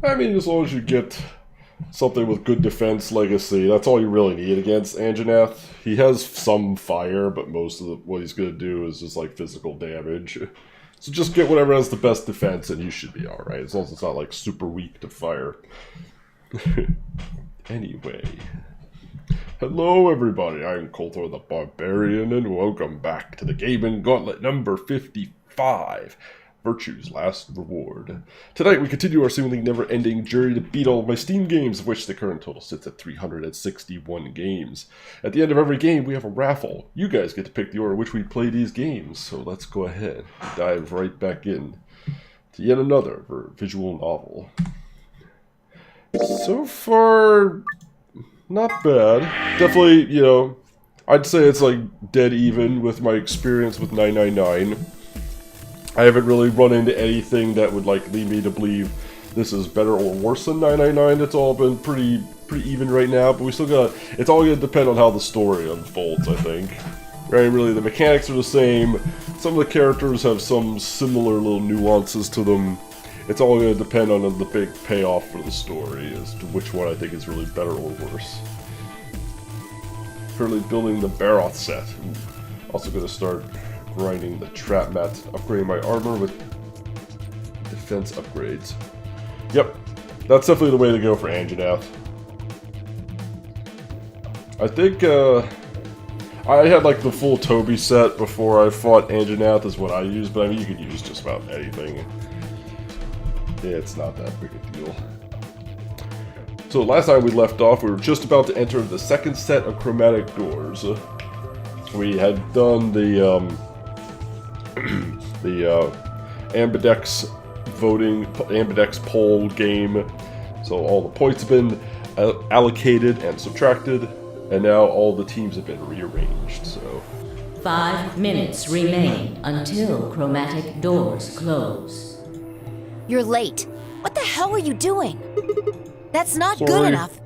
I mean, as long as you get something with good defense legacy, that's all you really need against Anjanath. He has some fire, but most of what he's going to do is just like physical damage. So just get whatever has the best defense and you should be alright, as long as it's not like super weak to fire. Anyway. Hello everybody, I'm Coulter the Barbarian, and welcome back to the Gaben Gauntlet number 55. Virtue's Last Reward. Tonight we continue our seemingly never-ending journey to beat all of my Steam games, of which the current total sits at 361 games. At the end of every game we have a raffle. You guys get to pick the order in which we play these games, so let's go ahead and dive right back in to yet another visual novel. So far, not bad. Definitely, you know, I'd say it's like dead even with my experience with 999. I haven't really run into anything that would like lead me to believe this is better or worse than 999. It's all been pretty even right now, but we still got, it's all going to depend on how the story unfolds, I think. Right, really, the mechanics are the same. Some of the characters have some similar little nuances to them. It's all going to depend on the big payoff for the story as to which one I think is really better or worse. Currently building the Baroth set. Also going to start grinding the trap mat, upgrading my armor with defense upgrades. Yep, that's definitely the way to go for Anjanath. I think I had like the full Toby set before I fought Anjanath is what I used, but I mean you could use just about anything. Yeah, it's not that big a deal. So last time we left off, we were just about to enter the second set of chromatic doors. We had done the Ambidex voting, Ambidex poll game, so all the points have been allocated and subtracted, and now all the teams have been rearranged, so... 5 minutes remain until chromatic doors close. You're late. What the hell are you doing? That's not Sorry. good enough.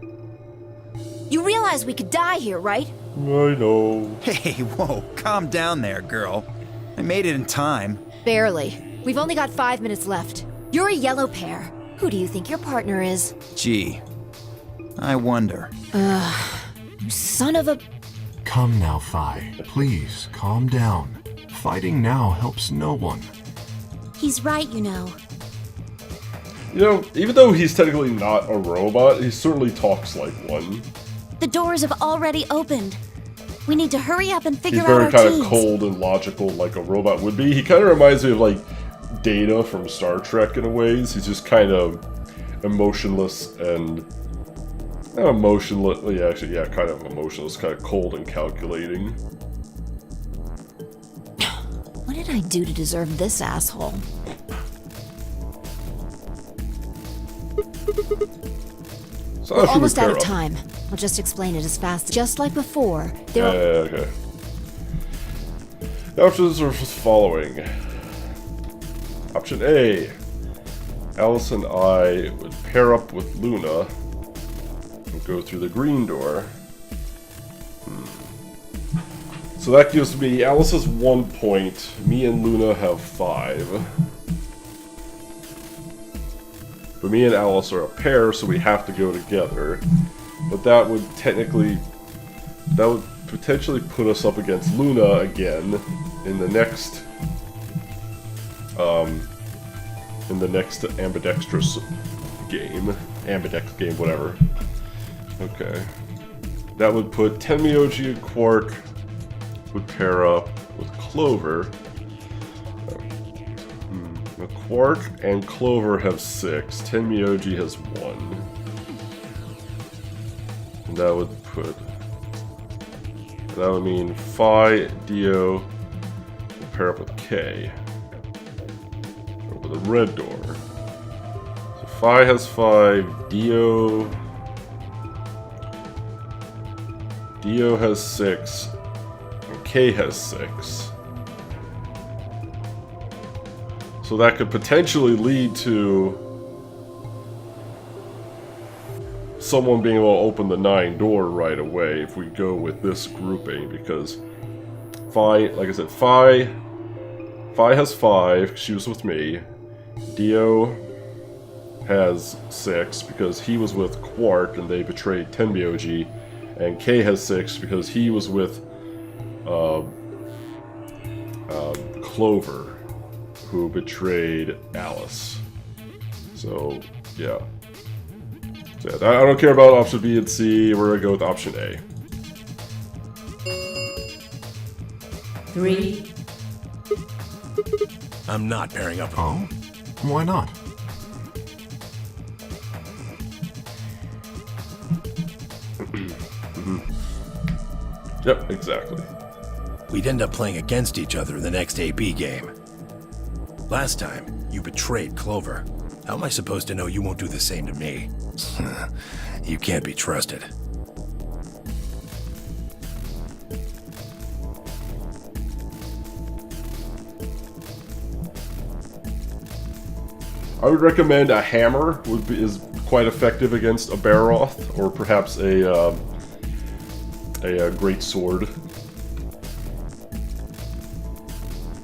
You realize we could die here, right? I know. Hey, whoa, calm down there, girl. I made it in time. Barely. We've only got 5 minutes left. You're a yellow pair. Who do you think your partner is? Gee, I wonder. You son of a... Come now, Phi. Please, calm down. Fighting now helps no one. He's right, you know. You know, even though he's technically not a robot, he certainly talks like one. The doors have already opened. We need to hurry up and figure He's out very our kind of teams. cold and logical like a robot would be. He kind of reminds me of like Data from Star Trek in a ways. He's just kind of emotionless and... not emotionless, yeah, actually, yeah, kind of emotionless, kind of cold and calculating. What did I do to deserve this asshole? So We're almost out of time. I'll just explain it as fast. Just like before, there are... Okay. The options are as following. Option A. Alice and I would pair up with Luna and go through the green door. So that gives me, Alice has 1 point, me and Luna have 5. But me and Alice are a pair, so we have to go together. But that would technically, that would potentially put us up against Luna again in the next ambidextrous game. Ambidex game, whatever. Okay. That would put Tenmyoji and Quark would pair up with Clover. Quark and Clover have 6. Tenmyoji has 1. And that would put... that would mean Phi, Dio will pair up with K. Over the red door. So Phi has 5, Dio has 6, and K has 6. So that could potentially lead to someone being able to open the 9 door right away if we go with this grouping, because Phi, like I said, Phi has 5, she was with me. Dio has 6 because he was with Quark and they betrayed Tenmyoji, and K has 6 because he was with Clover, who betrayed Alice. So, yeah. So, yeah, I don't care about option B and C. We're gonna go with option A. 3, I'm not pairing up. Oh? Why not? Yep, exactly. We'd end up playing against each other in the next AB game. Last time, you betrayed Clover. How am I supposed to know you won't do the same to me? You can't be trusted. I would recommend a hammer is quite effective against a Baroth, or perhaps a great sword.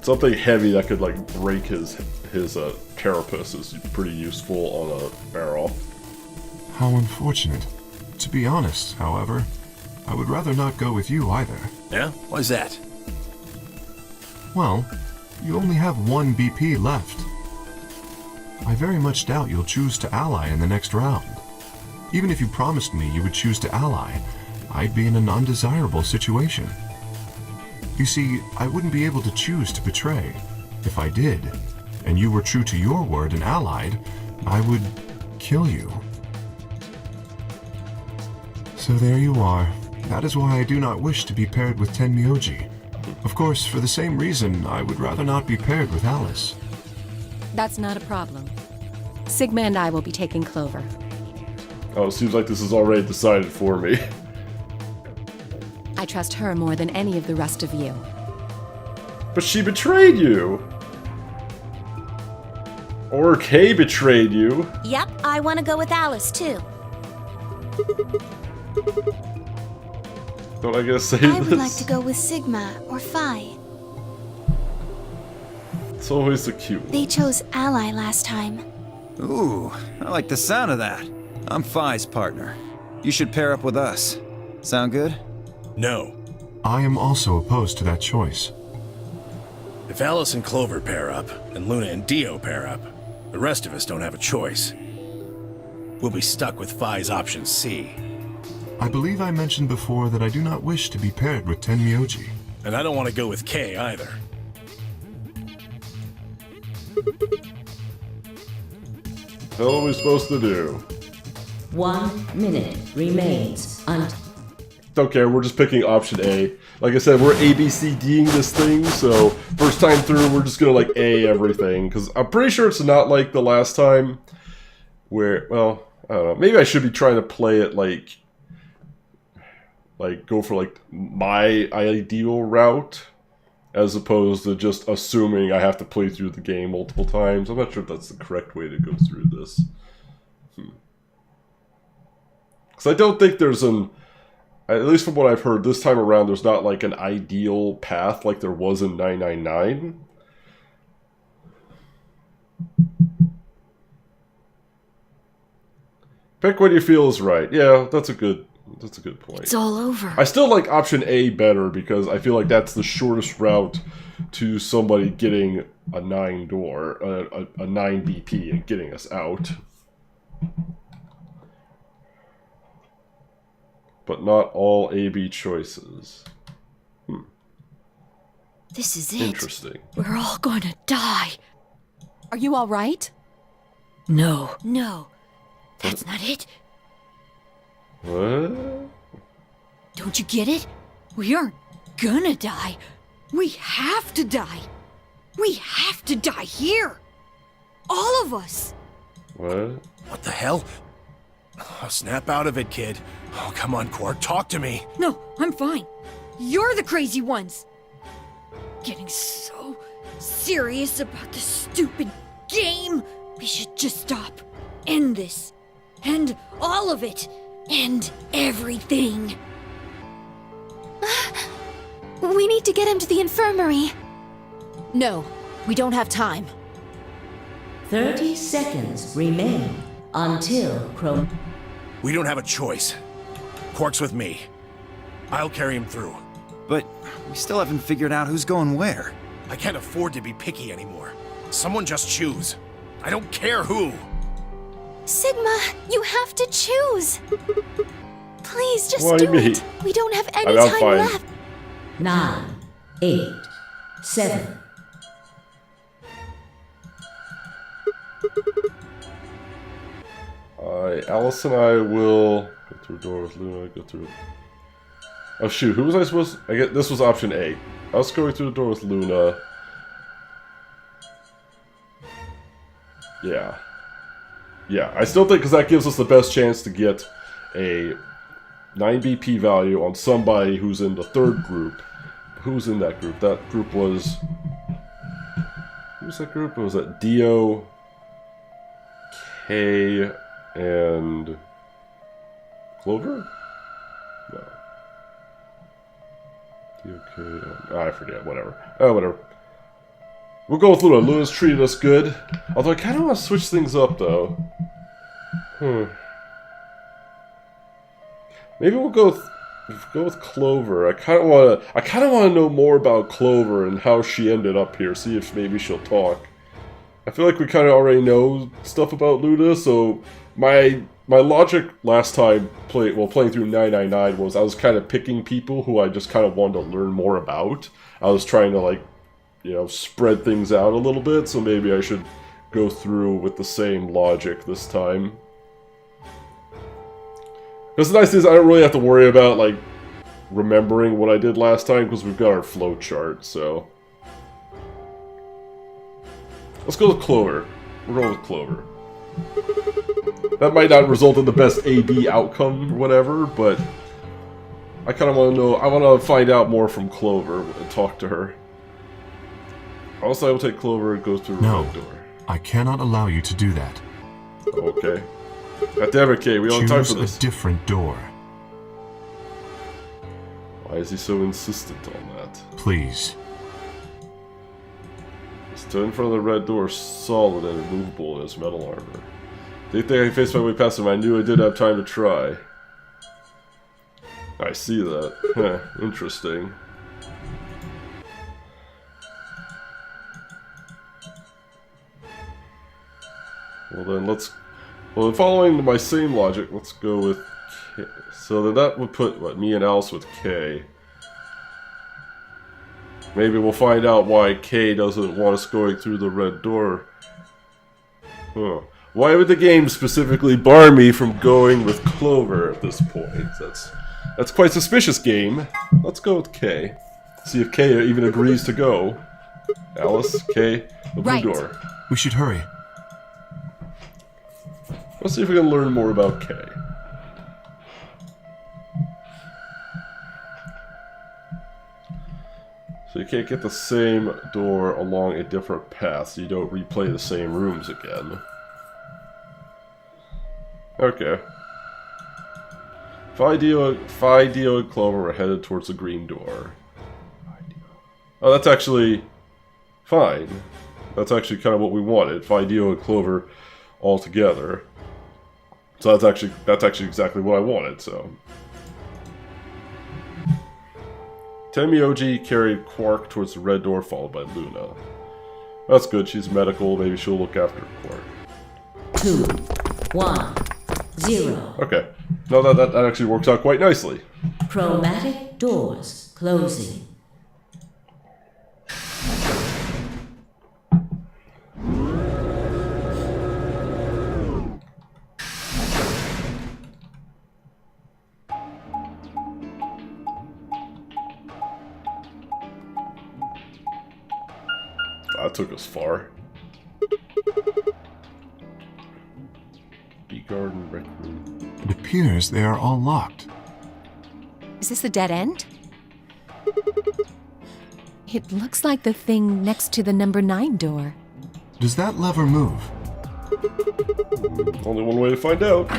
Something heavy that could like break his carapace is pretty useful on a Baroth. How unfortunate. To be honest, however, I would rather not go with you either. Yeah? Why's that? Well, you only have 1 BP left. I very much doubt you'll choose to ally in the next round. Even if you promised me you would choose to ally, I'd be in an undesirable situation. You see, I wouldn't be able to choose to betray. If I did, and you were true to your word and allied, I would kill you. So there you are. That is why I do not wish to be paired with Tenmyoji. Of course, for the same reason, I would rather not be paired with Alice. That's not a problem. Sigma and I will be taking Clover. Oh, it seems like this is already decided for me. I trust her more than any of the rest of you. But she betrayed you! Or Kay betrayed you. Yep, I want to go with Alice too. Don't I gotta say I this? would like to go with Sigma or Phi. It's always the cute one. They chose Ally last time. Ooh, I like the sound of that. I'm Phi's partner. You should pair up with us. Sound good? No. I am also opposed to that choice. If Alice and Clover pair up, and Luna and Dio pair up, the rest of us don't have a choice. We'll be stuck with Phi's option C. I believe I mentioned before that I do not wish to be paired with Tenmyoji. And I don't want to go with K either. What the hell are we supposed to do? 1 minute remains until... Don't care, we're just picking option A. Like I said, we're ABCDing this thing, so first time through, we're just gonna like A everything. Because I'm pretty sure it's not like the last time where, well, I don't know. Maybe I should be trying to play it like go for like my ideal route, as opposed to just assuming I have to play through the game multiple times. I'm not sure if that's the correct way to go through this. Because I don't think there's at least from what I've heard, this time around, there's not like an ideal path like there was in 999. Pick what you feel is right. Yeah, that's a good point. It's all over. I still like option A better because I feel like that's the shortest route to somebody getting a 9 door, a 9 BP and getting us out. But not all AB choices. This is it. Interesting. We're all gonna die. Are you all right? No. No. That's not it. What? Don't you get it? We aren't gonna die. We have to die. We have to die here. All of us. What? What the hell? Oh, snap out of it, kid. Oh, come on, Quark, talk to me. No, I'm fine. You're the crazy ones. Getting so serious about this stupid game. We should just stop. End this. End all of it. End everything. We need to get him to the infirmary. No, we don't have time. 30 seconds remain until We don't have a choice. Quark's with me. I'll carry him through. But we still haven't figured out who's going where. I can't afford to be picky anymore. Someone just choose. I don't care who. Sigma, you have to choose. Please, just Why do me? it. We don't have any I'm time fine. left. 9, 8, 7. Alice and I will go through a door with Luna. Go through. Oh shoot! Who was I supposed? I get this was option A. I was going through the door with Luna. Yeah. Yeah, I still think because that gives us the best chance to get a 9 BP value on somebody who's in the third group. Who's in that group? That group was... Who was that group? Was that Dio, K, and Clover? No. Dio, K, I forget. Whatever. Oh, whatever. We'll go with Luna. Luna's treated us good. Although I kind of want to switch things up, though. Maybe we'll go with Clover. I kind of want to know more about Clover and how she ended up here. See if maybe she'll talk. I feel like we kind of already know stuff about Luna, so my logic last time playing through 999 was I was kind of picking people who I just kind of wanted to learn more about. I was trying to, like, you know, spread things out a little bit, so maybe I should go through with the same logic this time. Because the nice thing is I don't really have to worry about, like, remembering what I did last time, because we've got our flow chart, so... Let's go with Clover. We're going with Clover. That might not result in the best AB outcome or whatever, but... I kind of want to know... I want to find out more from Clover and talk to her. Also, I will take Clover and go through the red door. I cannot allow you to do that. Okay. God damn it, Kay, we don't have time for Choose this. a different door. Why is he so insistent on that? Please. Stood in front of the red door, solid and immovable in his metal armor. Didn't think I could face my way past him. I knew I did have time to try. I see that. Heh, interesting. Well then, well, following my same logic, let's go with K. So then that would put, what, me and Alice with K. Maybe we'll find out why K doesn't want us going through the red door. Huh. Why would the game specifically bar me from going with Clover at this point? That's quite suspicious, game. Let's go with K. See if K even agrees to go. Alice, K, the blue door. We should hurry. Let's see if we can learn more about K. So you can't get the same door along a different path, so you don't replay the same rooms again. Okay. Phi, Dio, and Clover are headed towards the green door. Oh, that's actually fine. That's actually kind of what we wanted. Phi, Dio, and Clover all together. So that's actually exactly what I wanted, so. Tenmyoji carried Quark towards the red door, followed by Luna. That's good, she's medical, maybe she'll look after Quark. 2, 1, 0. Okay. No, that actually works out quite nicely. Chromatic doors closing. That took us far. Bee garden, rec room. It appears they are all locked. Is this a dead end? It looks like the thing next to the number 9 door. Does that lever move? Only one way to find out.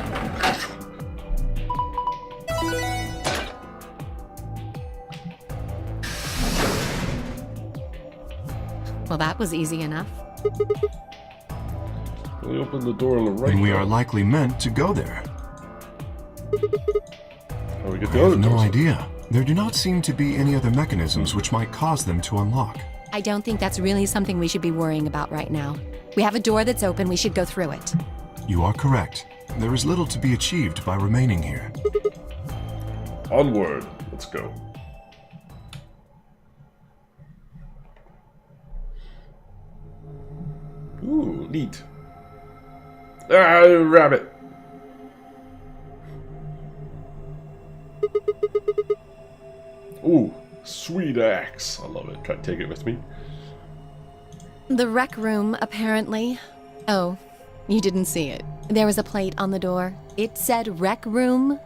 Well, that was easy enough. We opened the door on the right. Then we are likely meant to go there. How do we get I the other have no doors? idea. There do not seem to be any other mechanisms which might cause them to unlock. I don't think that's really something we should be worrying about right now. We have a door that's open, we should go through it. You are correct. There is little to be achieved by remaining here. Onward. Let's go. Ooh, neat. Ah, rabbit. Ooh, sweet axe. I love it. Can I take it with me? The rec room, apparently. Oh, you didn't see it. There was a plate on the door. It said rec room.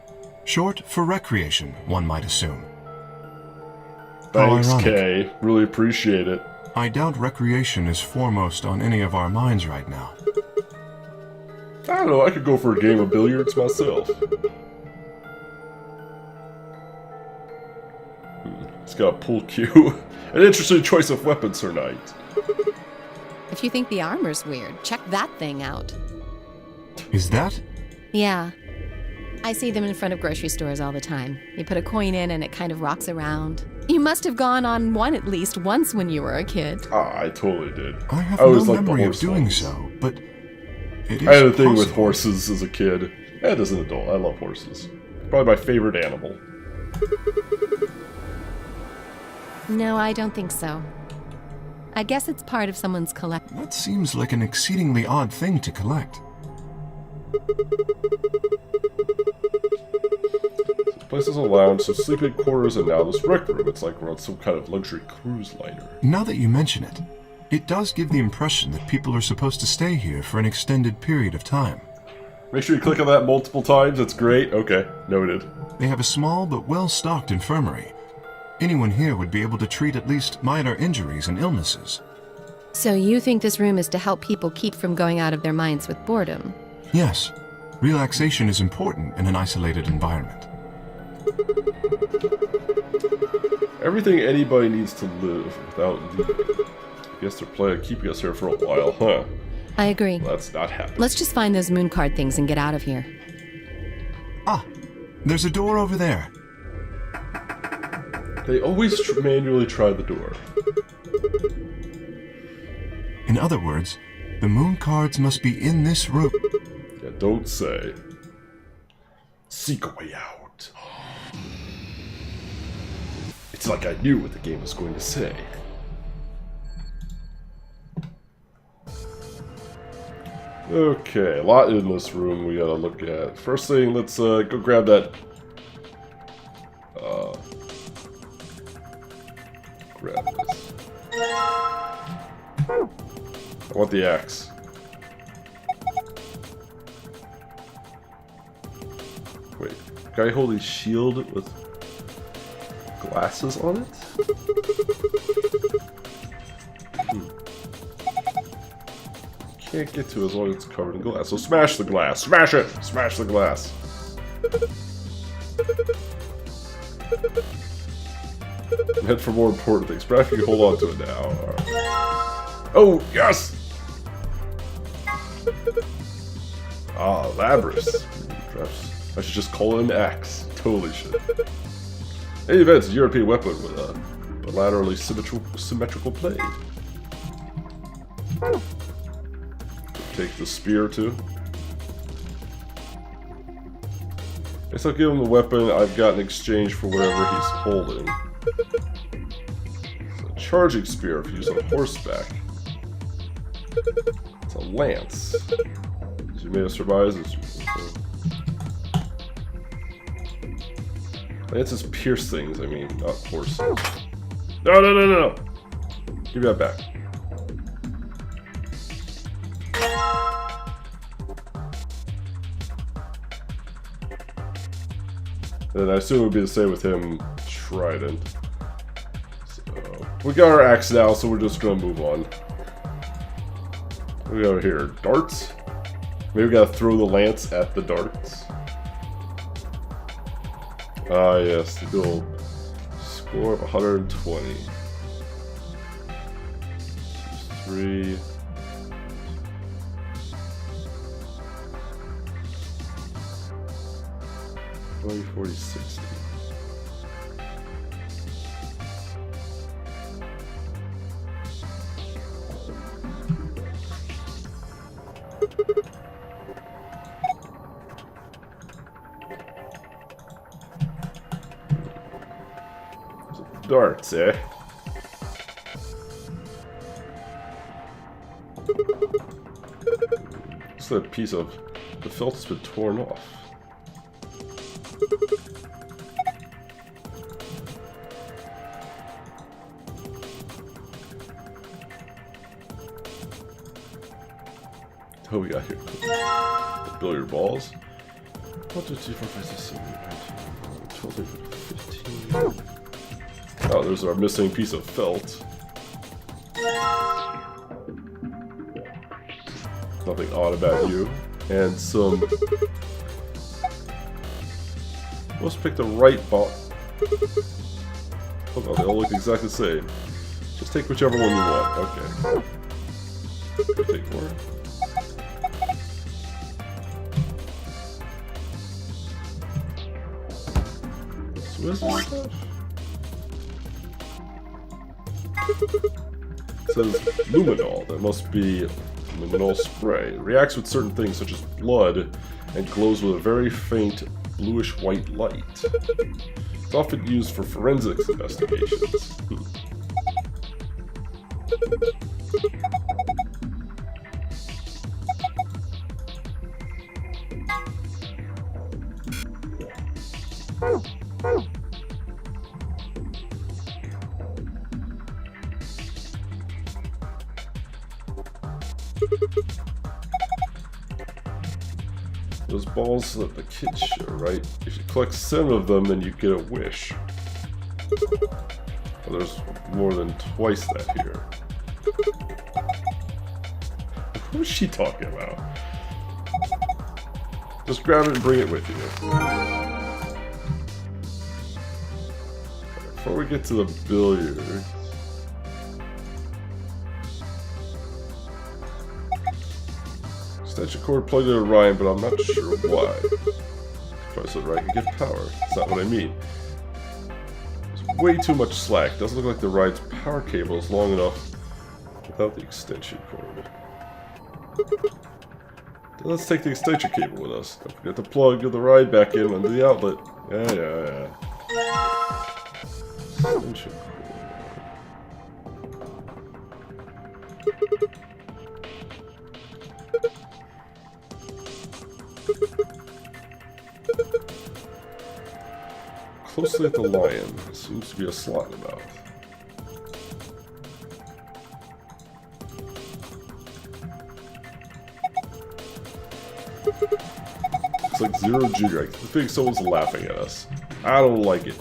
Short for recreation, one might assume. How Thanks, ironic. Kay. Really appreciate it. I doubt recreation is foremost on any of our minds right now. I don't know. I could go for a game of billiards myself. It's got a pool cue. An interesting choice of weapons tonight. If you think the armor's weird, check that thing out. Is that? Yeah. I see them in front of grocery stores all the time. You put a coin in and it kind of rocks around. You must have gone on one at least once when you were a kid. Ah, I totally did. I have always no liked the memory of horse doing ones. so, but it is I had a thing with possible. horses as a kid. And as an adult. I love horses. Probably my favorite animal. No, I don't think so. I guess it's part of someone's collection. That seems like an exceedingly odd thing to collect. This place is a lounge, some sleeping quarters, and now this rec room. It's like we're on some kind of luxury cruise liner. Now that you mention it, it does give the impression that people are supposed to stay here for an extended period of time. Make sure you click on that multiple times. That's great. Okay, noted. They have a small but well-stocked infirmary. Anyone here would be able to treat at least minor injuries and illnesses. So you think this room is to help people keep from going out of their minds with boredom? Yes, relaxation is important in an isolated environment. Everything anybody needs to live without leaving. I guess they're planning on keeping us here for a while, huh? I agree. Well, that's not happening. Let's just find those moon card things and get out of here. Ah, there's a door over there. They always manually try the door. In other words, the moon cards must be in this room. Yeah, don't say. Seek a way out. It's like I knew what the game was going to say. Okay, a lot in this room we gotta look at. First thing, let's go grab that. Grab this. I want the axe. Wait, guy holding shield with glasses on it? Can't get to it as long as it's covered in glass. So smash the glass. Smash it! Smash the glass. Head for more important things. Perhaps you can hold on to it now. Right. Oh, yes! Ah, Labrys. I should just call it an axe. Totally should. In any event, it's a European weapon with a bilaterally symmetrical blade. Take the spear too. I guess I'll give him the weapon I've got in exchange for whatever he's holding. It's a charging spear if you use on horseback. It's a lance. As you may have surmised, lances pierce things, I mean, not horses. No, no, no, no, no! Give me that back. And I assume it would be the same with him, Trident. So, we got our axe now, so we're just gonna move on. What do we got over here? Darts? Maybe we gotta throw the lance at the darts. Ah, yes, the goal. Score of 120. 3. 20, 40, 60. Darts, eh? It's that piece of the felt has been torn off. Oh, we got here. The billiard balls. 1, 2, 3, 4, 5, 6, 7, 8, 9, 10, 12, 13, 15. Oh, there's our missing piece of felt. Nothing odd about you. And some... Let's pick the right ball. Oh no, they all look exactly the same. Just take whichever one you want. Okay. Take one. So what is this stuff? It says luminol. That must be luminol spray. It reacts with certain things such as blood and glows with a very faint bluish-white light. It's often used for forensics investigations. Those balls that the kids show, right? If you collect 7 of them, then you get a wish. Well, there's more than twice that here. What is she talking about? Just grab it and bring it with you. Before we get to the billiard... Extension cord plugged into Orion, but I'm not sure why. Probably so that I can get power. That's not what I mean. There's way too much slack. Doesn't look like the ride's power cable is long enough without the extension cord. Then let's take the extension cable with us. Don't forget to plug the ride back in under the outlet. Yeah. Extension cord. Closely at the lion. Seems to be a slot in the mouth. It's like 0 G. I think someone's laughing at us. I don't like it.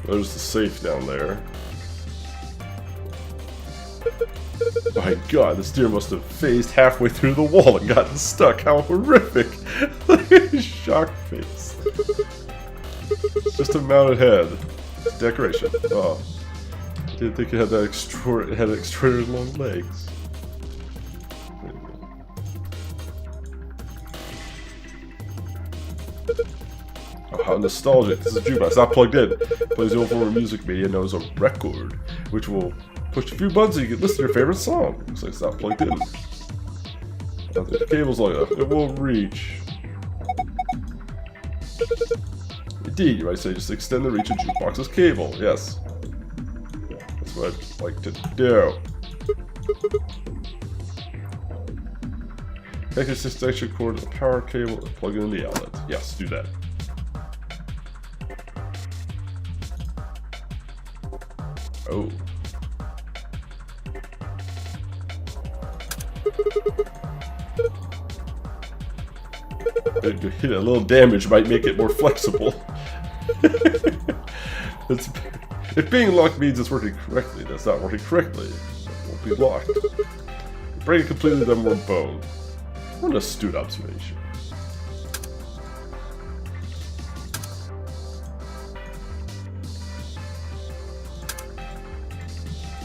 There's the safe down there. My god, this deer must have phased halfway through the wall and gotten stuck. How horrific! Look at his shocked face. It's just a mounted head. It's decoration. Oh. I didn't think it had that extraordinary long legs. Oh, how nostalgic. This is a jukebox. Not plugged in. Plays the old form of music media known as a record, which will push a few buttons so you can listen to your favorite song. Looks like it's not plugged in. I don't think the cable's long enough. It won't reach. Indeed, you might say just extend the reach of jukebox's cable. Yes. That's what I'd like to do. Connect this extension cord to the power cable and plug it in the outlet. Yes, do that. Oh. A little damage might make it more flexible. If being locked means it's working correctly, that's not working correctly. It won't be locked. Break it completely, then more bone. What an astute observation.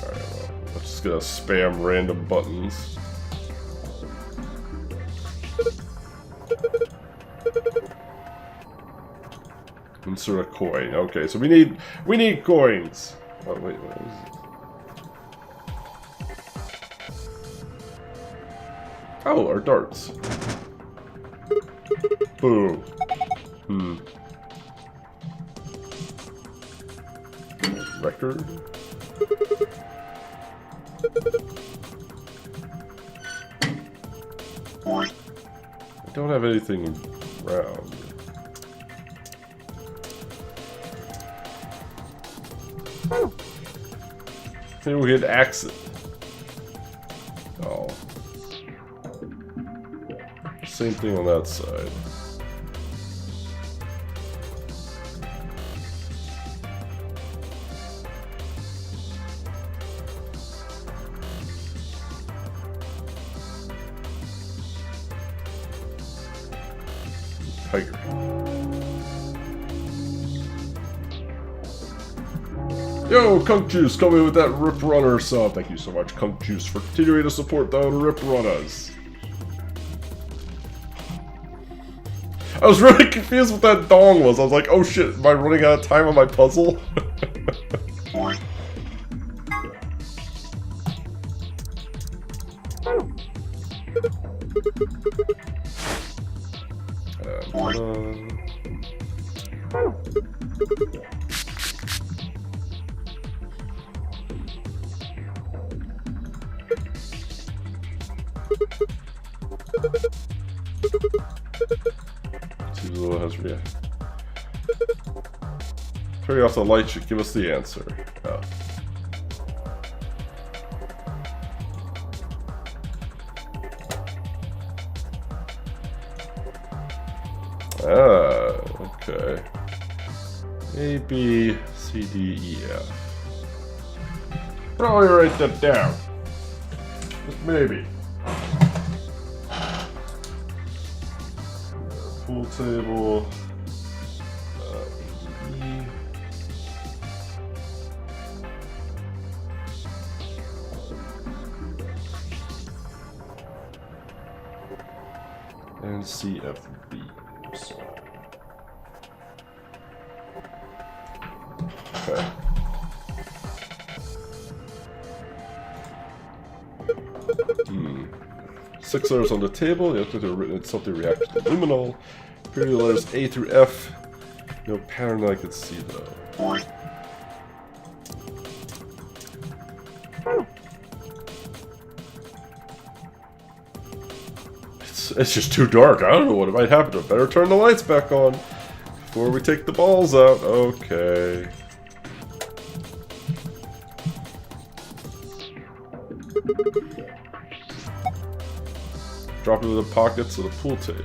Alright, well, let's just gonna spam random buttons. Insert a coin. Okay, so we need coins. Oh wait, what is it? Oh, our darts. Boom. Record. I don't have anything around. Maybe we could axe it. Oh. Same thing on that side. Tiger. Yo, Kunk Juice, coming with that Rip Runner sub. Thank you so much, Kunk Juice, for continuing to support the Rip Runners. I was really confused what that dong was. I was like, oh shit, am I running out of time on my puzzle? Turning off the light should give us the answer. Oh. Ah, okay. A, B, C, D, E, F. Probably write that down. Just maybe. Pool table. E. And CFB. Okay. Six letters on the table. You have to written in something reacts to luminol. Period letters A through F. No pattern I could see though. It's just too dark. I don't know what might happen. I better turn the lights back on before we take the balls out. Okay. Drop into the pockets of the pool table.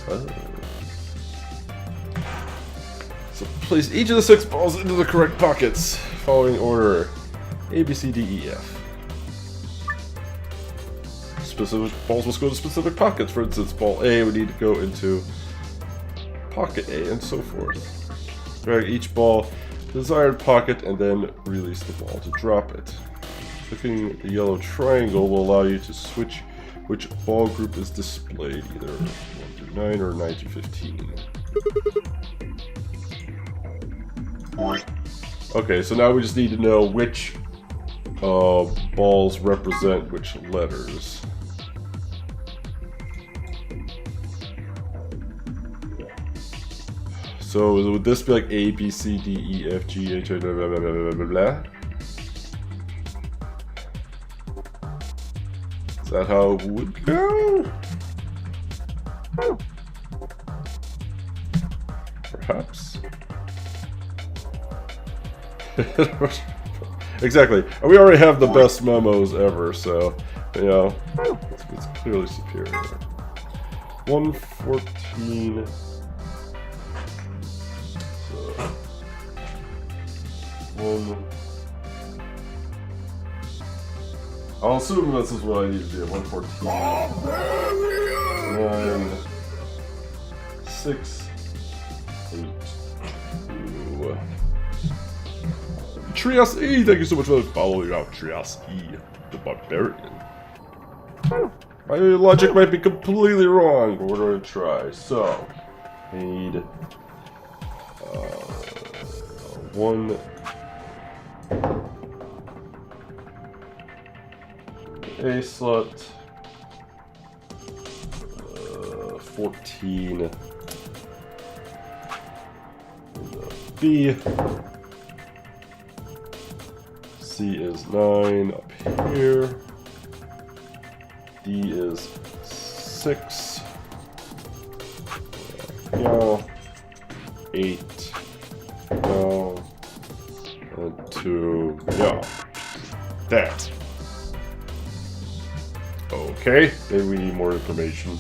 Oh. So place each of the 6 balls into the correct pockets, following order A, B, C, D, E, F. Specific balls must go to specific pockets. For instance, ball A would need to go into pocket A, and so forth. Drag each ball to the desired pocket and then release the ball to drop it. Clicking the yellow triangle will allow you to switch which ball group is displayed, either 1 through 9 or 9 through 15. Okay, so now we just need to know which balls represent which letters. So would this be like A, B, C, D, E, F, G, H, I, blah, blah, blah, blah, blah, blah? Is that how it would go? Perhaps. Exactly. And we already have the best memos ever, so, you know, it's clearly superior. 114. I'll assume this is what I need to do. 114. 9. 6. 8. 2. Trias E! Thank you so much for following out, Trias E, the barbarian. My logic might be completely wrong, but we're going to try. So, need 1 A slot, 14 B. C is 9 up here. D is 6. Yeah. 8. No. And 2. Yeah. That. Okay. Maybe we need more information.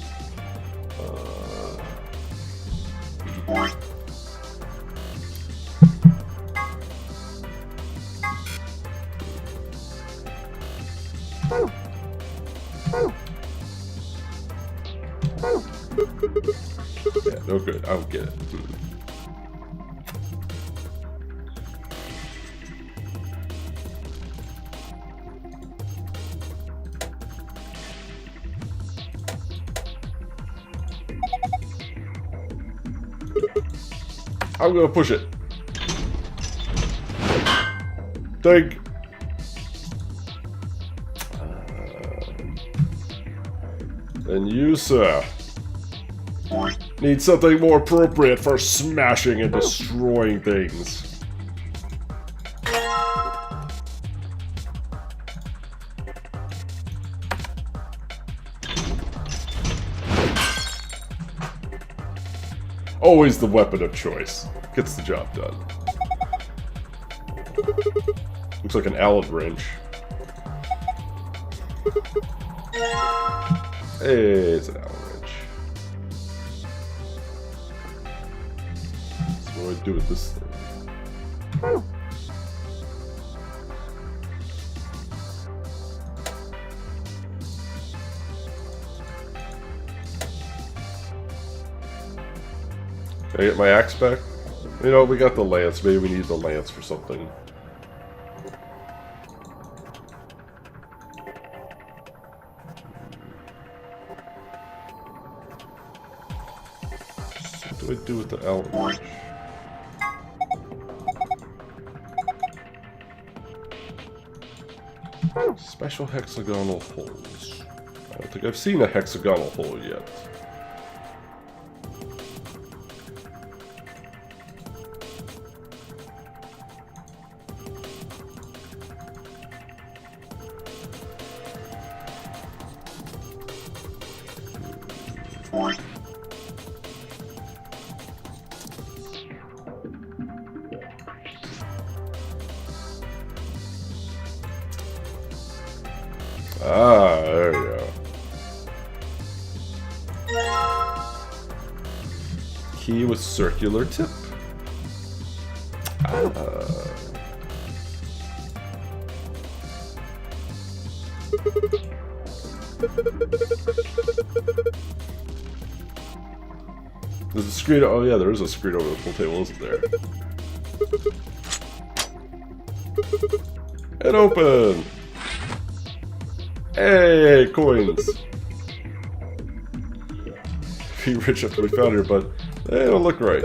Yeah, no good. I don't get it. I'm gonna push it. Think. And you, sir, need something more appropriate for smashing and destroying things. Always the weapon of choice. Gets the job done. Looks like an Allen wrench. Hey, it's an Allen wrench. So what do I do with this thing? Can I get my axe back? You know, we got the lance. Maybe we need the lance for something. What do I do with the Allen wrench? Special hexagonal holes. I don't think I've seen a hexagonal hole yet. Ah, there you go. Key with circular tip. There's a screen. Oh yeah, there is a screen over the pool table, isn't there? And open. Hey, coins. Be rich after we found her, but they don't look right.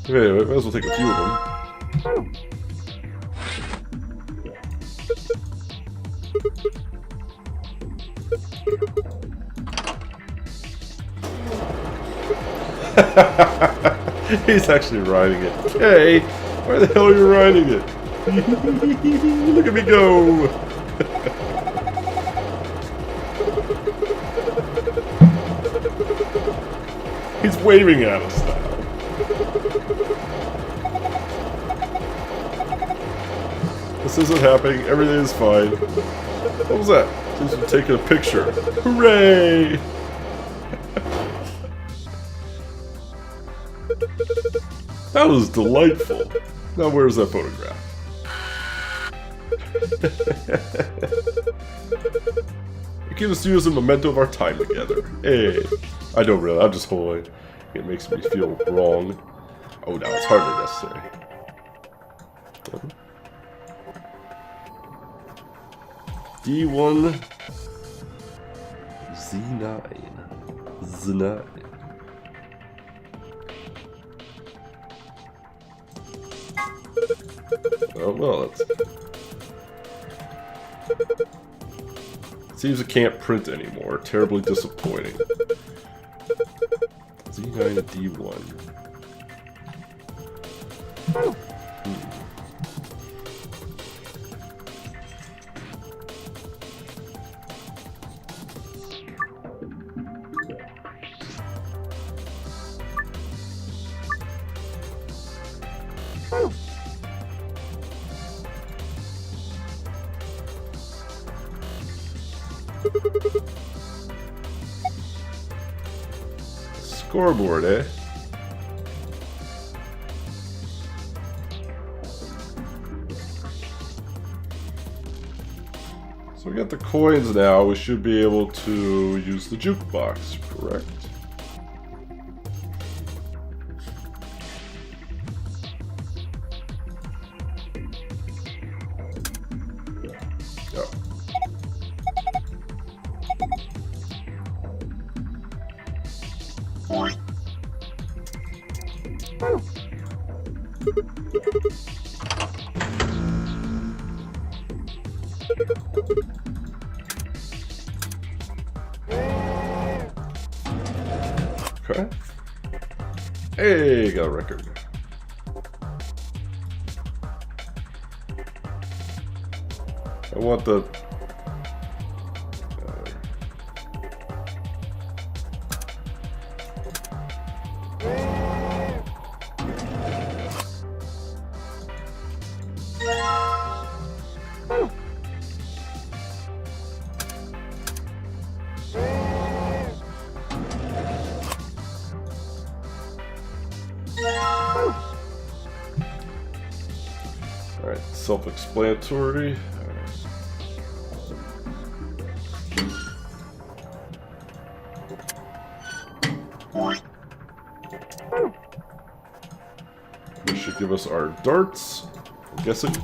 Okay, might as well take a few of them. He's actually riding it. Hey, why the hell are you riding it? Look at me go! He's waving at us now. This isn't happening. Everything is fine. What was that? Seems to be taking a picture. Hooray! That was delightful. Now where's that photograph? It gives us to use a memento of our time together. Hey, I don't really. I'm just holding. It makes me feel wrong. Oh, no, it's hardly necessary. D1 Z9. Z9. Oh well, that's... Seems it can't print anymore. Terribly disappointing. Z9 D1. Scoreboard, eh? So we got the coins now, we should be able to use the jukebox, correct? Oh. Okay. Hey, got a record. I want the... Alright, self-explanatory. This should give us our darts, I'm guessing.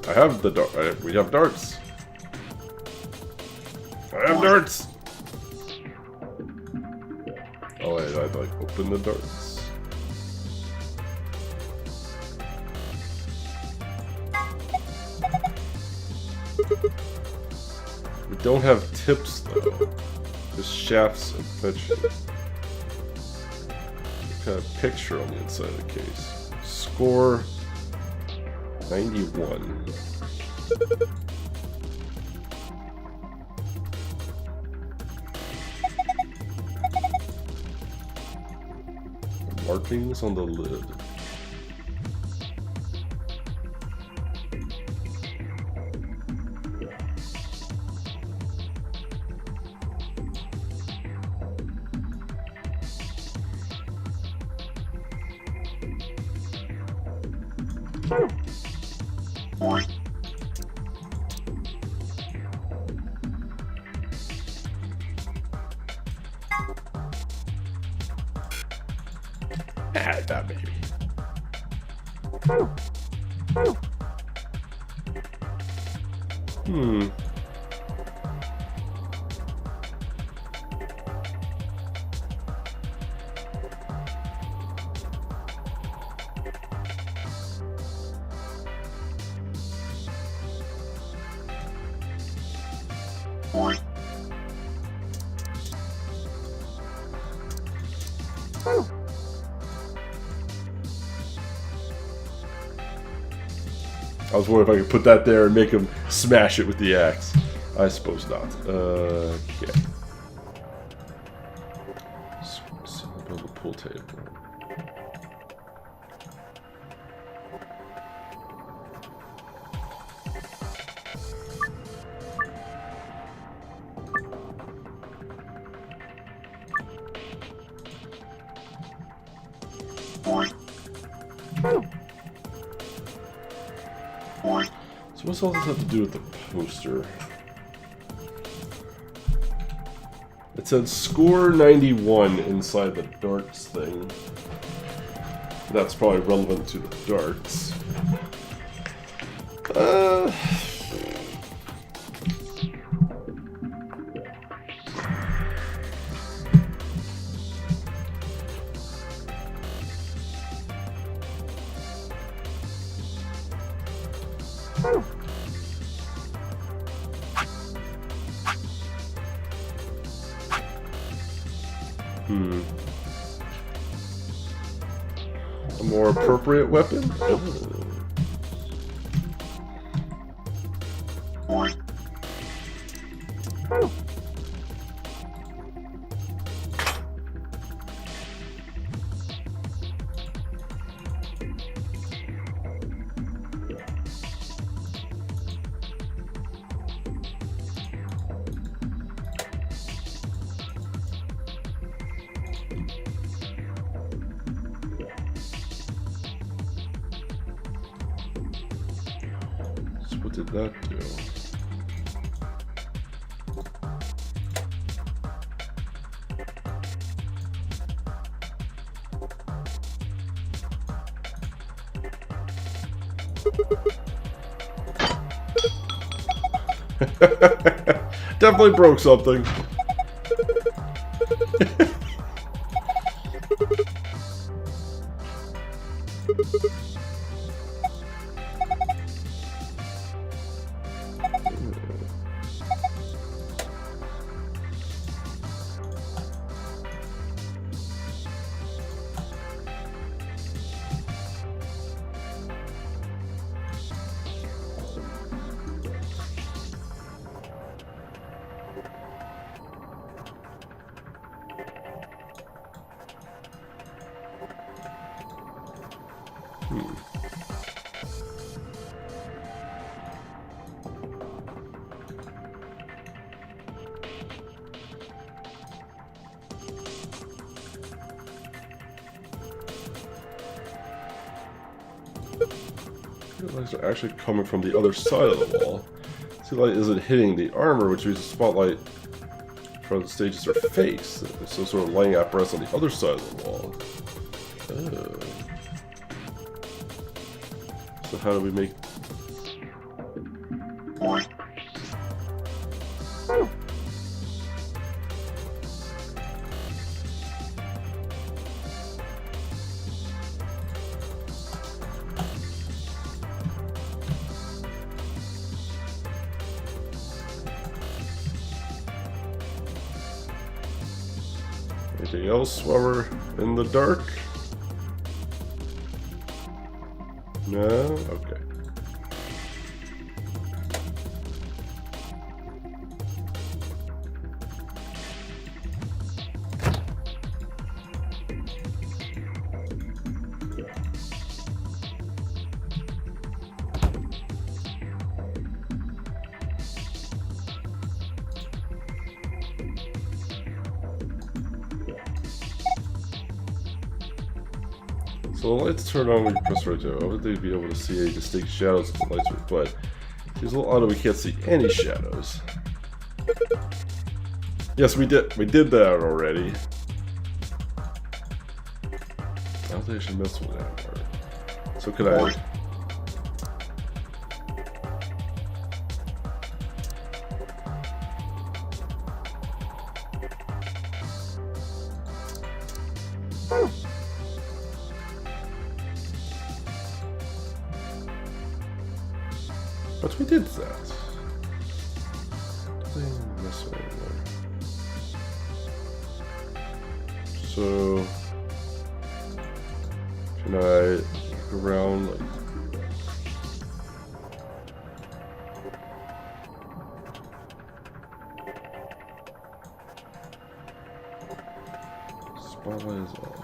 I have the dart. We have darts. I have darts. Oh wait, I'd like open the darts. We don't have tips though. Just shafts and fetching. Kind of picture on the inside of the case. Score 91. Markings on the lid. Ah, that baby. I was wondering if I could put that there and make him smash it with the axe. I suppose not. Okay. Build a pool table. I So what's all this have to do with the poster? It said score 91 inside the darts thing. That's probably relevant to the darts. A more appropriate weapon? So what did that do? Definitely broke something. The lights are actually coming from the other side of the wall. See, the light isn't hitting the armor, which means the spotlight from the stage is her face. There's some sort of lighting apparatus on the other side of the wall. Oh. So how do we make... Anything else while we're in the dark? No? Okay. So the lights turn on when you press right there. I would think you'd be able to see any distinct shadows if the lights were, but it's a little odd that we can't see any shadows. Yes, we did that already. I don't think I should mess with that part. So could I... But we did that. Nothing missing there. So can I look around like spotlight is on.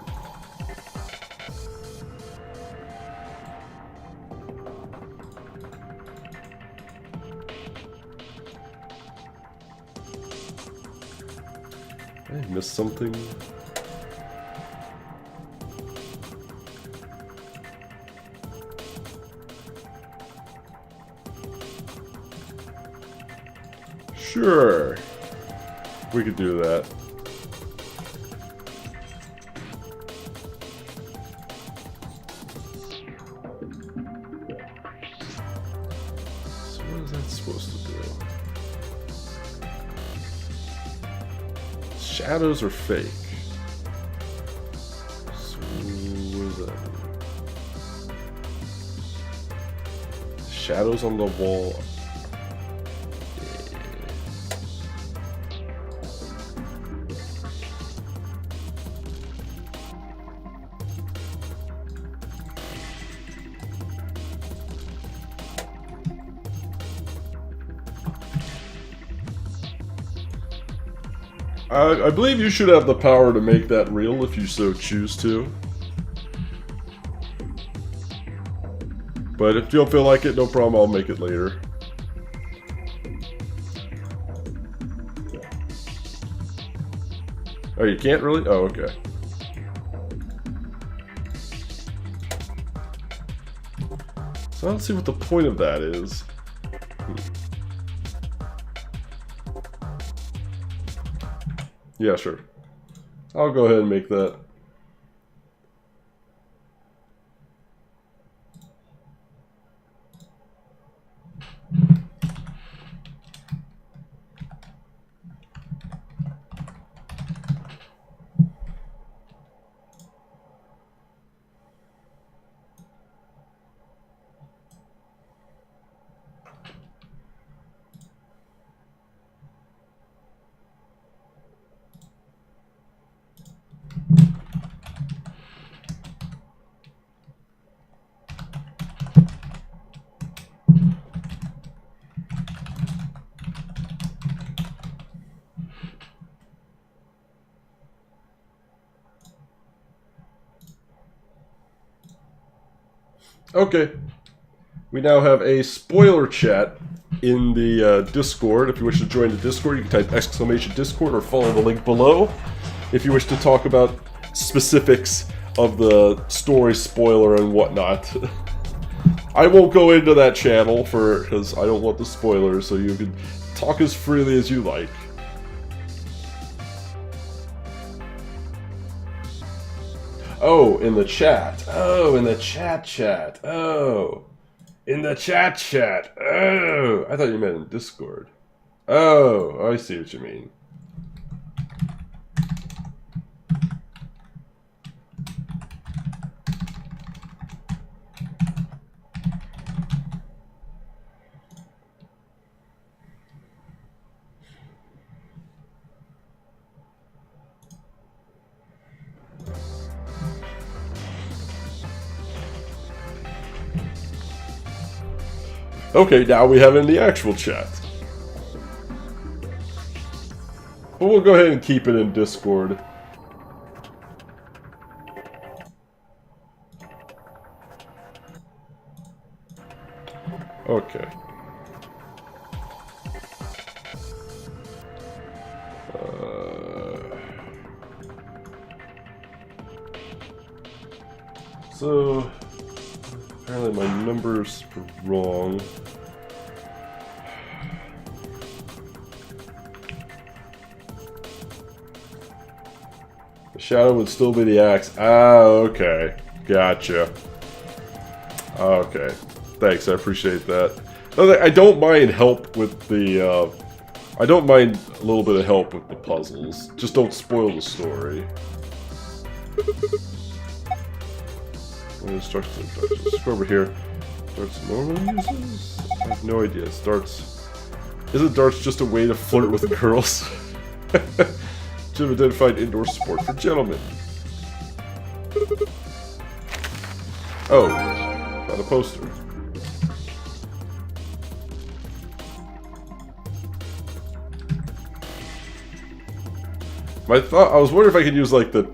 I missed something. Sure. We could do that. So what is that supposed to do? Shadows are fake. So what does that mean? Shadows on the wall. I believe you should have the power to make that real if you so choose to. But if you don't feel like it, no problem, I'll make it later. Oh, you can't really? Oh, okay. So I don't see what the point of that is. Yeah, sure. I'll go ahead and make that. Okay, we now have a spoiler chat in the Discord. If you wish to join the Discord, you can type !Discord or follow the link below. If you wish to talk about specifics of the story spoiler and whatnot. I won't go into that channel because I don't want the spoilers, so you can talk as freely as you like. Oh, in the chat. Oh, in the chat. Oh. In the chat. Oh. I thought you meant in Discord. Oh, I see what you mean. Okay, now we have in the actual chat. But we'll go ahead and keep it in Discord. Okay. So apparently my numbers were wrong. The shadow would still be the axe. Ah, okay. Gotcha. Okay. Thanks, I appreciate that. I don't mind help with the, I don't mind a little bit of help with the puzzles. Just don't spoil the story. Instructions. Let's go over here. Darts normally uses? I have no idea. Darts. Isn't darts just a way to flirt with girls? Jim identified indoor sport for gentlemen. Oh, got a poster. I was wondering if I could use like the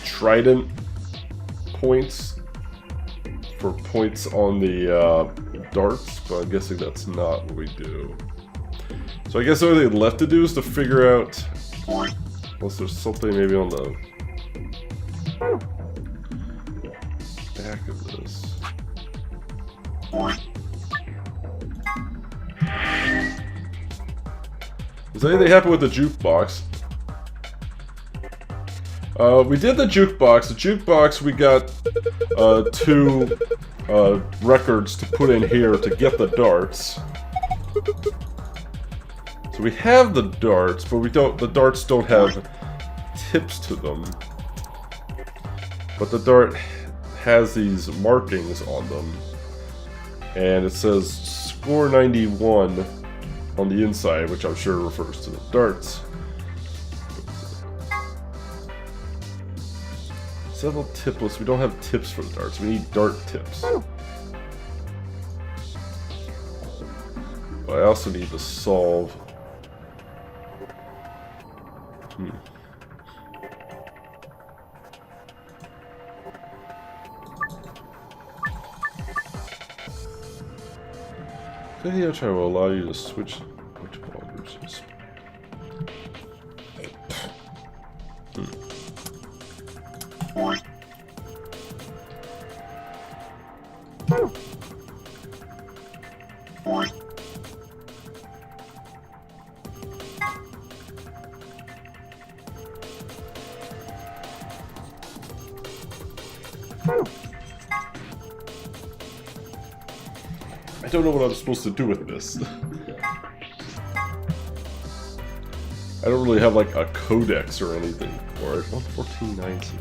trident points for points on the darts, but I'm guessing that's not what we do. So I guess the only thing left to do is to figure out, unless there's something maybe on the back of this. Does anything happen with the jukebox? We did the jukebox. The jukebox, we got 2 records to put in here to get the darts. So we have the darts, but we don't. The darts don't have tips to them. But the dart has these markings on them, and it says score 91 on the inside, which I'm sure refers to the darts. Several tip lists. We don't have tips for the darts. We need dart tips. But I also need to solve. Video try will allow you to switch which ball groups you spend. I don't know what I'm supposed to do with this. I don't really have like a codex or anything for it. 11496.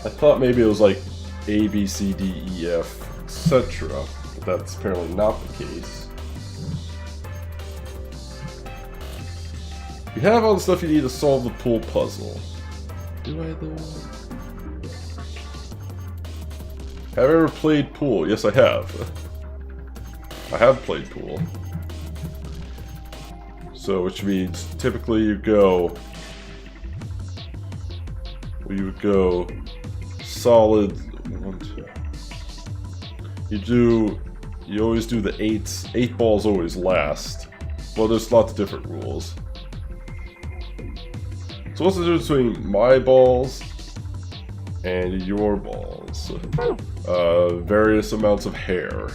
I thought maybe it was like A, B, C, D, E, F, etc. But that's apparently not the case. You have all the stuff you need to solve the pool puzzle. Do I though? Have I ever played pool? Yes, I have. I have played pool. So, which means typically you go. Well, you would go solid. 1, 2. You always do the 8s. 8 balls always last. Well, there's lots of different rules. So, what's the difference between my balls and your balls? Various amounts of hair.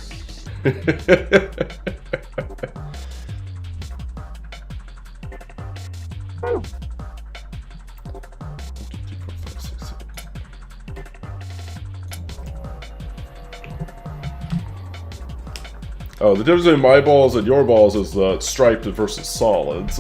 Oh, the difference between my balls and your balls is striped versus solids.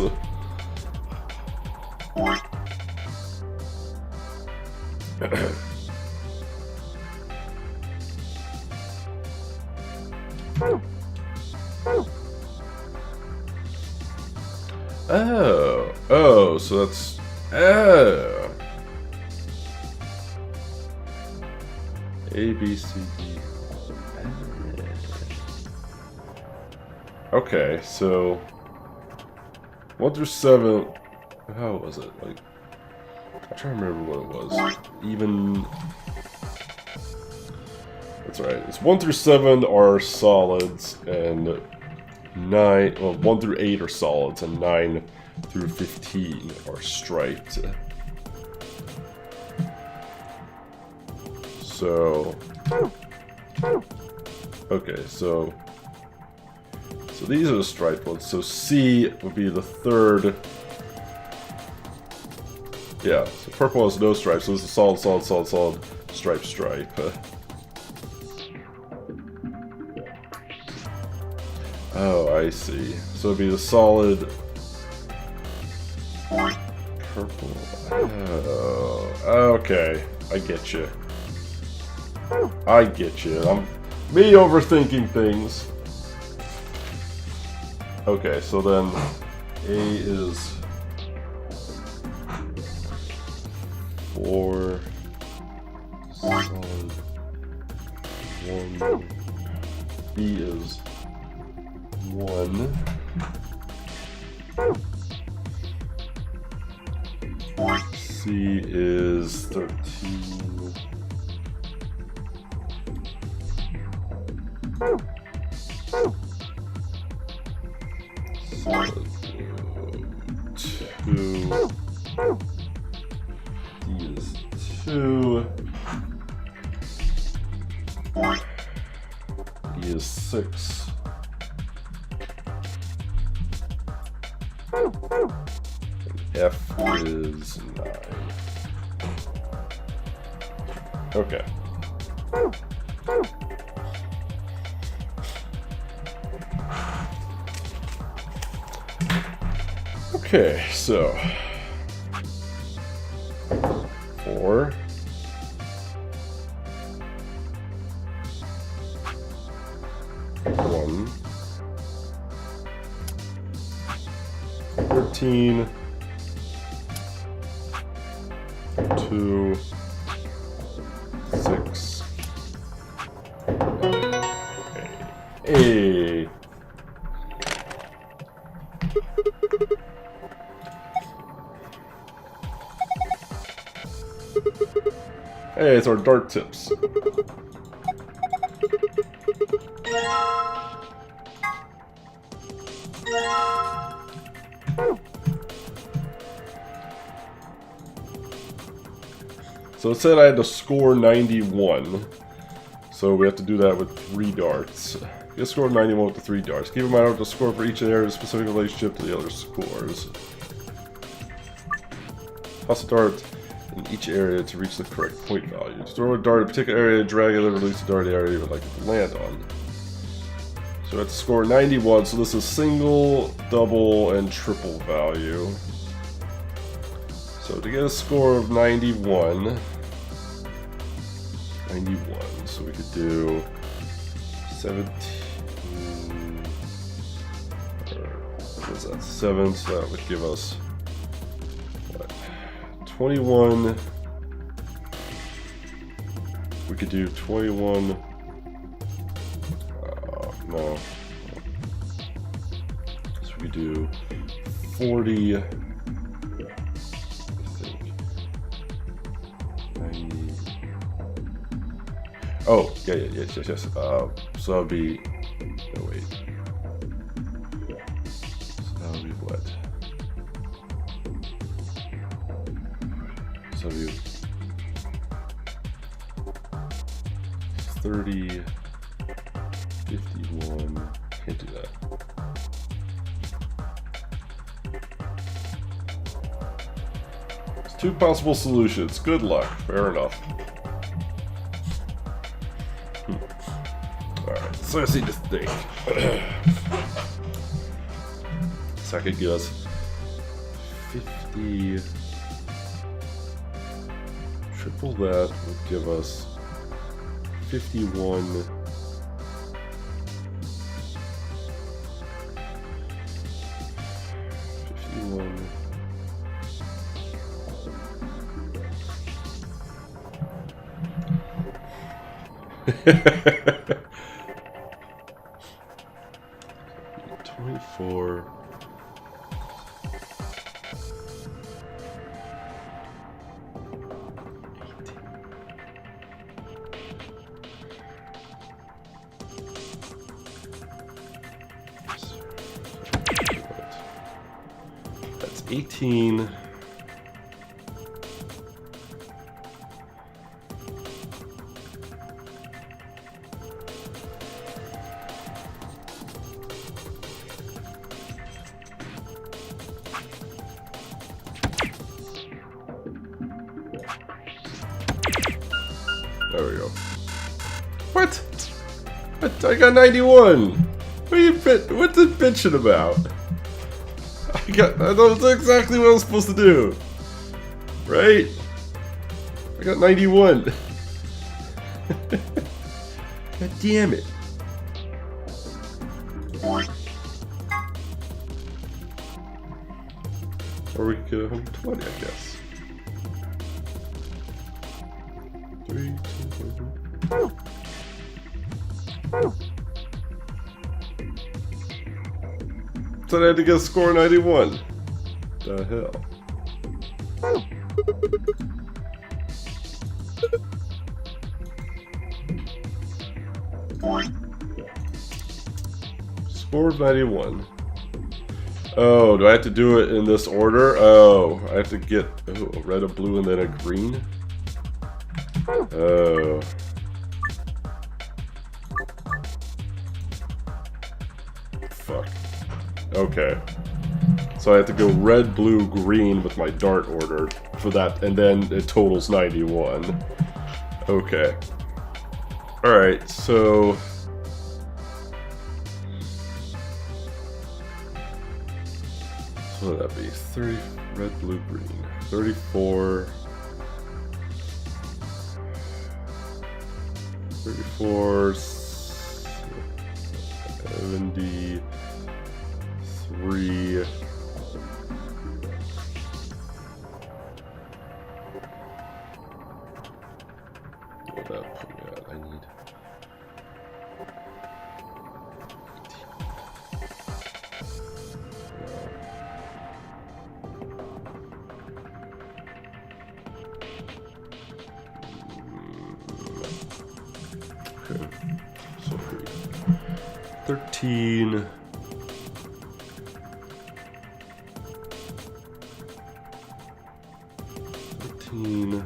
Oh, so that's... Oh. A, B, C, D. Okay, so... 1 through 7... How was it? Like... I'm trying to remember what it was. Even... That's right. It's 1 through 7 are solids, and 9... Well, 1 through 8 are solids, and 9 through 15 are striped. So... Okay, so these are the striped ones. So C would be the third. Yeah, so purple has no stripes, so this is solid, solid, solid, solid, stripe, stripe. Oh, I see. So it'd be the solid purple. Oh, okay. I get you. I get you. I'm me overthinking things. Okay, so then A is 4 solid 1. B is 1. C is 13. Solid 2. D is 2. E is 6. F is 9. Okay. Okay, so 4. 1. 13. 2. 6. Hey. Hey, it's our dart tips. So it said I had to score 91. So we have to do that with 3 darts. You score 91 with the 3 darts. Keep in mind I have to score for each area in a specific relationship to the other scores. Toss a dart in each area to reach the correct point value. Throw a dart in a particular area, drag it, and release the dart in the area you would like to land on. So I have to score 91, so this is single, double, and triple value. So to get a score of 91, so we could do 17, what's that, 7, so that would give us, what, 21, we could do 21, no, so we could do 40, I think, 90, oh, yes, so that'll be, no wait, so that'll be what, so that'll be 30, 51, can't do that. It's 2 possible solutions, good luck, fair enough. Alright, so I just need to think. So I could guess 50, triple that would give us 51, 51, $24. That's 18. There we go. What? I got 91. What are you what's it bitching about? I know exactly what I was supposed to do. Right? I got 91. God damn it. Or we could get 120, I guess. 3, 2, 1. So I had to get a score 91. The hell? Score of 91. Oh, do I have to do it in this order? Oh, I have to get a red, a blue, and then a green? Oh. Fuck. Okay. So I have to go red, blue, green with my dart order for that, and then it totals 91. Okay. Alright, so... what would that be? 30, red, blue, green. 34... 34... 73... What that put me at? I need... Okay, so 13... 13...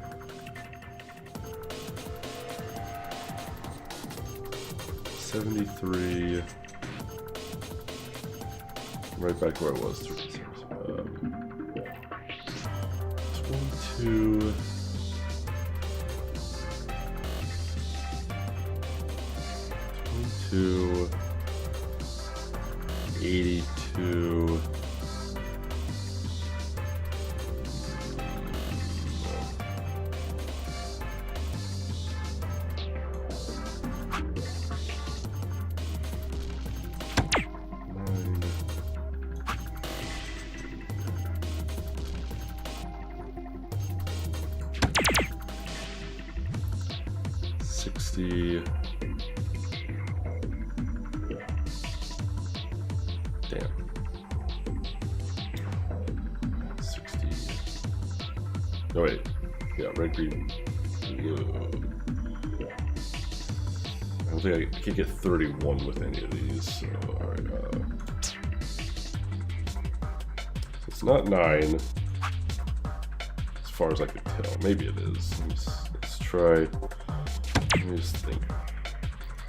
73... Right back where I was. 22... 22... 82... Damn. 60. No, wait. Yeah, red, green, blue. I don't think I can get 31 with any of these, so, alright, it's not 9, as far as I could tell. Maybe it is. Let's try, let me just think.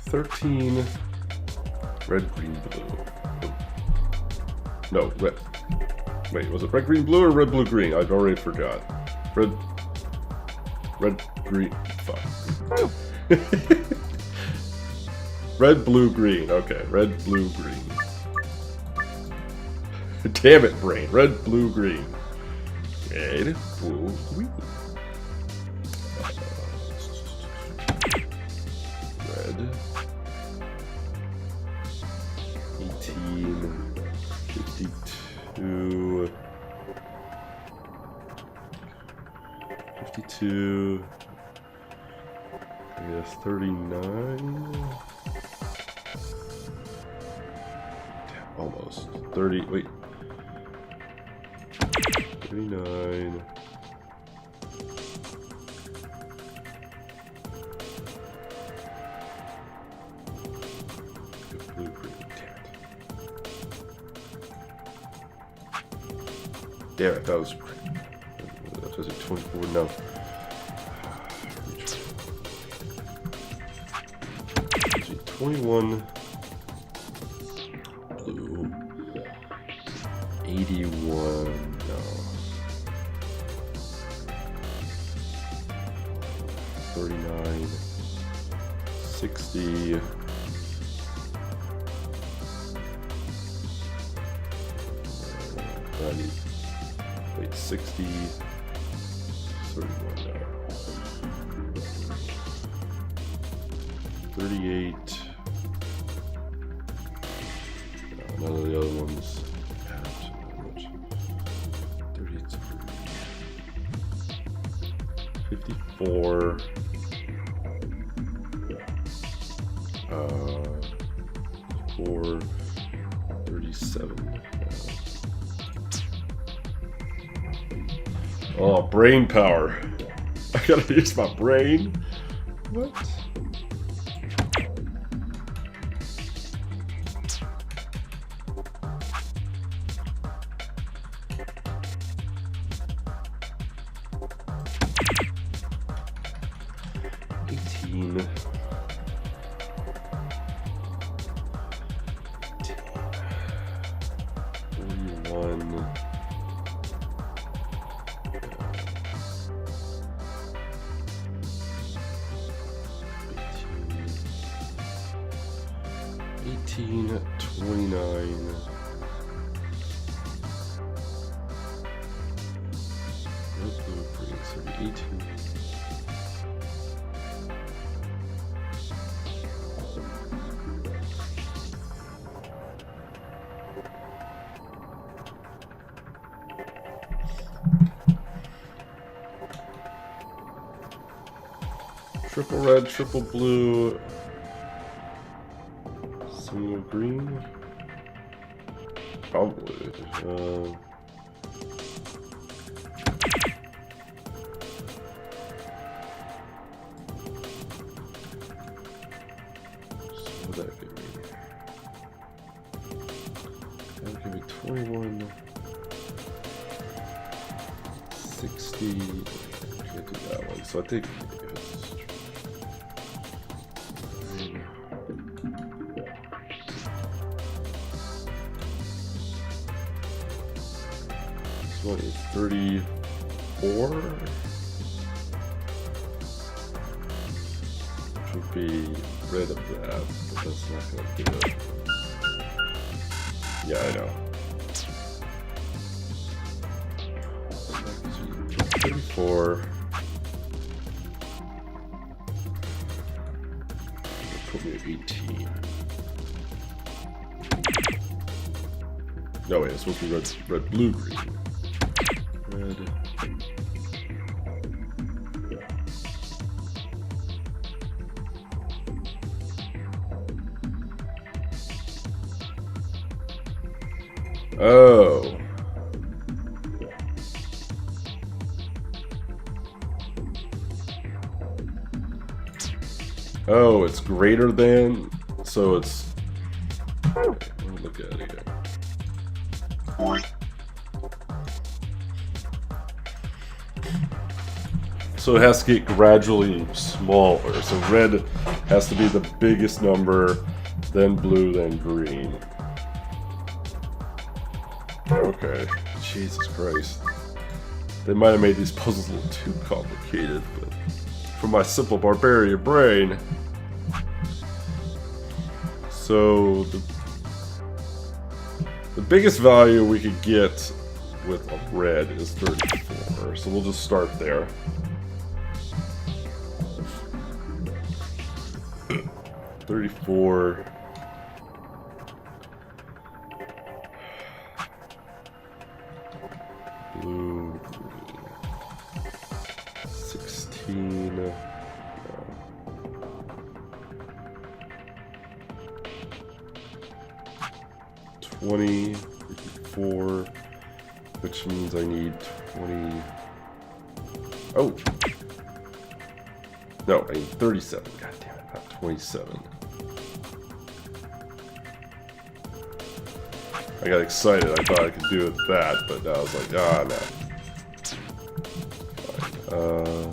13, red, green, blue. No, red. Wait, was it red, green, blue, or red, blue, green? I've already forgot. Red, green, fuck. Red, blue, green. Okay, red, blue, green. Damn it, brain. Red, blue, green. Red, blue, green. Red. 18. 52. 52. I guess 39. Almost. 30. Wait. 39. Blue, green. Damn it, that was 24 now. 21 blue, 81 no, 39, 60. I need, wait, 60, 31 now. 38. None of the other ones have too much. 32. 54. 4. 37. Oh, brain power. I gotta use my brain. What? then 18, 29. So 18. Triple red, triple blue, single green. Probably. So what would that give me? That would give me 21, 60. Can't do that one. So I think if it's what is 34? Which would be rid of that, but that's not going to do it. Yeah, I know. 34. Put me at 18. No, wait, it's supposed to be red, blue, green. Red. Oh. Oh, it's greater than, so it's. Okay, let me look at it again. So it has to get gradually smaller. So red has to be the biggest number, then blue, then green. Okay. Jesus Christ. They might have made these puzzles a little too complicated, but for my simple barbarian brain. So the biggest value we could get with a red is 34. So we'll just start there. 34. Blue. 16. 20. 54. Which means I need 20. Oh! No, I need 37. God damn it, not 27. I got excited. I thought I could do it with that, but I was like, ah, no. Fine.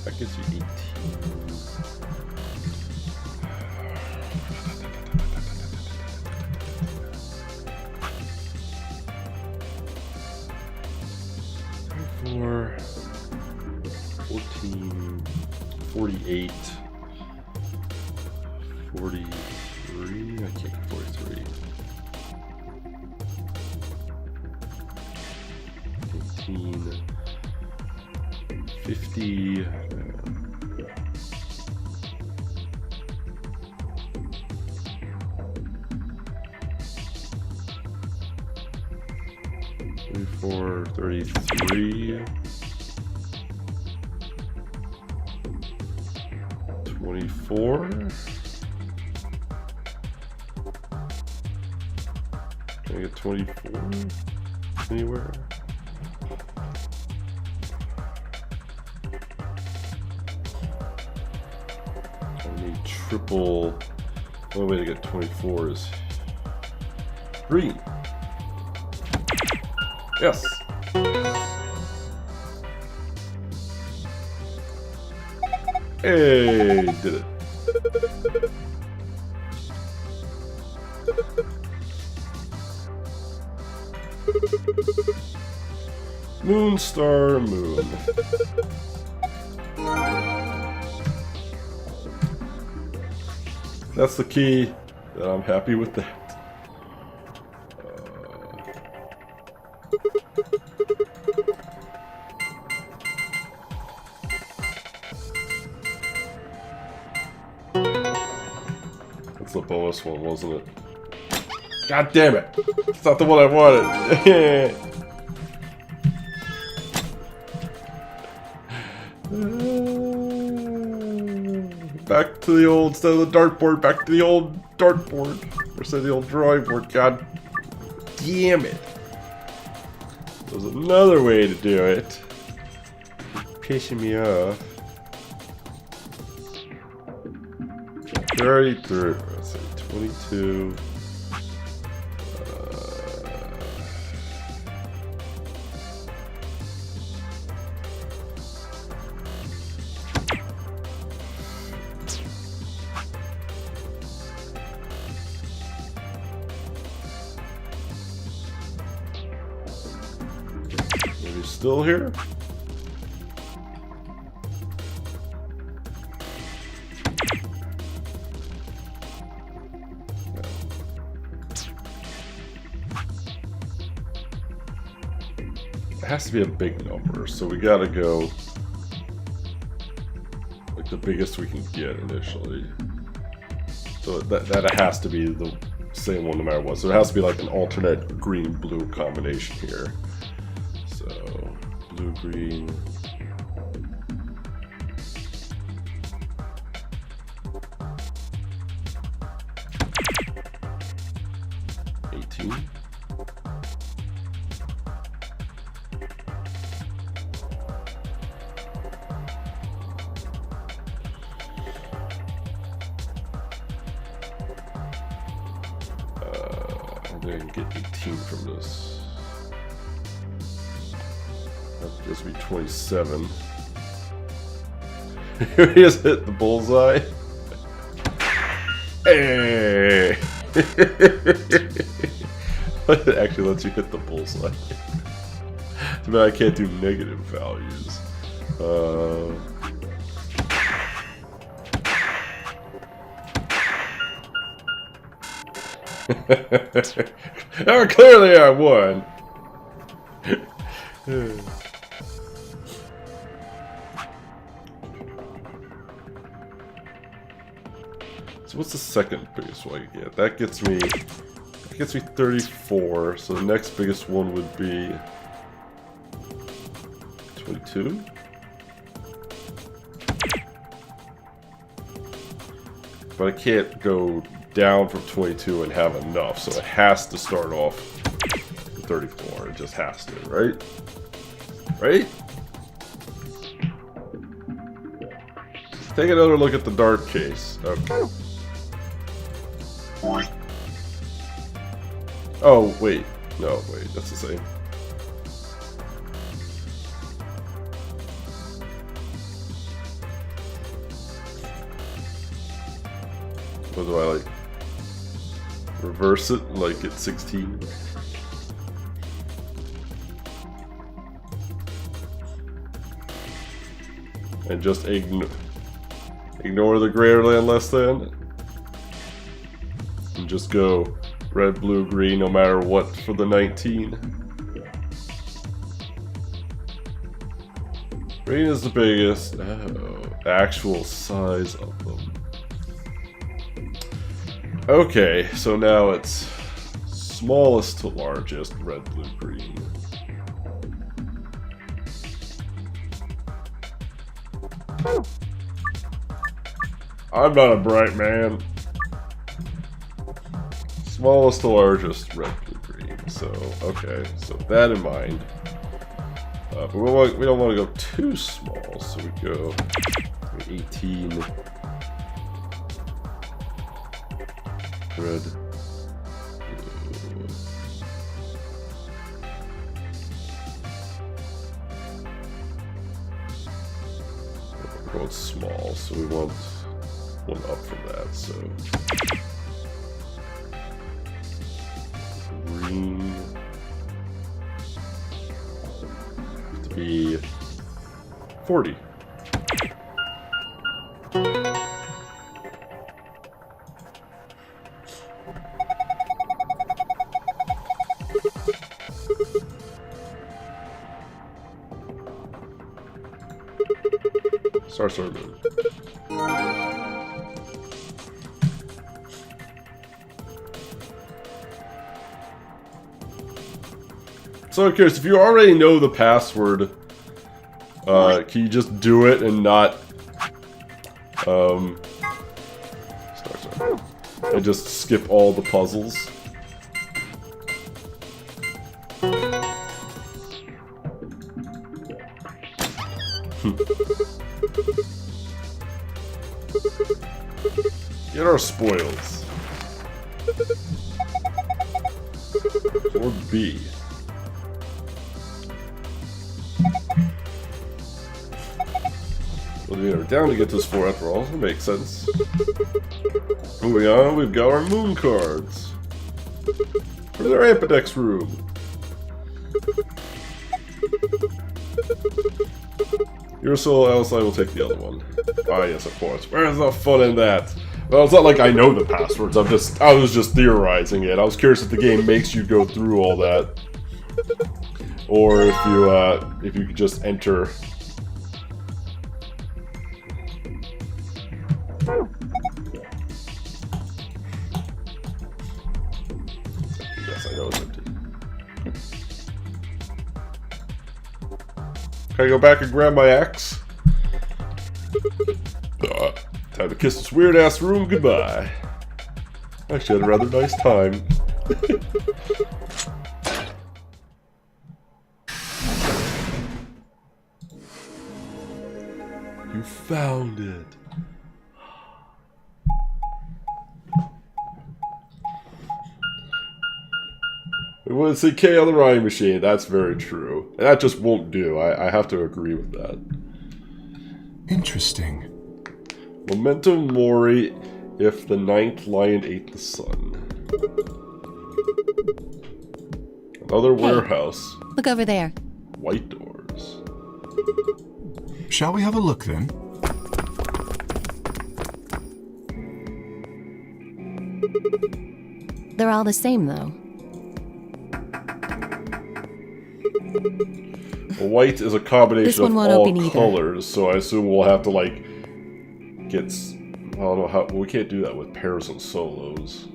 That gives you 18. Four, 14, 48, 43, I can't get 43, 18, 50, 34, 33, 24. Can I get 24 anywhere? I need triple. The only way to get 24 is green. Yes. Hey, did it. Moon, star, moon. That's the key. I'm happy with that. That's the bonus one, wasn't it? God damn it! It's not the one I wanted. Back to the old, instead of the dartboard, back to the old dartboard. Or instead of the old drawing board. God damn it. There's another way to do it. Pissing me off. 33. Let's see, 22. Maybe still here? It has to be a big number, so we gotta go like the biggest we can get initially. So that has to be the same one no matter what. So it has to be like an alternate green-blue combination here. So blue-green. I can get 18 from this. That gives me 27. He just hit the bullseye. Hey! It actually lets you hit the bullseye. Too bad I can't do negative values. Oh, clearly I won. So what's the second biggest one I get? That gets me 34. So the next biggest one would be 22. But I can't go down from 22 and have enough, so it has to start off with 34. It just has to, right? Right? Take another look at the dart case. Okay. Oh, wait. No, wait, that's the same. What do I like? Reverse it like it's 16. And just ignore the greater than less than. And just go red, blue, green no matter what for the 19. Green is the biggest. Oh, actual size of them. Okay, so now it's smallest to largest, red, blue, green. I'm not a bright man. Smallest to largest, red, blue, green. So, okay, so with that in mind. But we don't want to go too small, so we go 18. Red. going small, so we want one up from that, so... Green... to be 40. Start serving. So I'm curious, if you already know the password, can you just do it and not, and just skip all the puzzles? Get our spoils. Or B. Well, we're down to get this 4 after all. That makes sense. Moving on, we've got our moon cards. Where's our Ampedex room? You're solo, Alice, I will take the other one. Ah, yes, of course. Where's the fun in that? Well, it's not like I know the passwords. I was just theorizing it. I was curious if the game makes you go through all that, or if you could just enter. Yes, I know it's empty. Can I go back and grab my axe? Time to kiss this weird-ass room goodbye. Actually, had a rather nice time. You found it. We want to see K on the rhyme machine. That's very true. And that just won't do. I have to agree with that. Interesting. Memento Mori if the 9th lion ate the sun. Another warehouse. Look over there. White doors. Shall we have a look then? They're all the same, though. White is a combination of won't all open either. colors, so I assume we'll have to, like, get... I don't know how... We can't do that with pairs and solos.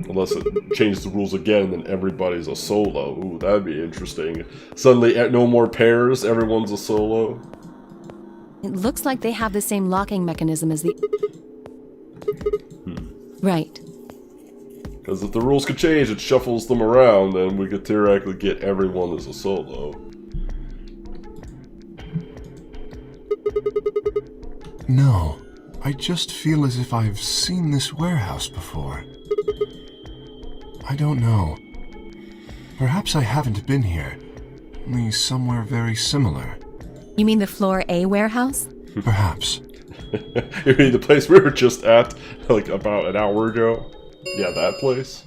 Unless it changes the rules again, then everybody's a solo. Ooh, that'd be interesting. Suddenly, no more pairs, everyone's a solo. It looks like they have the same locking mechanism as the... Right. Because if the rules could change, it shuffles them around, then we could theoretically get everyone as a solo. No, I just feel as if I've seen this warehouse before. I don't know. Perhaps I haven't been here, only somewhere very similar. You mean the Floor A warehouse? Perhaps. You mean the place we were just at, like, about an hour ago? Yeah, that place.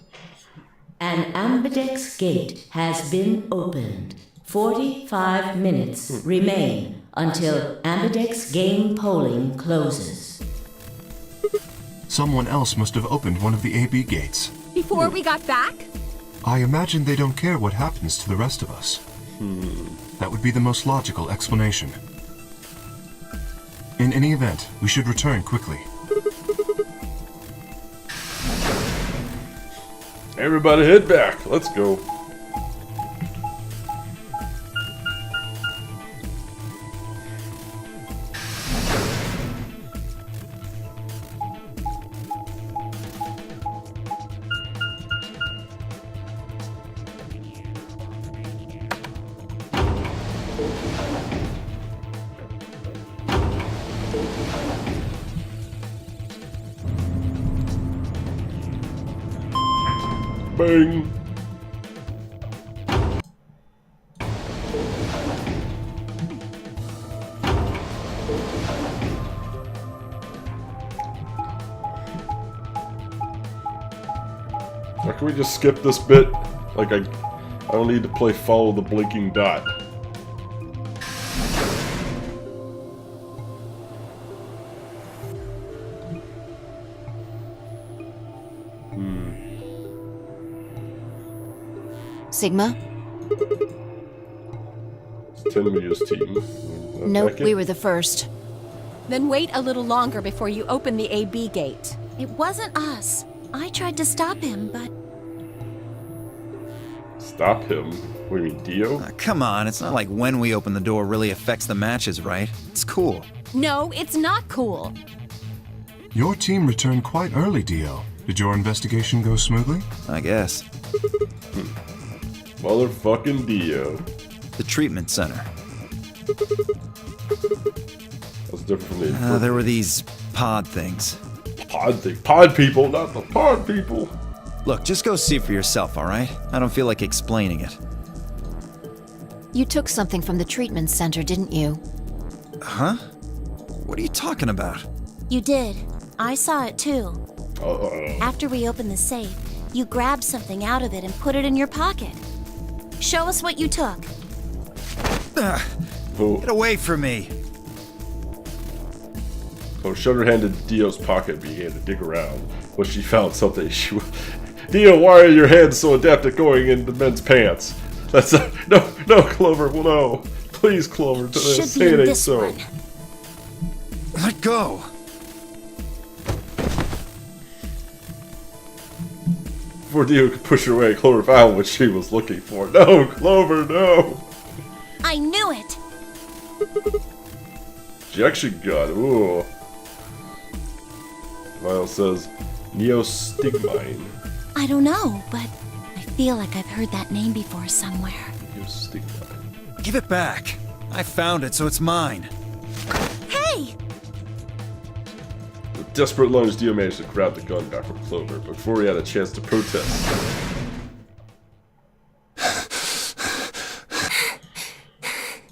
An Ampedex gate has been opened. 45 minutes remain until Ampedex game polling closes. Someone else must have opened one of the AB gates. Before we got back? I imagine they don't care what happens to the rest of us. That would be the most logical explanation. In any event, we should return quickly. Everybody head back. Let's go. Bang. Can we just skip this bit? Like, I don't need to play follow the blinking dot. Sigma? It's Tenmu's team. Nope, Beckett? we were the first. Then wait a little longer before you open the AB gate. It wasn't us. I tried to stop him, but Stop him? What do you mean, Dio? Come on, it's not like when we open the door really affects the matches, right? It's cool. No, it's not cool. Your team returned quite early, Dio. Did your investigation go smoothly? I guess. Motherfucking Dio. The treatment center. That's different from the There were these pod things. pod thing. Pod people, not the pod people. Look, just go see for yourself, alright? I don't feel like explaining it. You took something from the treatment center, didn't you? Huh? What are you talking about? you did. I saw it too. Uh-oh. After we opened the safe, you grabbed something out of it and put it in your pocket. Show us what you took. Oh. Get away from me! So Shutter handed Dio's pocket, began to dig around. When she found something, she Dio, why are your hands so adept at going into men's pants? That's no, Clover, well, no. Please, Clover, Should say be it in ain't this so. one. Let go! Before Dio could push her away, Clover found what she was looking for. No, Clover, no! I knew it! Ejection gun, ooh. Vial says, Neostigmine. I don't know, but I feel like I've heard that name before somewhere. Neostigmine. Give it back! I found it, so it's mine. Hey! With desperate lunge, Dio managed to grab the gun back from Clover, but before he had a chance to protest.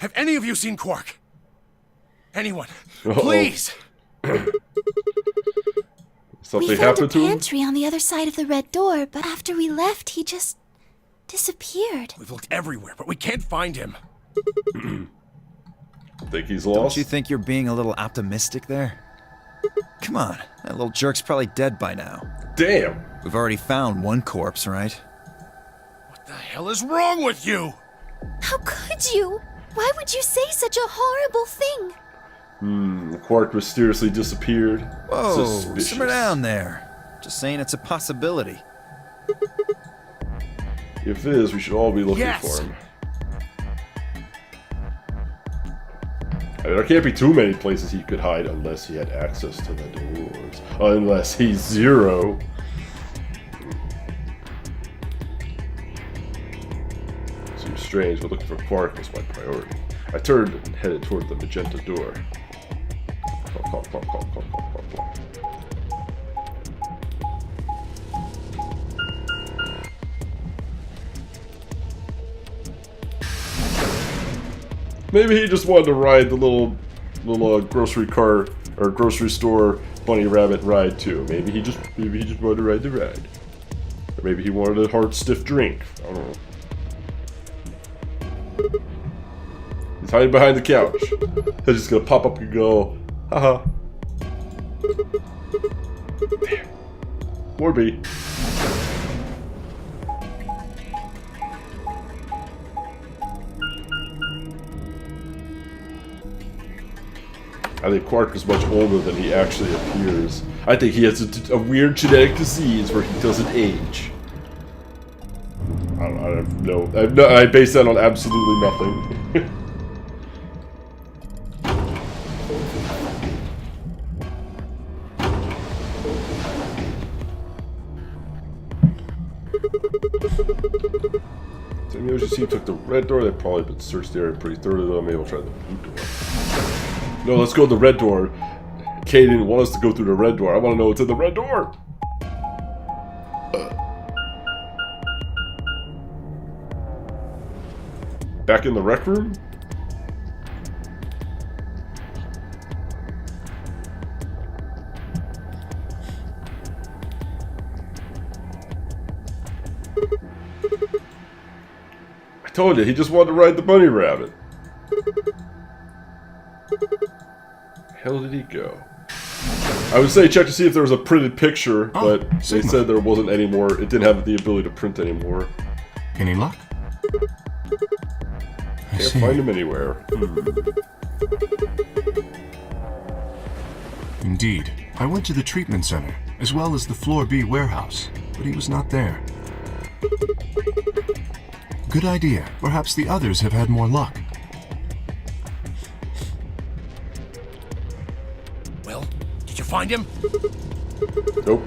Have any of you seen Quark? Anyone? Uh-oh. Please! Something We found a happened to him? pantry on the other side of the red door, but after we left, he just disappeared. We've looked everywhere, but we can't find him. Think he's Don't lost? you think you're being a little optimistic there? Come on, that little jerk's probably dead by now. Damn! We've already found one corpse, right? What the hell is wrong with you? How could you? Why would you say such a horrible thing? Quark mysteriously disappeared. Whoa, Suspicious. simmer down there. Just saying it's a possibility. If it is, we should all be looking Yes. for him. I mean, there can't be too many places he could hide unless he had access to the doors. Unless he's Zero. Seems strange, but looking for Quark was my priority. I turned and headed toward the magenta door. Call. Maybe he just wanted to ride the little grocery car or grocery store bunny rabbit ride too. Maybe he just wanted to ride the ride, or maybe he wanted a hard stiff drink. I don't know. He's hiding behind the couch. He's just gonna pop up and go, haha. Damn. Morby. I think Quark is much older than he actually appears. I think he has a weird genetic disease where he doesn't age. I have no. I base that on absolutely nothing. So maybe as you took the red door. They've probably been searched the area pretty thoroughly, though. Maybe we'll try the blue door. No, let's go to the red door. Kay didn't want us to go through the red door. I want to know what's in the red door. Back in the rec room? I told you, he just wanted to ride the bunny rabbit. Hell did he go? I would say check to see if there was a printed picture, but they said there wasn't anymore. It didn't have the ability to print anymore. Any luck? Can't find him anywhere. Indeed. I went to the treatment center, as well as the Floor B warehouse, but he was not there. Good idea. Perhaps the others have had more luck. Well, did you find him? Nope.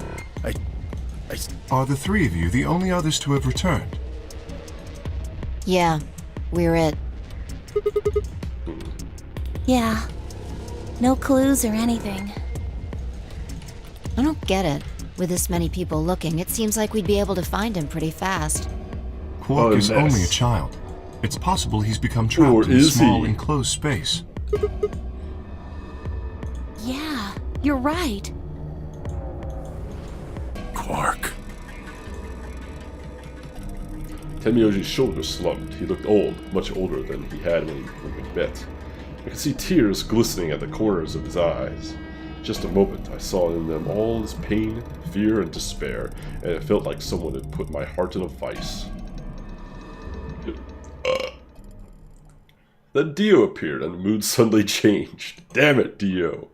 Are the three of you the only others to have returned? Yeah, we're it. Yeah. No clues or anything. I don't get it. With this many people looking, it seems like we'd be able to find him pretty fast. Quark is mess. only a child. It's possible he's become trapped in a small enclosed space. Yeah, you're right. Quark. Tenmyoji's shoulders slumped. He looked old, much older than he had when we met. I could see tears glistening at the corners of his eyes. Just a moment, I saw in them all his pain, fear, and despair, and it felt like someone had put my heart in a vice. Then Dio appeared, and the mood suddenly changed. Damn it, Dio.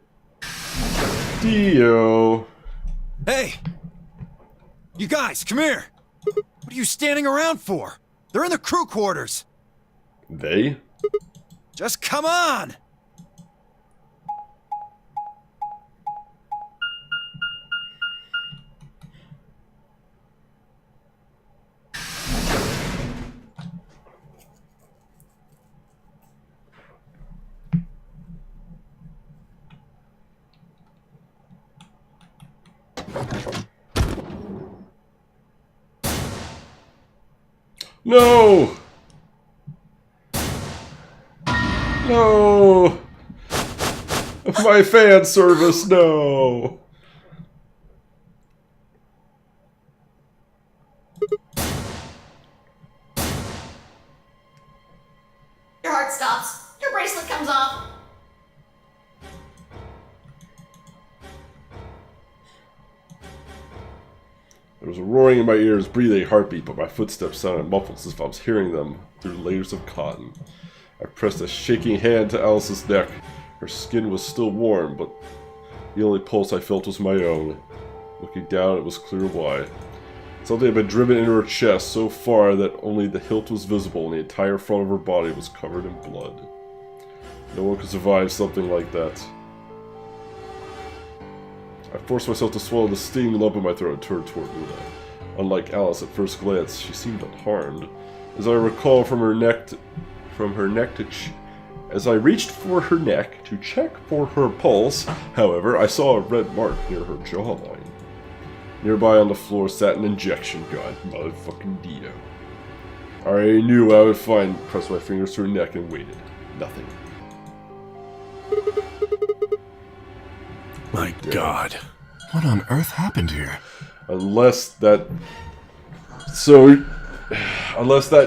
Dio. Hey! You guys, come here! What are you standing around for? They're in the crew quarters! They? Just come on! No! No! My fan service, no! Your heart stops. Your bracelet comes off. There was a roaring in my ears, breathing, heartbeat, but my footsteps sounded muffled as if I was hearing them through layers of cotton. I pressed a shaking hand to Alice's neck. Her skin was still warm, but the only pulse I felt was my own. Looking down, it was clear why. Something had been driven into her chest so far that only the hilt was visible and the entire front of her body was covered in blood. No one could survive something like that. I forced myself to swallow the stinging lump in my throat and turned toward Luna. Unlike Alice at first glance, she seemed unharmed. As I recall, as I reached for her neck to check for her pulse, however, I saw a red mark near her jawline. Nearby on the floor sat an injection gun, motherfucking Dio. I already knew what I would find. Pressed my fingers to her neck and waited. Nothing. My God. What on earth happened here? Unless that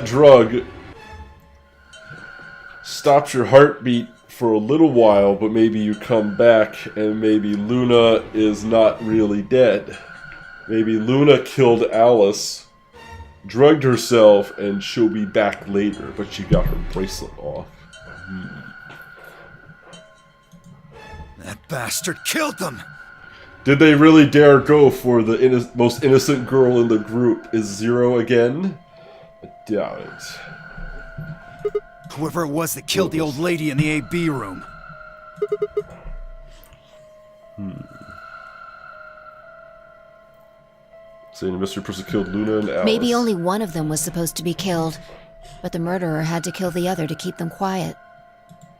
drug stops your heartbeat for a little while, but maybe you come back and maybe Luna is not really dead. Maybe Luna killed Alice, drugged herself, and she'll be back later, but she got her bracelet off. That bastard killed them! Did they really dare go for the most innocent girl in the group? Is Zero again? I doubt it. Whoever it was that killed the old lady in the AB room. Saying the mystery person killed Luna and Alice. Maybe only one of them was supposed to be killed, but the murderer had to kill the other to keep them quiet.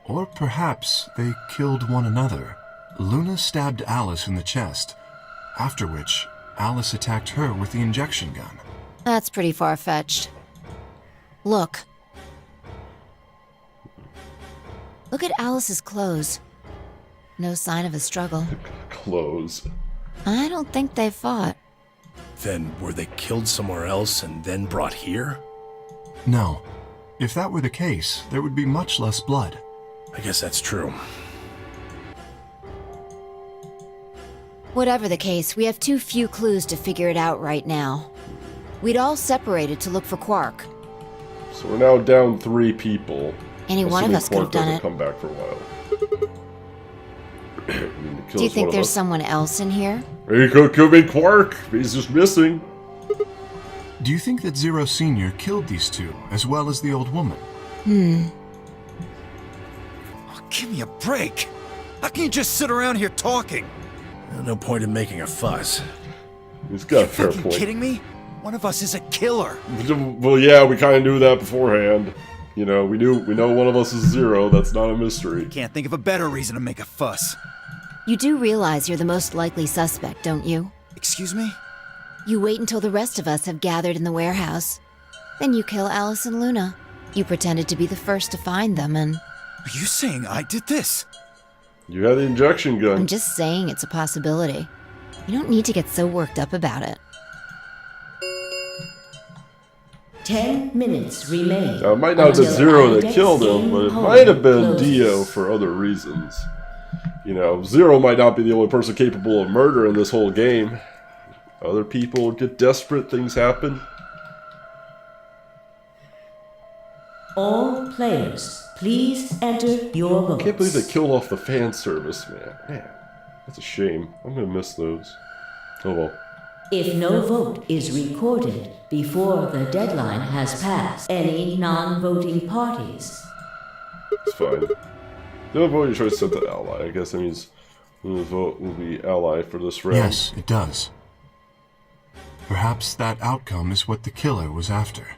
Or perhaps they killed one another. Luna stabbed Alice in the chest, after which Alice attacked her with the injection gun. That's pretty far-fetched. Look. Look at Alice's clothes. No sign of a struggle. Clothes. I don't think they fought. Then were they killed somewhere else and then brought here? No. If that were the case, there would be much less blood. I guess that's true. Whatever the case, we have too few clues to figure it out right now. We'd all separated to look for Quark. So we're now down 3 people. Any one of us could have done it. Come back for a while. Do you think there's someone else in here? He could be Quark. He's just missing. Do you think that Zero Sr. killed these two, as well as the old woman? Oh, give me a break. How can you just sit around here talking? No point in making a fuss. He's got a fair Fucking point. kidding me? One of us is a killer. Well, yeah, we kind of knew that beforehand. You know, we know one of us is Zero. That's not a mystery. Can't think of a better reason to make a fuss. You do realize you're the most likely suspect, don't you? Excuse me? You wait until the rest of us have gathered in the warehouse. Then you kill Alice and Luna. You pretended to be the first to find them, and... Are you saying I did this? You had the injection gun. I'm just saying it's a possibility. You don't need to get so worked up about it. 10 minutes remain. Now, it might not have been Zero that killed him, but it might have been Dio for other reasons. You know, Zero might not be the only person capable of murder in this whole game. Other people get desperate, things happen. All players, please enter your votes. I can't believe they killed off the fan service, man. Man, that's a shame. I'm gonna miss those. Oh well. If no vote is recorded before the deadline has passed, any non-voting parties. It's fine. No voting choice sent to ally. I guess that means the vote will be ally for this round. Yes, it does. Perhaps that outcome is what the killer was after.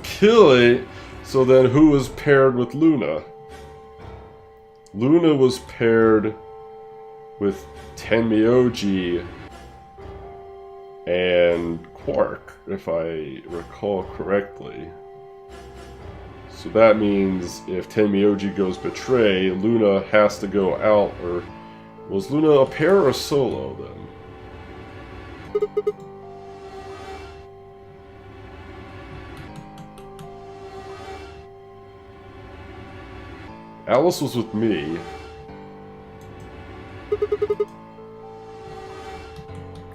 Killy. So then who was paired with Luna? Luna was paired with Tenmyoji and Quark, if I recall correctly. So that means if Tenmyoji goes betray, Luna has to go out, or was Luna a pair or a solo then? Alice was with me.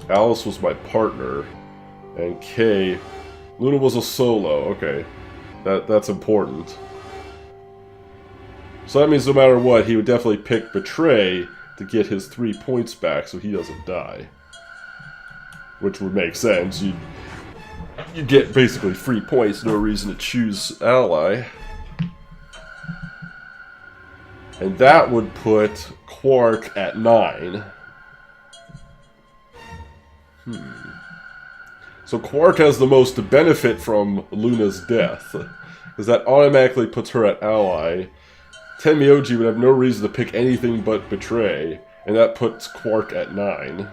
Alice was my partner. And Kay... Luna was a solo, okay. That's important. So that means no matter what, he would definitely pick Betray to get his 3 points back so he doesn't die. Which would make sense. You get basically 3 points, no reason to choose Ally. And that would put Quark at 9. So Quark has the most to benefit from Luna's death, because that automatically puts her at ally. Tenmyoji would have no reason to pick anything but Betray, and that puts Quark at 9,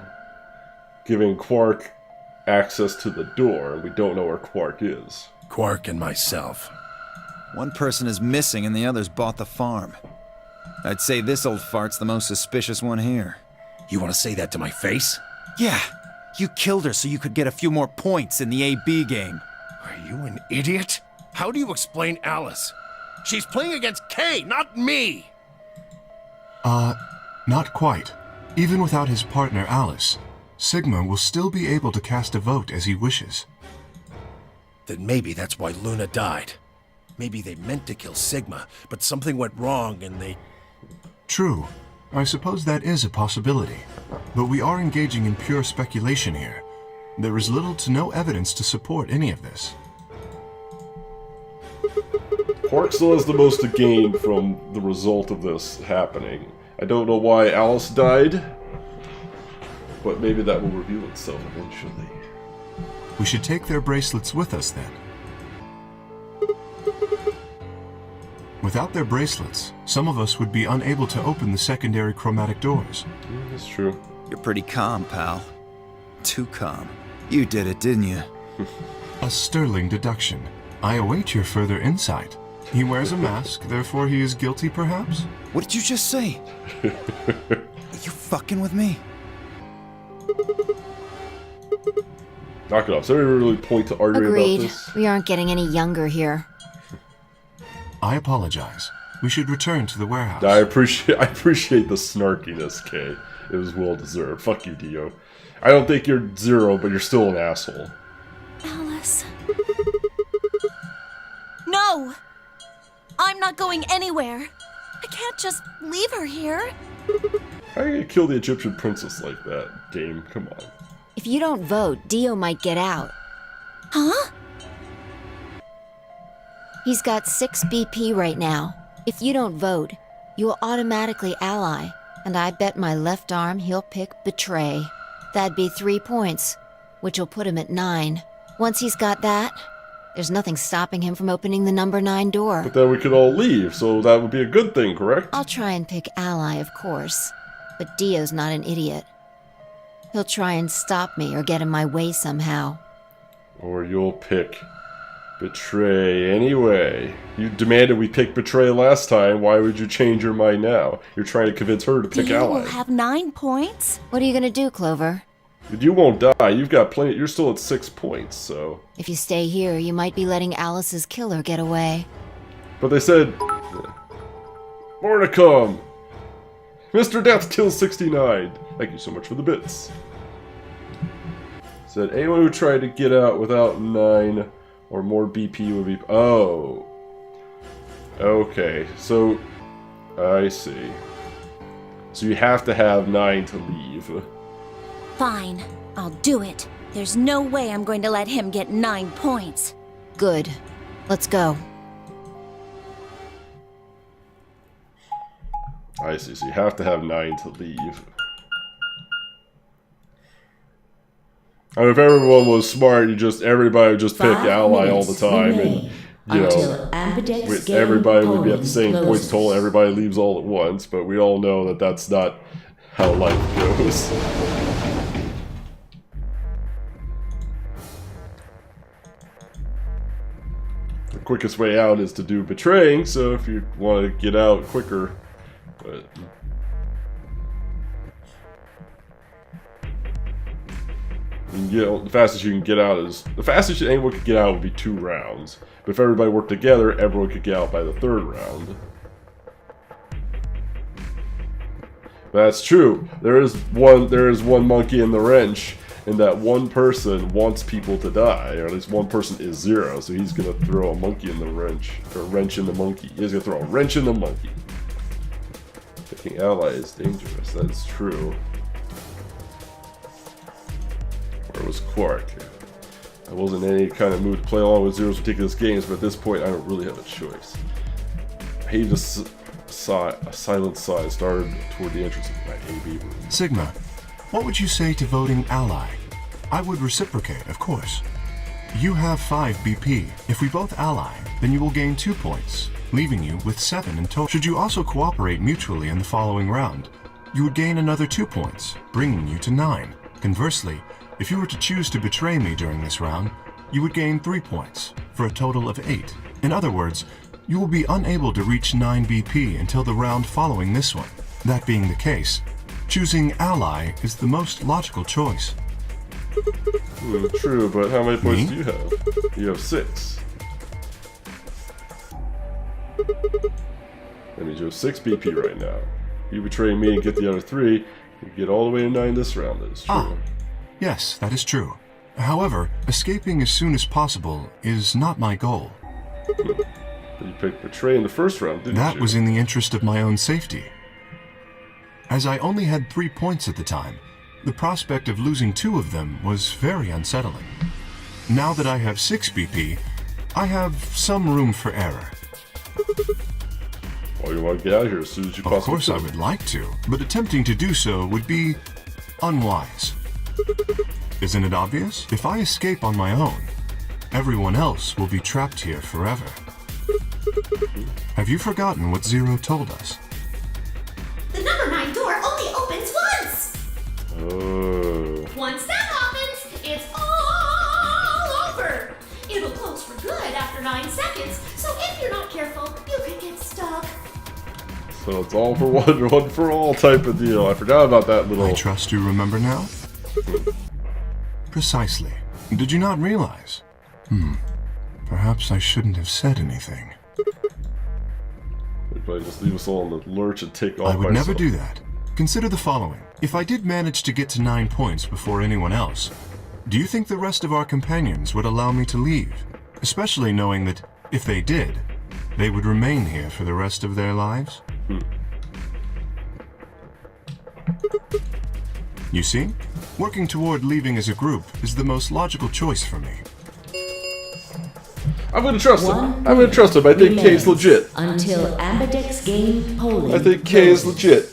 giving Quark access to the door, and we don't know where Quark is. Quark and myself. One person is missing and the others bought the farm. I'd say this old fart's the most suspicious one here. You want to say that to my face? Yeah, you killed her so you could get a few more points in the AB game. Are you an idiot? How do you explain Alice? She's playing against Kay, not me! Not quite. Even without his partner Alice, Sigma will still be able to cast a vote as he wishes. Then maybe that's why Luna died. Maybe they meant to kill Sigma, but something went wrong and they... True. I suppose that is a possibility. But we are engaging in pure speculation here. There is little to no evidence to support any of this. Quark still has the most to gain from the result of this happening. I don't know why Alice died, but maybe that will reveal itself eventually. We should take their bracelets with us then. Without their bracelets, some of us would be unable to open the secondary chromatic doors. That's true. You're pretty calm, pal. Too calm. You did it, didn't you? A sterling deduction. I await your further insight. He wears a mask, therefore he is guilty, perhaps? What did you just say? Are you fucking with me? Knock it off. Is there any really point to arguing Agreed. about this? We aren't getting any younger here. I apologize. We should return to the warehouse. I appreciate the snarkiness, Kay. It was well deserved. Fuck you, Dio. I don't think you're zero, but you're still an asshole. Alice. No! I'm not going anywhere. I can't just leave her here. How are you gonna kill the Egyptian princess like that, game? Come on. If you don't vote, Dio might get out. Huh? He's got 6 BP right now. If you don't vote, you will automatically ally, and I bet my left arm he'll pick Betray. That'd be 3 points, which will put him at 9. Once he's got that, there's nothing stopping him from opening the number 9 door. But then we could all leave, so that would be a good thing, correct? I'll try and pick ally, of course, but Dio's not an idiot. He'll try and stop me or get in my way somehow. Or you'll pick Betray anyway. You demanded we pick Betray last time, why would you change your mind now? You're trying to convince her to pick Dio Ally. will have 9 points? What are you gonna do, Clover? But you won't die, you've got plenty, you're still at 6 points, so... If you stay here, you might be letting Alice's killer get away. But they said... More to come! Mr. Death kills 69! Thank you so much for the bits. Said anyone who tried to get out without 9 or more BP would be... Oh. Okay, so... I see. So you have to have 9 to leave. Fine, I'll do it. There's no way I'm going to let him get 9 points. Good. Let's go. I see, so you have to have 9 to leave. I mean, if everyone was smart, everybody would just pick 5 Ally all the minutes time, remain and you until know, Ambidex's game everybody would be at the polling same points closes. total. Everybody leaves all at once, but we all know that that's not how life goes. The quickest way out is to do betraying. So if you want to get out quicker, but. The fastest you can get out is... The fastest anyone could get out would be 2 rounds. But if everybody worked together, everyone could get out by the 3rd round. That's true. There is one monkey in the wrench, and that one person wants people to die, or at least one person is 0, so he's gonna throw a monkey in the wrench, or a wrench in the monkey. He's gonna throw a wrench in the monkey. Picking ally is dangerous, that's true. Where was Quark? I wasn't in any kind of mood to play along with Zero's ridiculous games, but at this point I don't really have a choice. I heaved a silent sigh started toward the entrance of my AB room. Sigma, what would you say to voting ally? I would reciprocate, of course. You have 5 BP. If we both ally, then you will gain 2 points, leaving you with 7 in total. Should you also cooperate mutually in the following round, you would gain another 2 points, bringing you to 9. Conversely, if you were to choose to betray me during this round, you would gain 3 points, for a total of 8. In other words, you will be unable to reach 9 BP until the round following this one. That being the case, choosing ally is the most logical choice. True, but how many points Me? do you have? You have 6. That means you have 6 BP right now. If you betray me and get the other 3, you get all the way to 9 this round. That is true. Ah. Yes, that is true. However, escaping as soon as possible is not my goal. But you picked betray in the first round, didn't you? That was in the interest of my own safety. As I only had 3 points at the time, the prospect of losing 2 of them was very unsettling. Now that I have 6 BP, I have some room for error. Well, you want to get out of here as soon as you possibly Of course I would like to, but attempting to do so would be unwise. Isn't it obvious? If I escape on my own, everyone else will be trapped here forever. Have you forgotten what Zero told us? The number 9 door only opens once! Oh. Once that happens, it's all over! It'll close for good after 9 seconds, so if you're not careful, you can get stuck. So it's all for one for all type of deal. I forgot about that little... I trust you remember now? Precisely. Did you not realize? Perhaps I shouldn't have said anything. If I just leave us all on the lurch and take off I would never myself. do that. Consider the following. If I did manage to get to 9 points before anyone else, do you think the rest of our companions would allow me to leave? Especially knowing that, if they did, they would remain here for the rest of their lives? You see? Working toward leaving as a group is the most logical choice for me. I'm gonna trust him. I'm gonna trust him. I think K's legit. Until Ambidex gain polling. I think K is legit.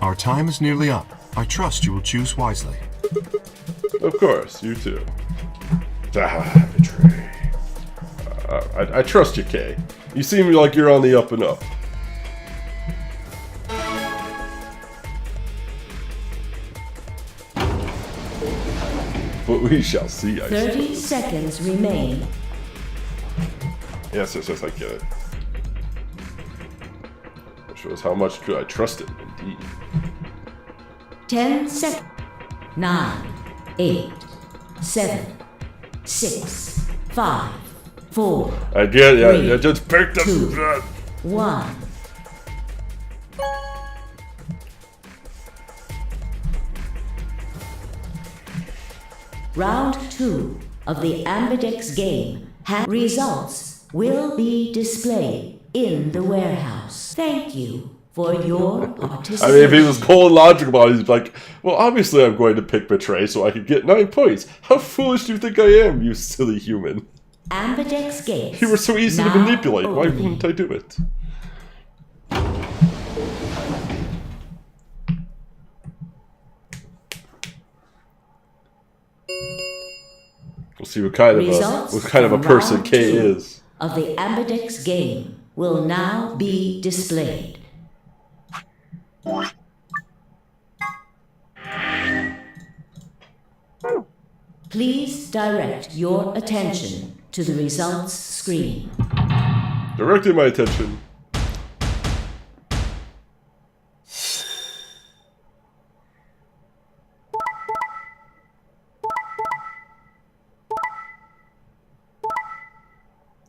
Our time is nearly up. I trust you will choose wisely. Of course, you too. Betray. I trust you, K. You seem like you're on the up and up. But we shall see, I 30 suppose. seconds remain. Yes, I get it. That shows how much could I trust it, indeed. 10 seconds. 9, 8, 7, 6, 5, 4. I get it. Three, I just picked up 2, that. 1. Round 2 of the Ambidex game. Results will be displayed in the warehouse. Thank you for your participation. I mean, if he was cold and logical about it, he's like, well, obviously I'm going to pick Betray so I could get 9 points. How foolish do you think I am, you silly human? Ambidex gates. You were so easy to now manipulate. Why open. wouldn't I do it? We'll see what kind of a from person round K 2 is. of the Ambidex game will now be displayed. Please direct your attention to the results screen. Directing my attention.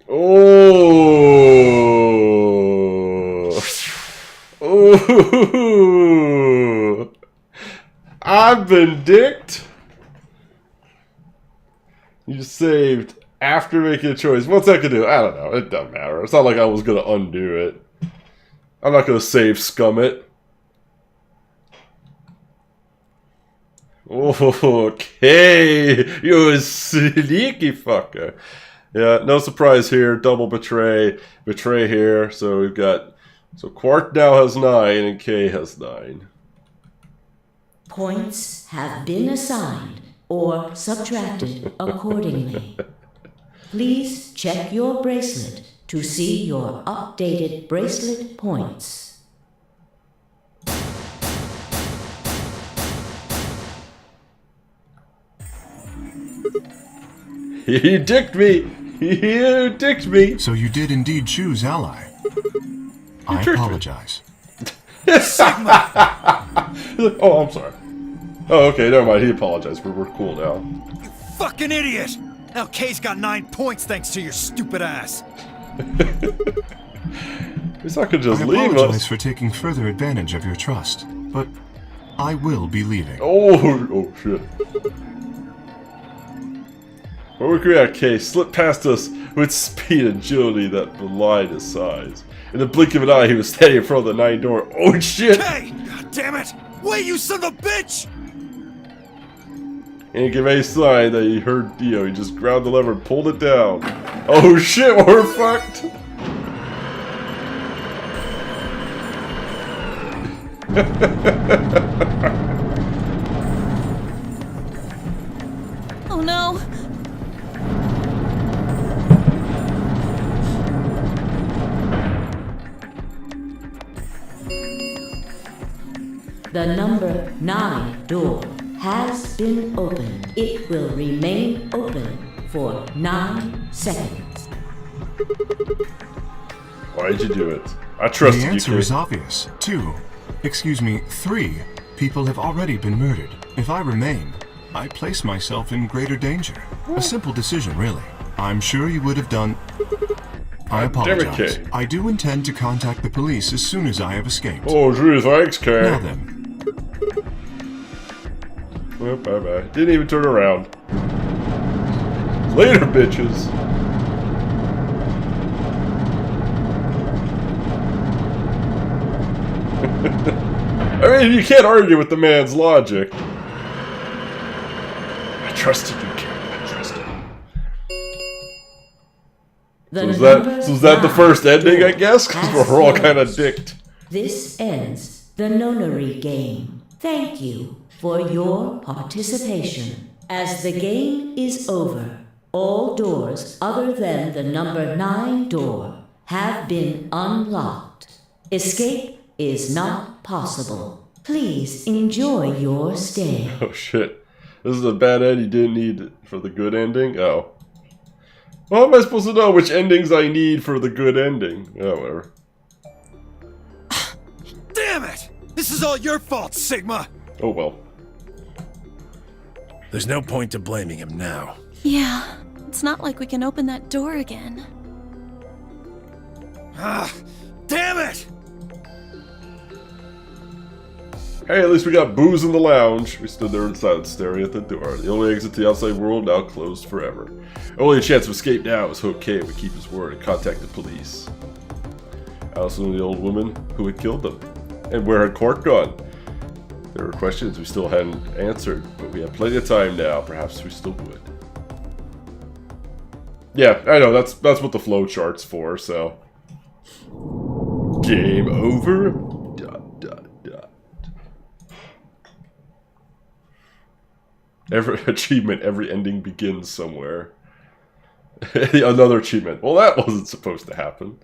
Oh. Oh. I've been dicked. You saved after making a choice. What's that gonna do? I don't know. It doesn't matter. It's not like I was gonna undo it. I'm not gonna save scum it. Okay, you sneaky fucker. Yeah, no surprise here. Double betray here. So we've got Quark now has 9 and K has 9. Points have been assigned or subtracted accordingly. Please check your bracelet to see your updated bracelet points. You dicked me! You dicked me! So you did indeed choose ally. I apologize. Oh, I'm sorry. Oh, okay, never mind. He apologized. We're cool now. You fucking idiot! Now K's got 9 points thanks to your stupid ass. He's not gonna just I leave apologize us. for taking further advantage of your trust, but I will be leaving. Oh shit. Where we could at, K slipped past us with speed and agility that belied his size. In the blink of an eye, he was standing in front of the 9 door. Oh shit! K! God damn it! Wait, you son of a bitch! He didn't give any sign that he heard Dio. He just grabbed the lever and pulled it down. Oh shit, we're fucked! Oh no! The number 9 door has been opened. It will remain open for 9 seconds. Why'd you do it? I trusted The you, answer kid. is obvious. 3 people have already been murdered. If I remain, I place myself in greater danger. A simple decision, really. I'm sure you would have done... I apologize. I do intend to contact the police as soon as I have escaped. Oh, gee, thanks, Kay. Now then. Well, bye-bye. Didn't even turn around. Later, bitches. I mean, you can't argue with the man's logic. I trusted you, Kay. I trusted you. So is that the first ending, I guess? Because we're all kind of dicked. This ends the nonary game. Thank you for your participation. As the game is over, all doors other than the number 9 door have been unlocked. Escape is not possible. Please enjoy your stay. Oh shit. This is a bad end you didn't need for the good ending? Oh. Well, how am I supposed to know which endings I need for the good ending? Oh, whatever. Damn it! This is all your fault, Sigma! Oh well. There's no point to blaming him now. Yeah, it's not like we can open that door again. Ah, damn it! Hey, at least we got booze in the lounge. We stood there in silence, staring at the door. The only exit to the outside world now closed forever. Only chance of escape now was Hope K would keep his word and contact the police. Allison and the old woman who had killed them. And where had Quark gone? There were questions we still hadn't answered, but we have plenty of time now. Perhaps we still would. Yeah, I know, that's what the flow chart's for, so. Game over. Dot, dot, dot. Every achievement, every ending begins somewhere. Another achievement. Well, that wasn't supposed to happen.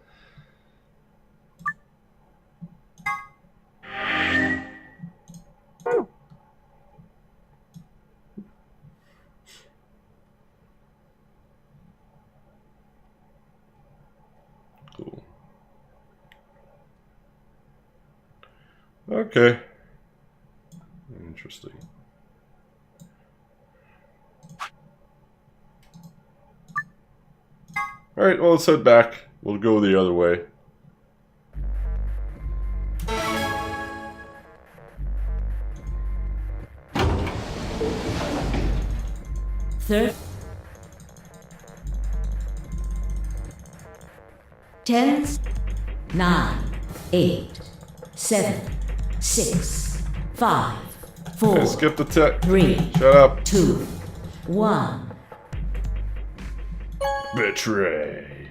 Cool. Okay. Interesting. Alright, well, let's head back. We'll go the other way. Third. 10, 9, 8, 7, 6, 5, 4, Okay, skip the tech. 3, Shut up. 2, 1. Betray.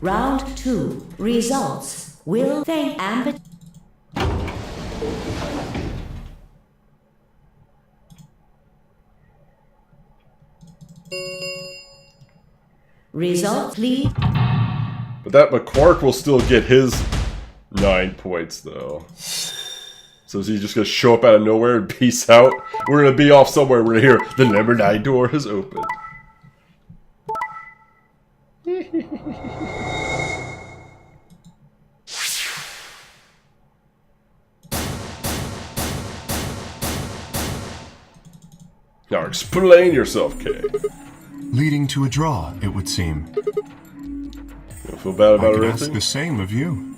Round 2. Results will thank Ambit. Results lead. But Quark will still get his 9 points, though. So is he just gonna show up out of nowhere and peace out? We're gonna be off somewhere. We're gonna hear the number 9 door has opened. Now explain yourself, Kay. Leading to a draw, it would seem. You don't feel bad about I could it, ask the same of you.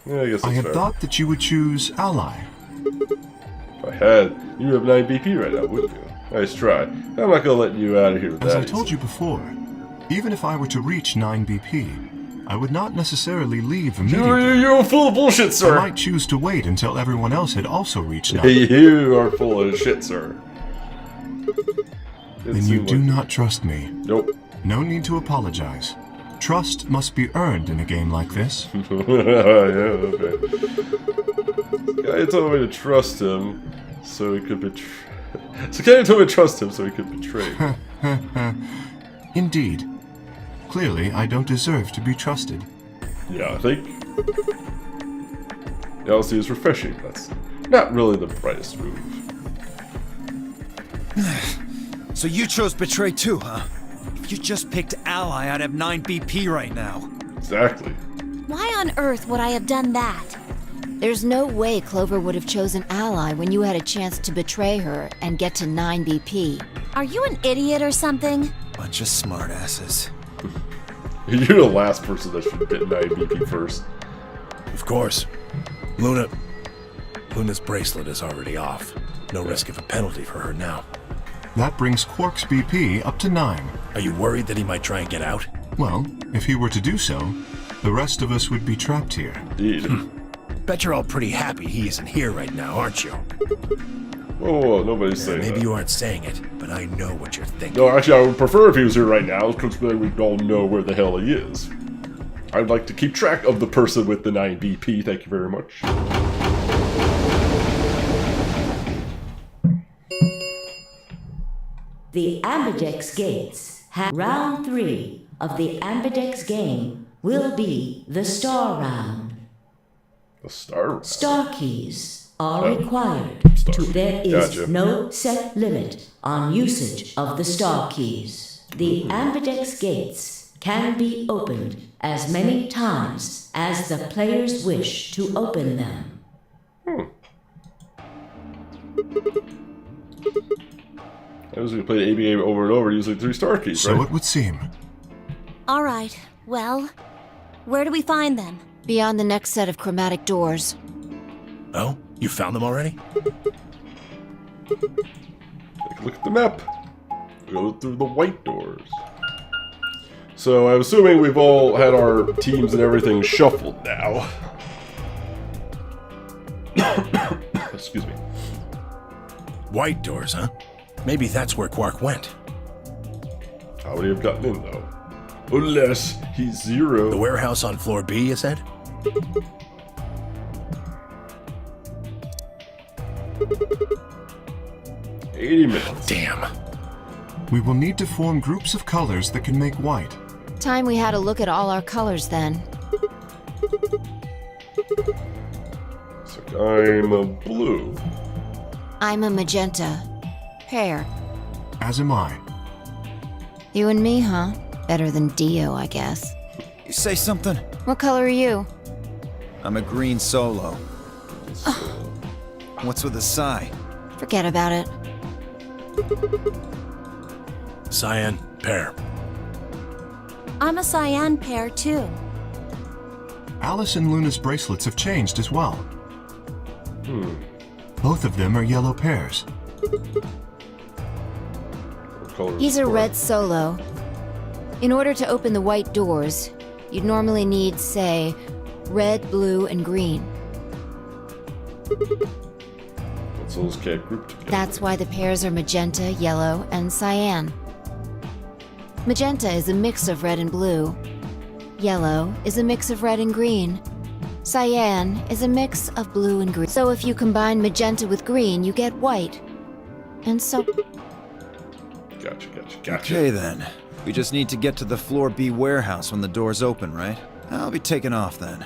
Yeah, I guess that's I had fair. thought that you would choose Ally. If I had, you have 9 BP right now, wouldn't you? Nice try. I'm not gonna let you out of here with As that. I told you before, even if I were to reach 9 BP, I would not necessarily leave immediately. You're full of bullshit, sir! I might choose to wait until everyone else had also reached 9. You are full of shit, sir. Then you do not trust me. Nope. No need to apologize. Trust must be earned in a game like this. Yeah, okay. Guy told me to trust him, so he could betray. So Guy told me to trust him, so he could betray. Indeed. Clearly, I don't deserve to be trusted. Yeah, I think. The LC is refreshing. That's not really the brightest move. So you chose Betray too, huh? If you just picked Ally, I'd have 9 BP right now. Exactly. Why on earth would I have done that? There's no way Clover would have chosen Ally when you had a chance to betray her and get to 9 BP. Are you an idiot or something? Bunch of smartasses. You're the last person that should get 9 BP first. Of course. Luna's bracelet is already off. No risk of a penalty for her now. That brings Quark's BP up to 9. Are you worried that he might try and get out? Well, if he were to do so, the rest of us would be trapped here. Indeed. Bet you're all pretty happy he isn't here right now, aren't you? Whoa, nobody's saying Maybe that. you aren't saying it, but I know what you're thinking. No, actually, I would prefer if he was here right now, because then we'd all know where the hell he is. I'd like to keep track of the person with the 9 BP, thank you very much. The Ambidex gates have round 3 of the Ambidex game will be the star round. The star round? Star keys are Oh. required. Star. There is Gotcha. no set limit on usage of the star keys. The Ambidex gates can be opened as many times as the players wish to open them. I was going to play the AB game over and over using 3 star keys, So right? it would seem. All right, well, where do we find them? Beyond the next set of chromatic doors. Oh? You found them already? Take a look at the map. Go through the white doors. So I'm assuming we've all had our teams and everything shuffled now. Excuse me. White doors, huh? Maybe that's where Quark went. How would he have gotten in, though? Unless he's 0. The warehouse on floor B, you said? $80 minutes. Damn. We will need to form groups of colors that can make white. Time we had a look at all our colors then. Looks like I'm a blue. I'm a magenta. Pear. As am I. You and me, huh? Better than Dio, I guess. You say something? What color are you? I'm a green solo. What's with the psi? Forget about it. Cyan, pear. I'm a cyan pair too. Alice and Luna's bracelets have changed as well. Both of them are yellow pairs. What color is He's a Quark? red solo. In order to open the white doors, you'd normally need, say, red, blue, and green. Let's those can't group together. That's why the pairs are magenta, yellow, and cyan. Magenta is a mix of red and blue. Yellow is a mix of red and green. Cyan is a mix of blue and green. So if you combine magenta with green, you get white. And so... Gotcha. Okay then. We just need to get to the floor B warehouse when the doors open, right? I'll be taking off then.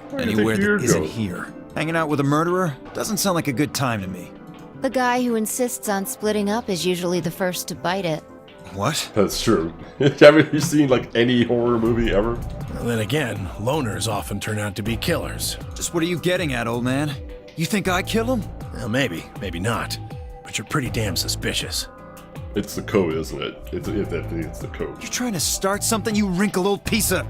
Where do you Anywhere think you're that isn't going? here. Hanging out with a murderer? Doesn't sound like a good time to me. The guy who insists on splitting up is usually the first to bite it. What? That's true. Haven't you seen like any horror movie ever? Well, then again, loners often turn out to be killers. Just what are you getting at, old man? You think I kill him? Well, maybe not. But you're pretty damn suspicious. It's the code, isn't it? It's the code. You trying to start something, you wrinkled old piece of...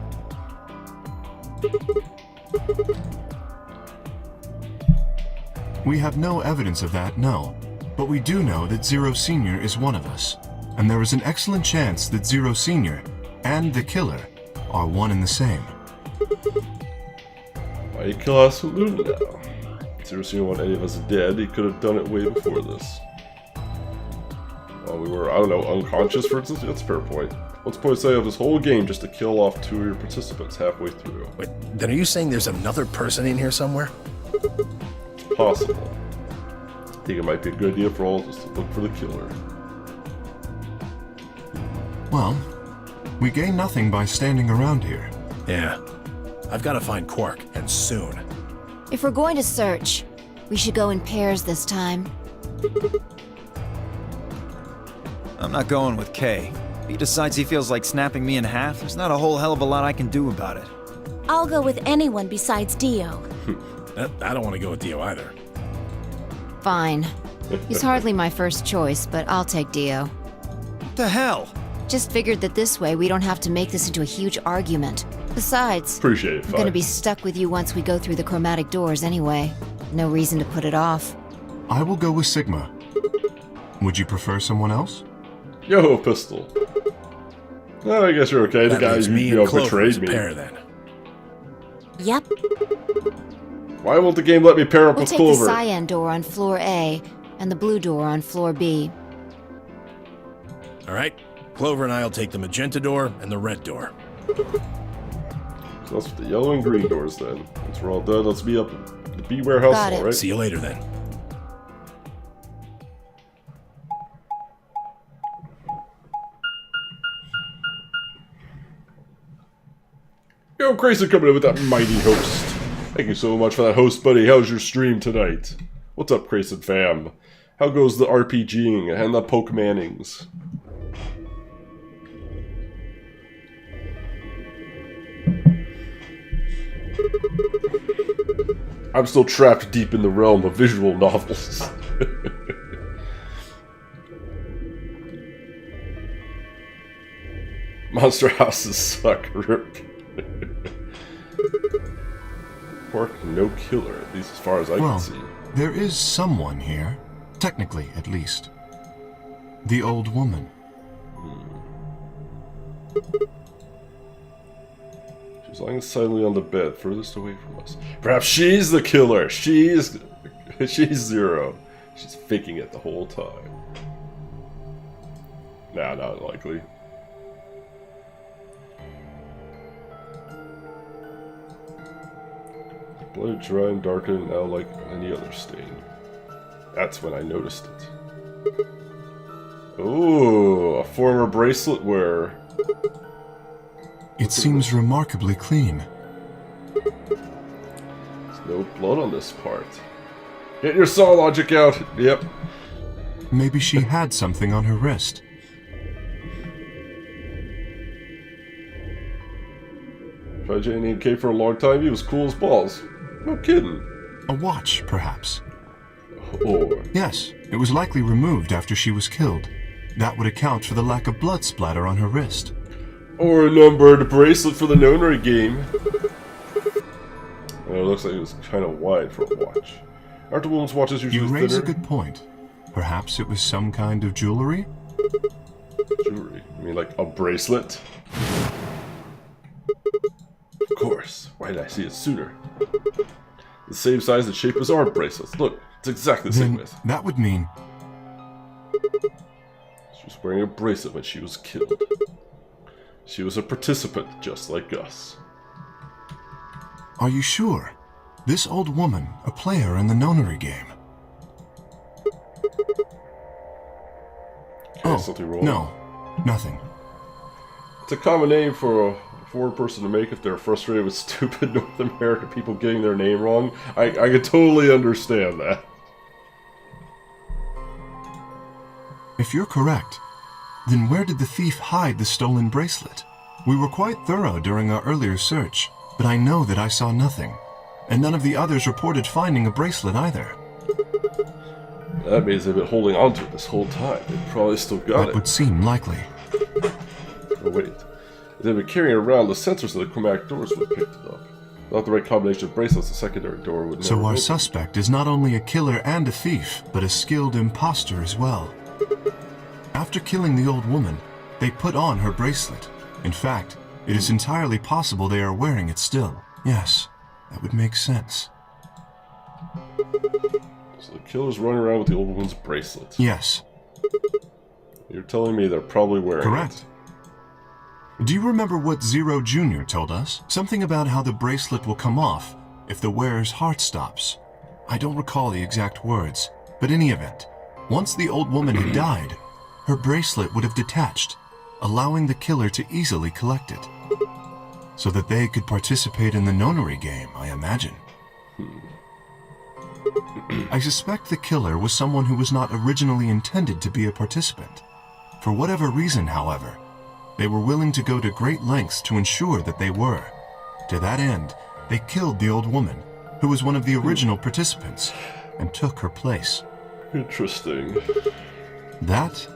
We have no evidence of that, no. But we do know that Zero Senior is one of us. And there is an excellent chance that Zero Senior and the killer are one and the same. Why you kill us with Luna now? Zero Senior want any of us dead. He could have done it way before this. Well, we were, I don't know, unconscious, for instance? That's a fair point. What's the point of setting up this whole game just to kill off 2 of your participants halfway through? Wait, then are you saying there's another person in here somewhere? It's possible. I think it might be a good idea for all of us to look for the killer. Well, we gain nothing by standing around here. Yeah. I've got to find Quark, and soon. If we're going to search, we should go in pairs this time. I'm not going with Kay. If he decides he feels like snapping me in half, there's not a whole hell of a lot I can do about it. I'll go with anyone besides Dio. I don't want to go with Dio either. Fine. He's hardly my first choice, but I'll take Dio. What the hell? Just figured that this way we don't have to make this into a huge argument. Besides, Appreciate it, I'm gonna be stuck with you once we go through the chromatic doors anyway. No reason to put it off. I will go with Sigma. Would you prefer someone else? Yo, pistol. No, I guess you're okay. The That guy leaves who, me you know, and Clover betrayed as a me. pair then. Yep. Why won't the game let me pair up We'll with take Clover? the cyan door on floor A and the blue door on floor B. All right, Clover and I'll take the magenta door and the red door. So that's the yellow and green doors then. Once we're all done, let's be up at the B warehouse, Got it. alright? See you later then. Yo, Grayson coming in with that mighty host. Thank you so much for that host, buddy. How's your stream tonight? What's up, Grayson fam? How goes the RPGing and the Pokemonings? I'm still trapped deep in the realm of visual novels. Monster houses suck. Rip. Pork, no killer, at least as far as I can Well, see. there is someone here. Technically, at least. The old woman. She's lying silently on the bed, furthest away from us. Perhaps she's the killer. She's Zero. She's faking it the whole time. Nah, not likely. Blood dry and darkened now like any other stain. That's when I noticed it. Ooh, a former bracelet wearer. It seems remarkably clean. There's no blood on this part. Get your saw logic out. Yep. Maybe she had something on her wrist. Tried J&K for a long time. He was cool as balls. No kidding. A watch, perhaps. Or Yes, it was likely removed after she was killed. That would account for the lack of blood splatter on her wrist. a numbered bracelet for the nonary game. Well, it looks like it was kind of wide for a watch. Aren't the woman's watches usually You raise thinner? a good point. Perhaps it was some kind of jewelry? Jewelry? You mean like a bracelet? Of course. Why did I see it sooner? The same size and shape as our bracelets. Look, it's exactly the same Then width. that would mean She was wearing a bracelet when she was killed. She was a participant just like us. Are you sure? This old woman, a player in the nonary game. Okay, something wrong. No, nothing. It's a common name for a foreign person to make if they're frustrated with stupid North American people getting their name wrong. I could totally understand that. If you're correct, then where did the thief hide the stolen bracelet? We were quite thorough during our earlier search, but I know that I saw nothing, and none of the others reported finding a bracelet either. That means they've been holding on to it this whole time. They probably still got That it. would seem likely. Oh, wait. If they've been carrying around, the sensors of the chromatic doors would have picked it up. Without the right combination of bracelets, the secondary door would never So our open. suspect is not only a killer and a thief, but a skilled imposter as well. After killing the old woman, they put on her bracelet. In fact, it is entirely possible they are wearing it still. Yes, that would make sense. So the killer's running around with the old woman's bracelet. Yes, You're telling me they're probably wearing correct. Do you remember what Zero Jr. told us? Something about how the bracelet will come off if the wearer's heart stops. I don't recall the exact words, but in any event, once the old woman had died, her bracelet would have detached, allowing the killer to easily collect it. So that they could participate in the nonary game, I imagine. I suspect the killer was someone who was not originally intended to be a participant. For whatever reason, however, they were willing to go to great lengths to ensure that they were. To that end, they killed the old woman, who was one of the original participants, and took her place. Interesting. That?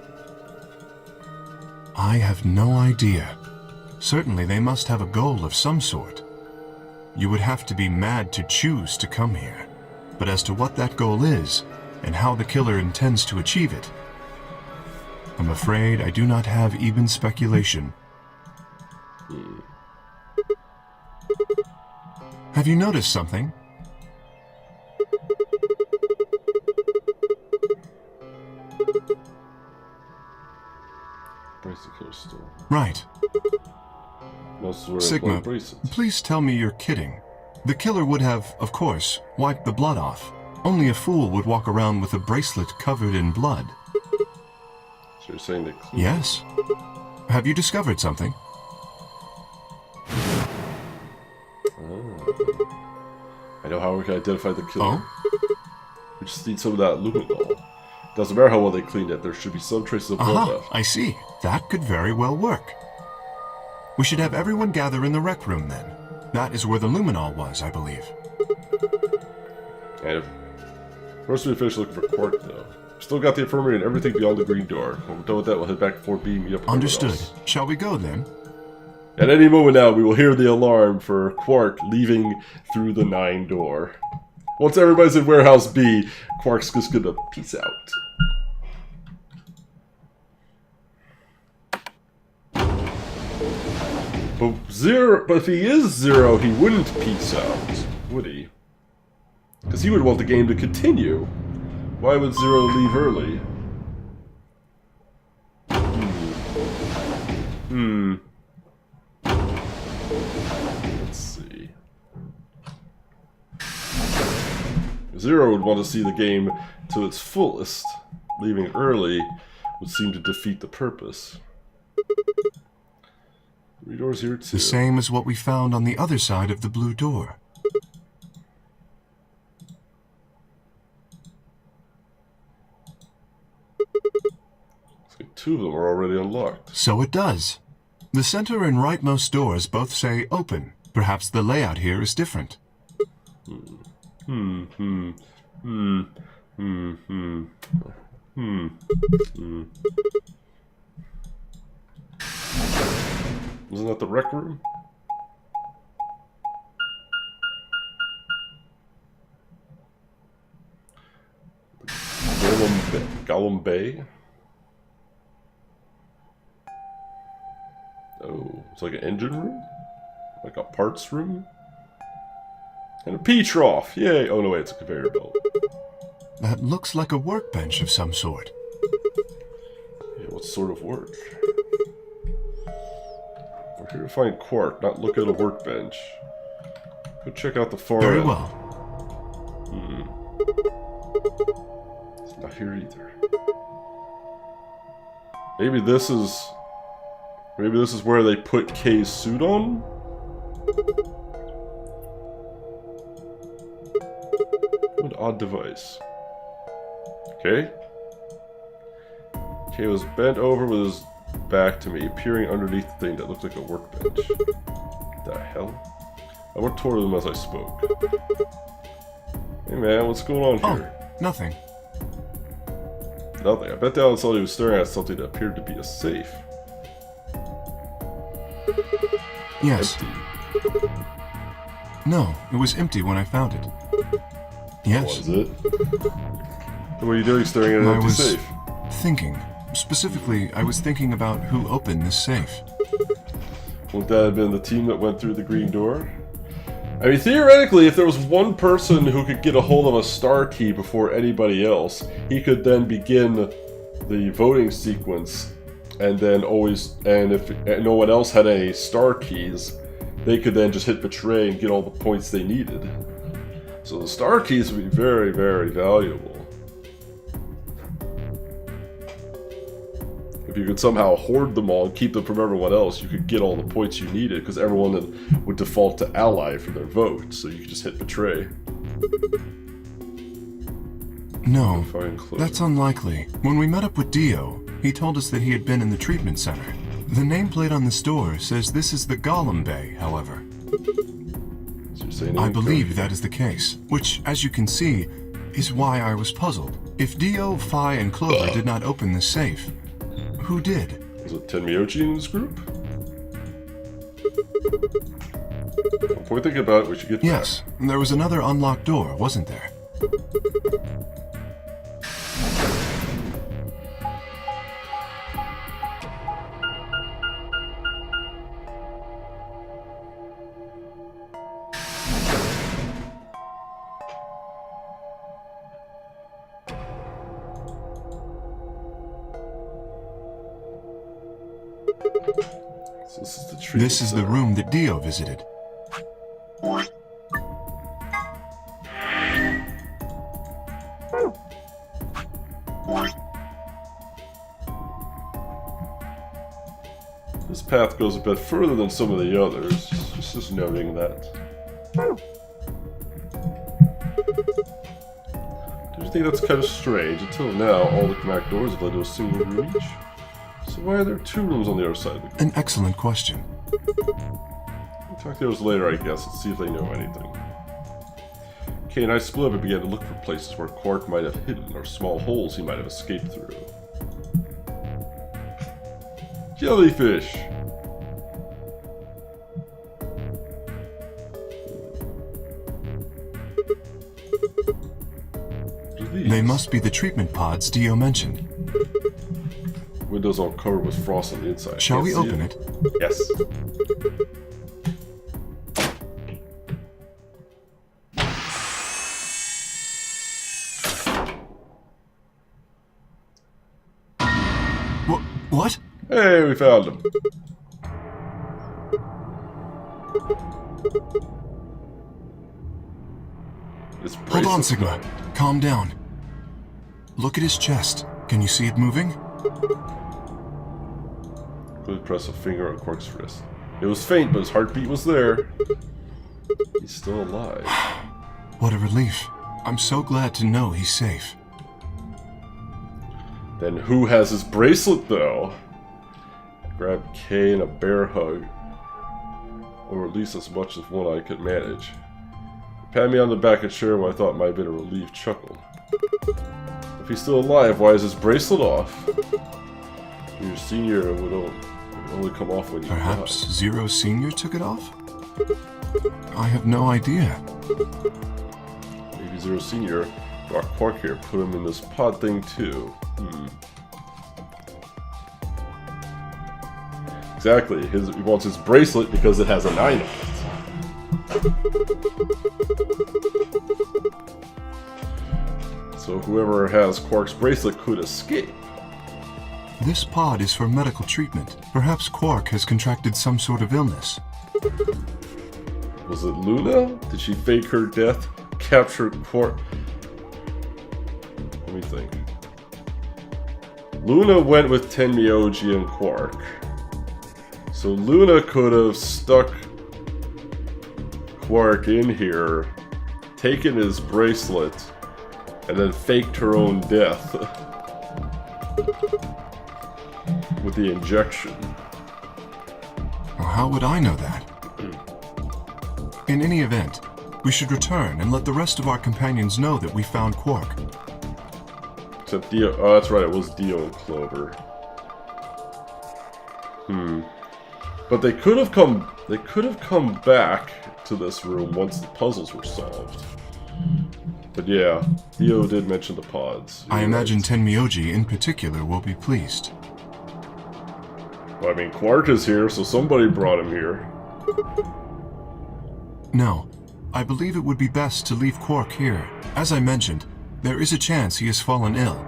I have no idea. Certainly they must have a goal of some sort. You would have to be mad to choose to come here. But as to what that goal is, and how the killer intends to achieve it, I'm afraid I do not have even speculation. Have you noticed something? Right. Sigma, please tell me you're kidding. The killer would have, of course, wiped the blood off. Only a fool would walk around with a bracelet covered in blood. So you're saying that clean? Yes. Have you discovered something? I know how we can identify the killer. Oh? We just need some of that luminol. Doesn't matter how well they cleaned it, there should be some traces of blood left. I see. That could very well work. We should have everyone gather in the rec room then. That is where the luminol was, I believe. And first we finish looking for Quark, though. Still got the infirmary and everything beyond the green door. When we're done with that, we'll head back before beaming me up. Understood. Shall we go then? At any moment now, we will hear the alarm for Quark leaving through the 9 door. Once everybody's in Warehouse B, Quark's just gonna peace out. But if he is Zero, he wouldn't peace out, would he? Because he would want the game to continue. Why would Zero leave early? Let's see. Zero would want to see the game to its fullest. Leaving early would seem to defeat the purpose. 3 doors here too. The same as what we found on the other side of the blue door. Looks like 2 of them are already unlocked. So it does. The center and rightmost doors both say open. Perhaps the layout here is different. Wasn't that the rec room? Golem Bay? Oh, it's like an engine room? Like a parts room? And a pea trough! Yay! Oh no, wait, it's a conveyor belt. That looks like a workbench of some sort. Yeah, what sort of work? We're here to find Quark, not look at a workbench. Go check out the far Very end. well. It's not here either. Maybe this is where they put Kay's suit on? What an odd device. Okay. Kay was bent over with his back to me, peering underneath the thing that looked like a workbench. What the hell? I went toward them as I spoke. Hey man, what's going on here? Oh, nothing. Nothing. I bet down and saw he was staring at something that appeared to be a safe. Yes. Empty. No, it was empty when I found it. Yes. Was it? What were you doing staring at an empty safe? Thinking. Specifically, I was thinking about who opened this safe. Wouldn't that have been the team that went through the green door? I mean, theoretically, if there was one person who could get a hold of a star key before anybody else, he could then begin the voting sequence, and then if no one else had any star keys, they could then just hit betray and get all the points they needed. So the star keys would be very, very valuable. If you could somehow hoard them all and keep them from everyone else, you could get all the points you needed, because everyone would default to ally for their vote, so you could just hit betray. No, that's unlikely. When we met up with Dio, he told us that he had been in the treatment center. The nameplate on the store says this is the Golem Bay, however. So you're I believe that is the case, which, as you can see, is why I was puzzled. If Dio, Phi, and Clover did not open this safe, who did? Was it Tenmyoji in this group? Before we think about it, we should get back. Yes, there was another unlocked door, wasn't there? So this is the room that Dio visited. This path goes a bit further than some of the others, just noting that. Don't you think that's kind of strange? Until now, all the back doors have led to a single room each. So why are there two rooms on the other side of the gate? An excellent question. We'll talk to those later, I guess, and see if they know anything. Kay and I split up and began to look for places where Quark might have hidden, or small holes he might have escaped through. Jellyfish! What are these? They must be the treatment pods Dio mentioned. Windows all covered with frost on the inside. Shall we open it? Yes. What? Hey, we found him. Hold on, Sigma. Calm down. Look at his chest. Can you see it moving? Quickly press a finger on Quark's wrist. It was faint, but his heartbeat was there. He's still alive. What a relief. I'm so glad to know he's safe. Then who has his bracelet, though? Grab Kay in a bear hug. Or at least as much as one I could manage. Pat me on the back and share what I thought might have been a relieved chuckle. If he's still alive, why is his bracelet off? Your senior would only come off when you Perhaps died. Zero Senior took it off? I have no idea. Maybe Zero Senior brought Quark here, put him in this pod thing too. Exactly. He wants his bracelet because it has a 9 on it. So whoever has Quark's bracelet could escape. This pod is for medical treatment. Perhaps Quark has contracted some sort of illness. Was it Luna? Did she fake her death? Capture Quark? Let me think. Luna went with Tenmyoji and Quark. So Luna could have stuck Quark in here, taken his bracelet, and then faked her own death with the injection. Well, how would I know that? In any event, we should return and let the rest of our companions know that we found Quark. Except Dio. Oh, that's right, it was Dio and Clover. But they could have come. They could have come back to this room once the puzzles were solved. But yeah, Dio did mention the pods. I imagine Tenmyoji in particular will be pleased. Well, I mean, Quark is here, so somebody brought him here. No, I believe it would be best to leave Quark here. As I mentioned, there is a chance he has fallen ill.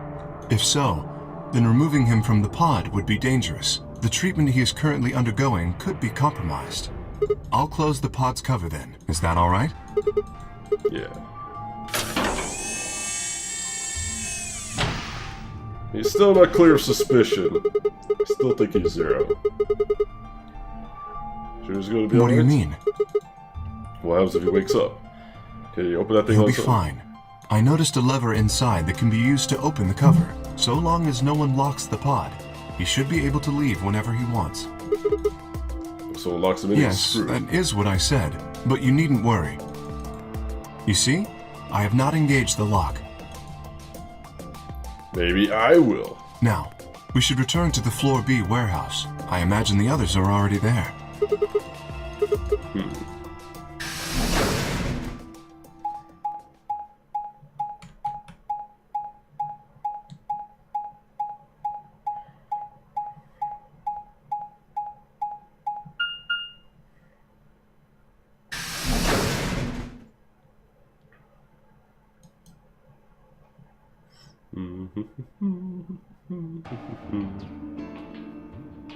If so, then removing him from the pod would be dangerous. The treatment he is currently undergoing could be compromised. I'll close the pod's cover then. Is that all right? Yeah. He's still not clear of suspicion. I still think he's Zero. Sure he's going to be What do you mean? What happens if he wakes up? Can you open that thing? He'll be fine. I noticed a lever inside that can be used to open the cover. So long as no one locks the pod, he should be able to leave whenever he wants. Someone locks him in. Yes, that is what I said. But you needn't worry. You see? I have not engaged the lock. Maybe I will. Now, we should return to the Floor B warehouse. I imagine the others are already there.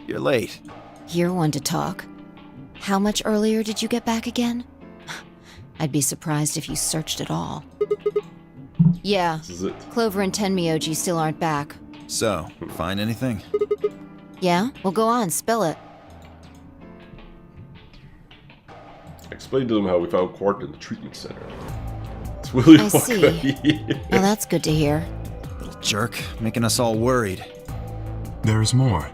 You're late. You're one to talk. How much earlier did you get back again? I'd be surprised if you searched at all. Yeah, This is it. Clover and Tenmyoji still aren't back. So, find anything? Yeah? Well, go on, spill it. Explain to them how we found Quark in the treatment center. It's Willy I Wonka. see. Well, that's good to hear. Little jerk, making us all worried. There is more.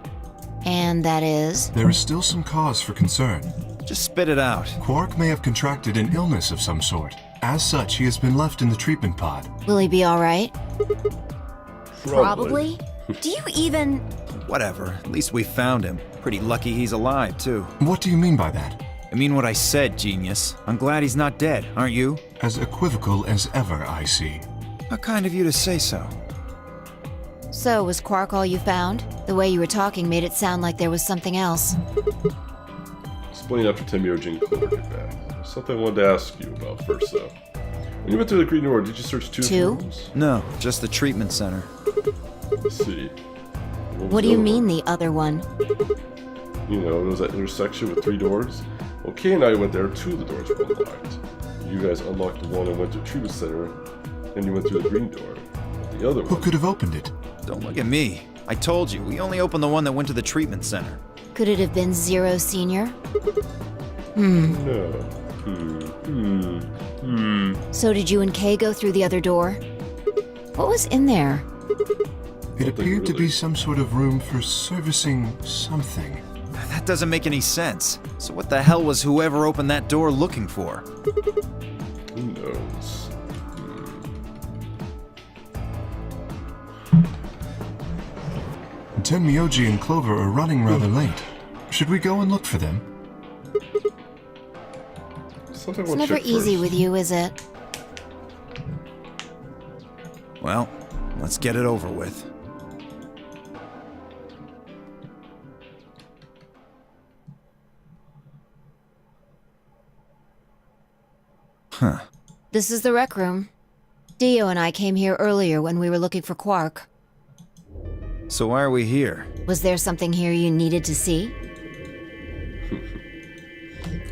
And that is? There is still some cause for concern. Just spit it out. Quark may have contracted an illness of some sort. As such, he has been left in the treatment pod. Will he be alright? Probably. Do you even... Whatever, at least we found him. Pretty lucky he's alive, too. What do you mean by that? I mean what I said, genius. I'm glad he's not dead, aren't you? As equivocal as ever, I see. How kind of you to say so. So, was Quark all you found? The way you were talking made it sound like there was something else. Explain after Tenmyoji and Clover get back. There's something I wanted to ask you about first, though. When you went through the Green Door, did you search two rooms? No, just the treatment center. Let's see. What do you mean, the other one? You know, there was that intersection with 3 doors. Well, Kay and I went there, 2 of the doors were unlocked. You guys unlocked the one and went to the treatment center, and you went through the green door. But the other Who one... could have opened it? Don't look at me. I told you, we only opened the one that went to the treatment center. Could it have been Zero Senior? No. So did you and Kay go through the other door? What was in there? It appeared to be some sort of room for servicing something. That doesn't make any sense. So what the hell was whoever opened that door looking for? Who knows? Tenmyoji and Clover are running rather late. Should we go and look for them? Something I It's want to never check easy first. with you, is it? Well, let's get it over with. Huh. This is the rec room. Dio and I came here earlier when we were looking for Quark. So why are we here? Was there something here you needed to see?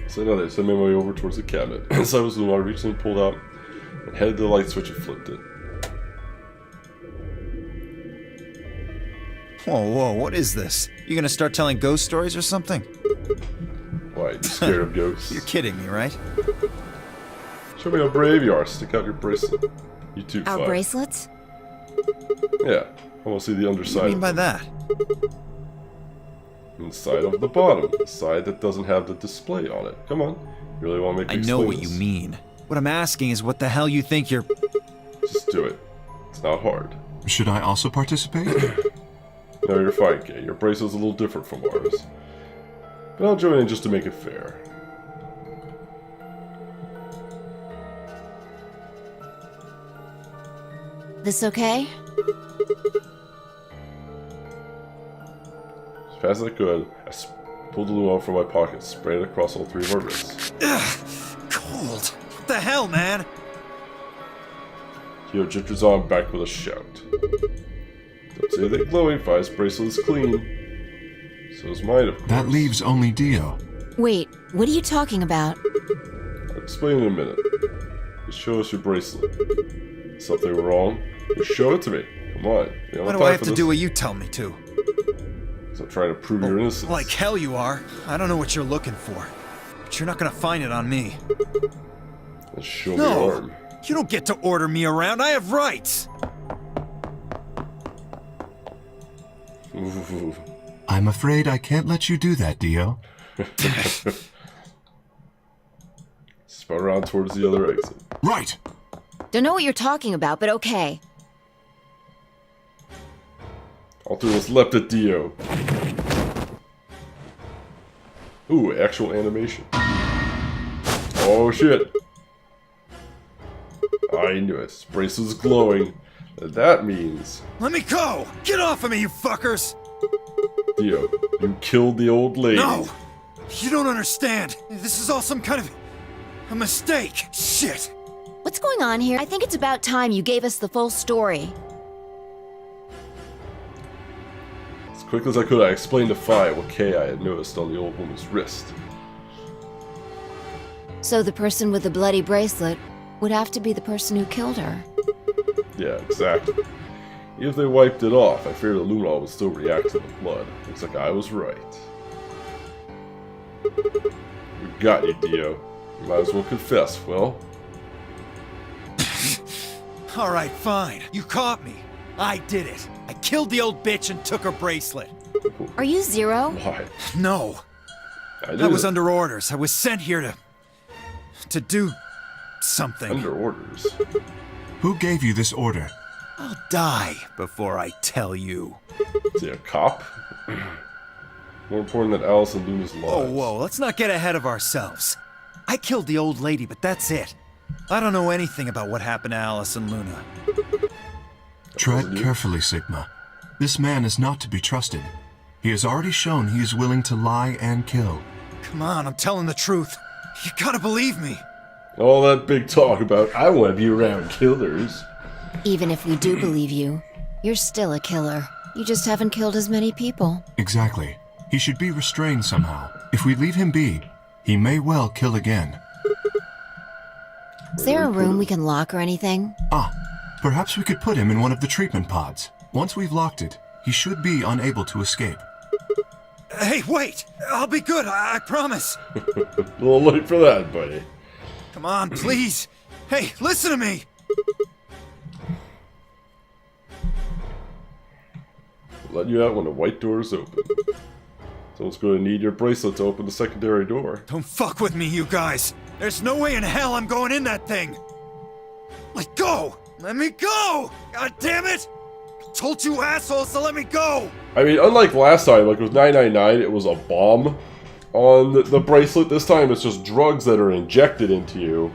So now they sent me my way over towards the cabinet. Inside was the one I reached in and pulled out, and headed to the light switch and flipped it. Whoa, what is this? You gonna start telling ghost stories or something? Why, you scared of ghosts? You're kidding me, right? Show me how brave you are. Stick out your bracelet. You too, Our Fly. bracelets? Yeah, I want to see the What do underside. you mean by of them. that? Inside of the bottom. The side that doesn't have the display on it. Come on. You really want to make me I know explain what you this? mean. What I'm asking is what the hell you think you're... Just do it. It's not hard. Should I also participate? No, you're fine, Kay. Your bracelet's a little different from ours. But I'll join in just to make it fair. This okay? As fast as I could, I pulled the balloon out from my pocket, sprayed it across all 3 of our wrists. Ugh, cold. What the hell, man? Kyo jerked his arm back with a shout. Don't say anything glowing, Fi's bracelet is clean. So is mine, of course. That leaves only Dio. Wait, what are you talking about? I'll explain in a minute. Just show us your bracelet. Something wrong? Just show it to me. Come on. We don't Why do time I have for to this. do what you tell me to? So I'm trying to prove your innocence. Like hell you are. I don't know what you're looking for. But you're not gonna find it on me. Let's show me your arm. You don't get to order me around. I have rights. Ooh. I'm afraid I can't let you do that, Dio. Spun around towards the other exit. Right! Don't know what you're talking about, but okay. Alternates leapt at Dio. Ooh, actual animation. Oh shit. I knew it. His bracelet's glowing. That means... Let me go! Get off of me, you fuckers! Dio, you killed the old lady. No! You don't understand. This is all some kind of... a mistake. Shit. What's going on here? I think it's about time you gave us the full story. As quickly as I could, I explained to Fi what Kay I had noticed on the old woman's wrist. So the person with the bloody bracelet would have to be the person who killed her. Yeah, exactly. Even if they wiped it off, I fear the Luminol would still react to the blood. Looks like I was right. We got you, Dio. You might as well confess, well. Alright, fine. You caught me. I did it. I killed the old bitch and took her bracelet. Are you Zero? Why? No. I was under orders. I was sent here to do something. Under orders? Who gave you this order? I'll die before I tell you. Is he a cop? More important than Alice and Luna's lives. Oh, whoa, let's not get ahead of ourselves. I killed the old lady, but that's it. I don't know anything about what happened to Alice and Luna. Tread carefully, Sigma. This man is not to be trusted. He has already shown he is willing to lie and kill. Come on, I'm telling the truth. You gotta believe me. All that big talk about, I want to be around killers. Even if we do believe you, you're still a killer. You just haven't killed as many people. Exactly. He should be restrained somehow. If we leave him be, he may well kill again. Is there a room we can lock or anything? Ah, perhaps we could put him in one of the treatment pods. Once we've locked it, he should be unable to escape. Hey, wait! I'll be good, I promise. A little late for that, buddy. Come on, please. Hey, listen to me. We'll let you out when the white door is open. Someone's going to need your bracelet to open the secondary door. Don't fuck with me, you guys. There's no way in hell I'm going in that thing. Let go! Let me go! God damn it! I told you assholes to let me go! I mean, unlike last time, like with 999, it was a bomb on the bracelet. This time it's just drugs that are injected into you.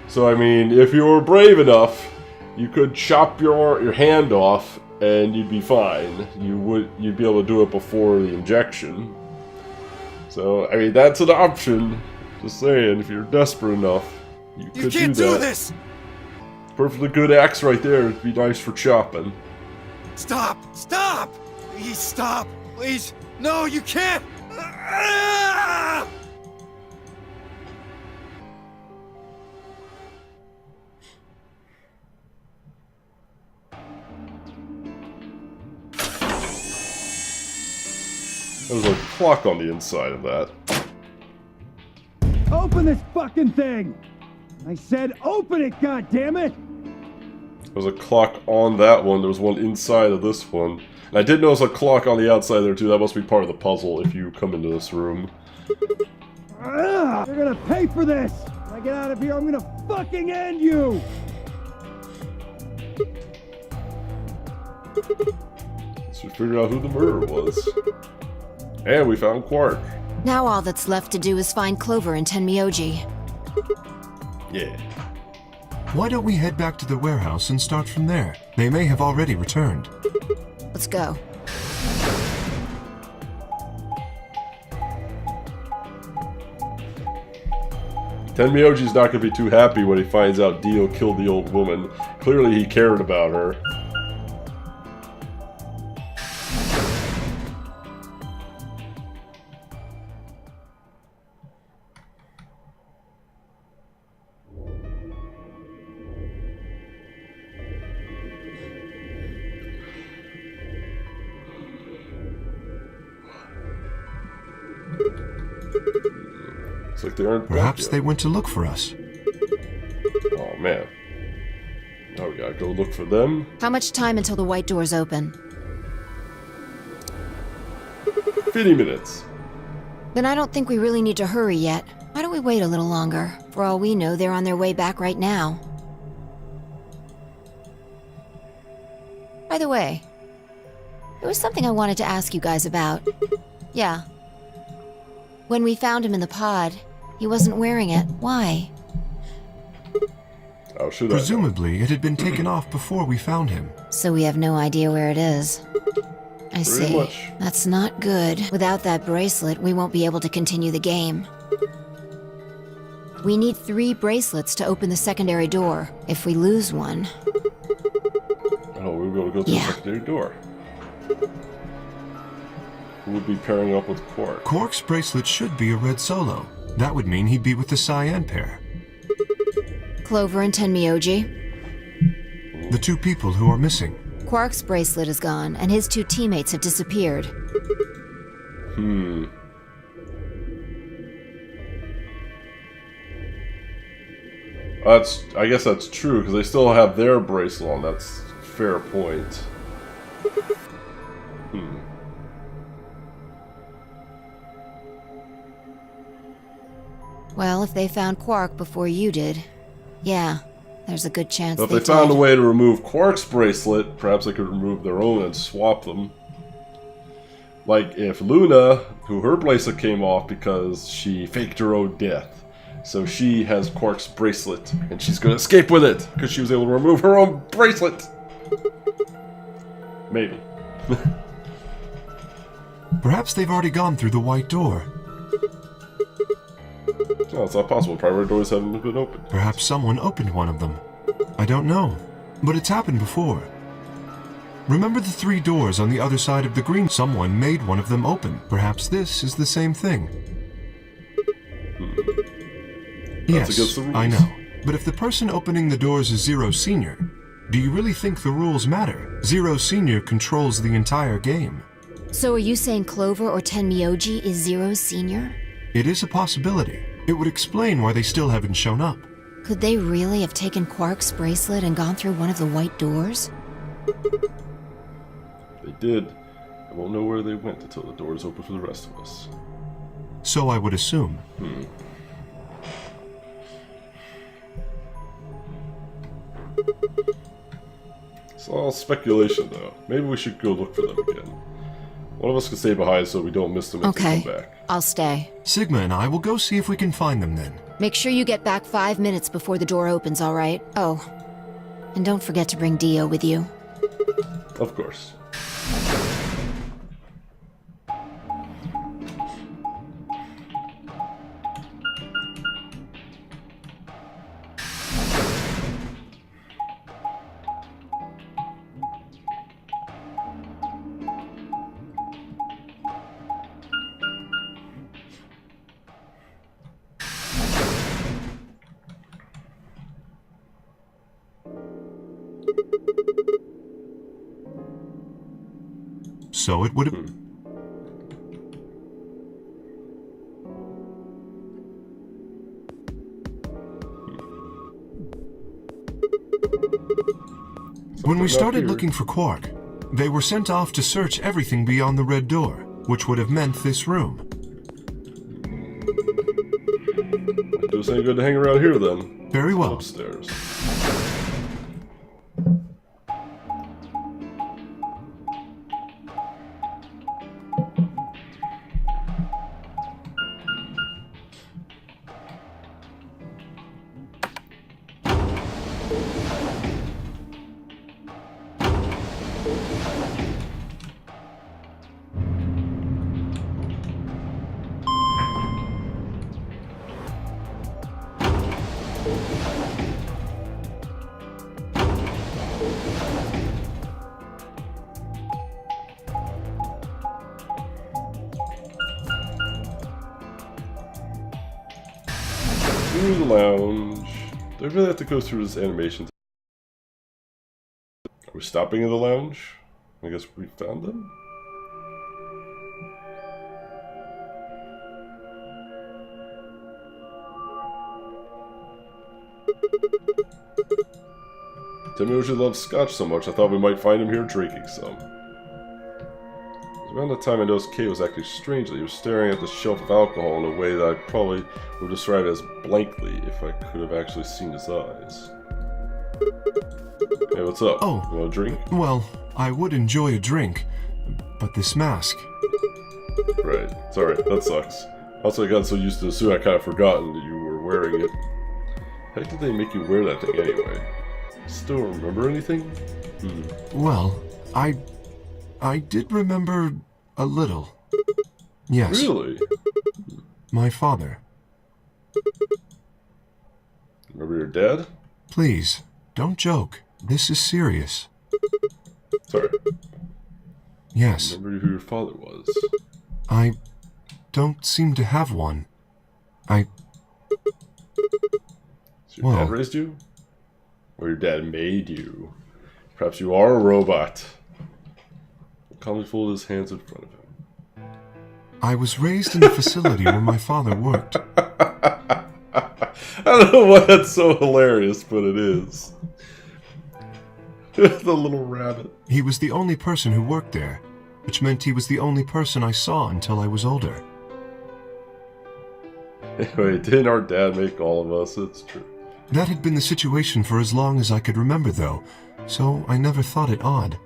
So, I mean, if you were brave enough, you could chop your hand off and you'd be fine. You'd be able to do it before the injection. So, I mean, that's an option. Just saying, if you're desperate enough, you could do that. You can't do this! Perfectly good axe right there. It'd be nice for chopping. Stop! Stop! Please stop! Please! No, you can't! Ah! There's a clock on the inside of that. Open this fucking thing! I said open it, goddammit! There's a clock on that one. There was one inside of this one. And I did notice a clock on the outside there too. That must be part of the puzzle if you come into this room. You're gonna pay for this! When I get out of here, I'm gonna fucking end you! So we figured out who the murderer was. And we found Quark. Now all that's left to do is find Clover and Tenmyoji. Yeah. Why don't we head back to the warehouse and start from there? They may have already returned. Let's go. Tenmyoji's not going to be too happy when he finds out Dio killed the old woman. Clearly he cared about her. Looks like they aren't. Perhaps they went to look for us. Oh man. Now we gotta go look for them. How much time until the white doors open? 50 minutes. Then I don't think we really need to hurry yet. Why don't we wait a little longer? For all we know, they're on their way back right now. By the way, there was something I wanted to ask you guys about. Yeah. When we found him in the pod, he wasn't wearing it. Why? How should Presumably, it had been taken off before we found him. So we have no idea where it is. I see. much. That's not good. Without that bracelet, we won't be able to continue the game. We need 3 bracelets to open the secondary door. If we lose one... Oh, we're going to go through the secondary door. Who would be pairing up with Quark? Quark's bracelet should be a red solo. That would mean he'd be with the cyan pair. Clover and Tenmyoji. The 2 people who are missing. Quark's bracelet is gone, and his 2 teammates have disappeared. I guess that's true, because they still have their bracelet on. That's a fair point. Well, if they found Quark before you did, yeah, there's a good chance But they if they found did. a way to remove Quark's bracelet, perhaps they could remove their own and swap them. Like if Luna, who her bracelet came off because she faked her own death, so she has Quark's bracelet, and she's going to escape with it, because she was able to remove her own bracelet! Maybe. Perhaps they've already gone through the white door. No, it's not possible. Primary doors haven't been opened. Perhaps someone opened one of them. I don't know, but it's happened before. Remember the 3 doors on the other side of the green? Someone made one of them open. Perhaps this is the same thing. That's Yes, against the rules. I know. But if the person opening the doors is Zero Senior, do you really think the rules matter? Zero Senior controls the entire game. So are you saying Clover or Tenmyoji is Zero Senior? It is a possibility. It would explain why they still haven't shown up. Could they really have taken Quark's bracelet and gone through one of the white doors? They did. I won't know where they went until the doors open for the rest of us. So I would assume. It's all speculation, though. Maybe we should go look for them again. One of us can stay behind so we don't miss them if they Okay, come back. I'll stay. Sigma and I will go see if we can find them then. Make sure you get back 5 minutes before the door opens, all right? Oh, and don't forget to bring Dio with you. Of course. So it would have... When we started looking for Quark, they were sent off to search everything beyond the red door, which would have meant this room. Do us any good to hang around here, then. Very well. Upstairs. Through the lounge. Do I really have to go through this animation? Are we stopping in the lounge? I guess we found them? Tenmyoji loves scotch so much, I thought we might find him here drinking some. As a Around the time I noticed Kay was acting strangely, he was staring at the shelf of alcohol in a way that I probably would describe as blankly if I could have actually seen his eyes. Hey, what's up? Oh. You want a drink? Well, I would enjoy a drink, but this mask... Right. Sorry, that sucks. Also, I got so used to the suit I kind of forgotten that you were wearing it. How did they make you wear that thing anyway? Still remember anything? Well, I did remember a little. Yes. Really? My father. Remember your dad? Please, don't joke. This is serious. Sorry. Yes. Remember who your father was? I don't seem to have one. So your Well. dad raised you? Or your dad made you? Perhaps you are a robot. He calmly folded his hands in front of him. I was raised in a facility where my father worked. I don't know why that's so hilarious, but it is. The little rabbit. He was the only person who worked there, which meant he was the only person I saw until I was older. Anyway, didn't our dad make all of us? It's true. That had been the situation for as long as I could remember, though, so I never thought it odd.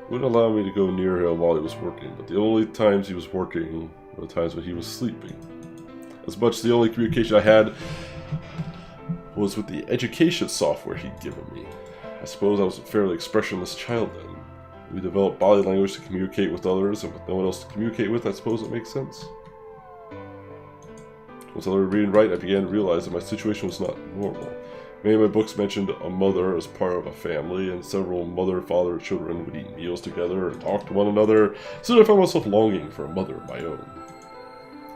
Wouldn't allow me to go near him while he was working, but the only times he was working were the times when he was sleeping. As much the only communication I had was with the education software he'd given me. I suppose I was a fairly expressionless child then. We developed body language to communicate with others, and with no one else to communicate with, I suppose it makes sense. Once I learned to read and write, I began to realize that my situation was not normal. Many of my books mentioned a mother as part of a family, and several mother, father, children would eat meals together and talk to one another. Soon I found myself longing for a mother of my own.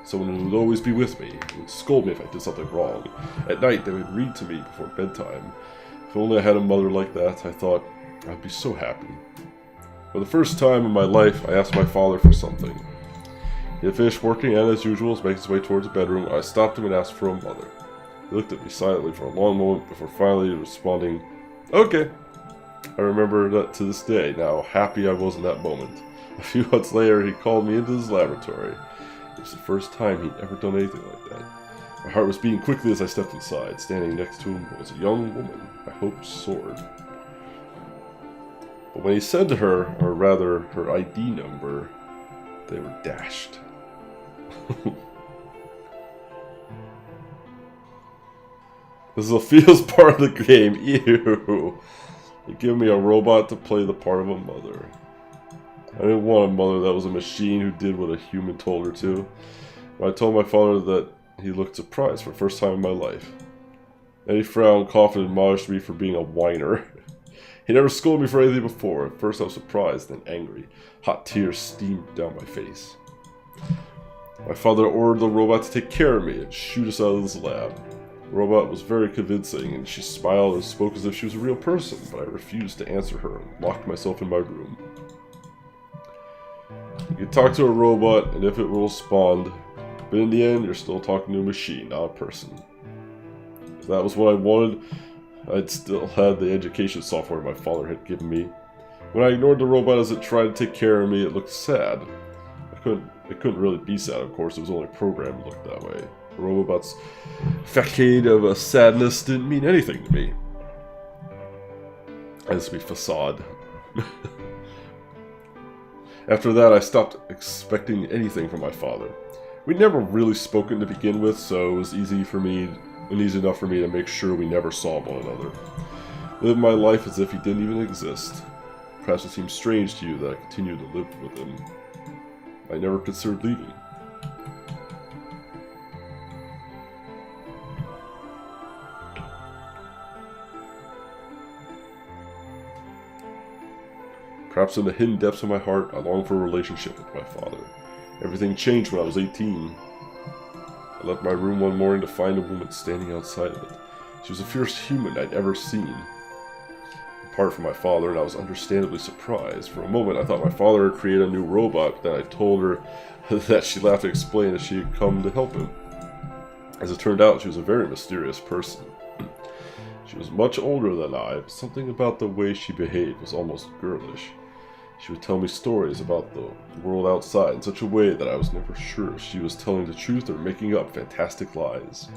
Someone who would always be with me, and would scold me if I did something wrong. At night, they would read to me before bedtime. If only I had a mother like that, I thought I'd be so happy. For the first time in my life, I asked my father for something. He had finished working and, as usual, was making his way towards the bedroom. I stopped him and asked for a mother. He looked at me silently for a long moment before finally responding, "Okay." I remember that to this day, now how happy I was in that moment. A few months later, he called me into his laboratory. It was the first time he'd ever done anything like that. My heart was beating quickly as I stepped inside. Standing next to him was a young woman, I hope soared. But when he said to her, or rather her ID number, they were dashed. This is a feels part of the game. Ew. You're giving me a robot to play the part of a mother. I didn't want a mother that was a machine who did what a human told her to. When I told my father that, he looked surprised for the first time in my life. Then he frowned, coughed, and admonished me for being a whiner. He never scolded me for anything before. At first I was surprised, then angry. Hot tears steamed down my face. My father ordered the robot to take care of me and shoot us out of this lab. The robot was very convincing, and she smiled and spoke as if she was a real person, but I refused to answer her and locked myself in my room. You can talk to a robot, and if it will respond, but in the end, you're still talking to a machine, not a person. If that was what I wanted, I'd still had the education software my father had given me. When I ignored the robot as it tried to take care of me, it looked sad. It couldn't really be sad, of course. It was only programmed to look that way. The robot's facade of a sadness didn't mean anything to me. As we facade. After that, I stopped expecting anything from my father. We'd never really spoken to begin with, so it was easy enough for me to make sure we never saw one another. I lived my life as if he didn't even exist. Perhaps it seems strange to you that I continued to live with him. I never considered leaving. Perhaps in the hidden depths of my heart, I longed for a relationship with my father. Everything changed when I was 18. I left my room one morning to find a woman standing outside of it. She was the fiercest human I'd ever seen. Apart from my father, and I was understandably surprised. For a moment, I thought my father had created a new robot, but then I told her that she laughed and explained that she had come to help him. As it turned out, she was a very mysterious person. She was much older than I, but something about the way she behaved was almost girlish. She would tell me stories about the world outside in such a way that I was never sure if she was telling the truth or making up fantastic lies.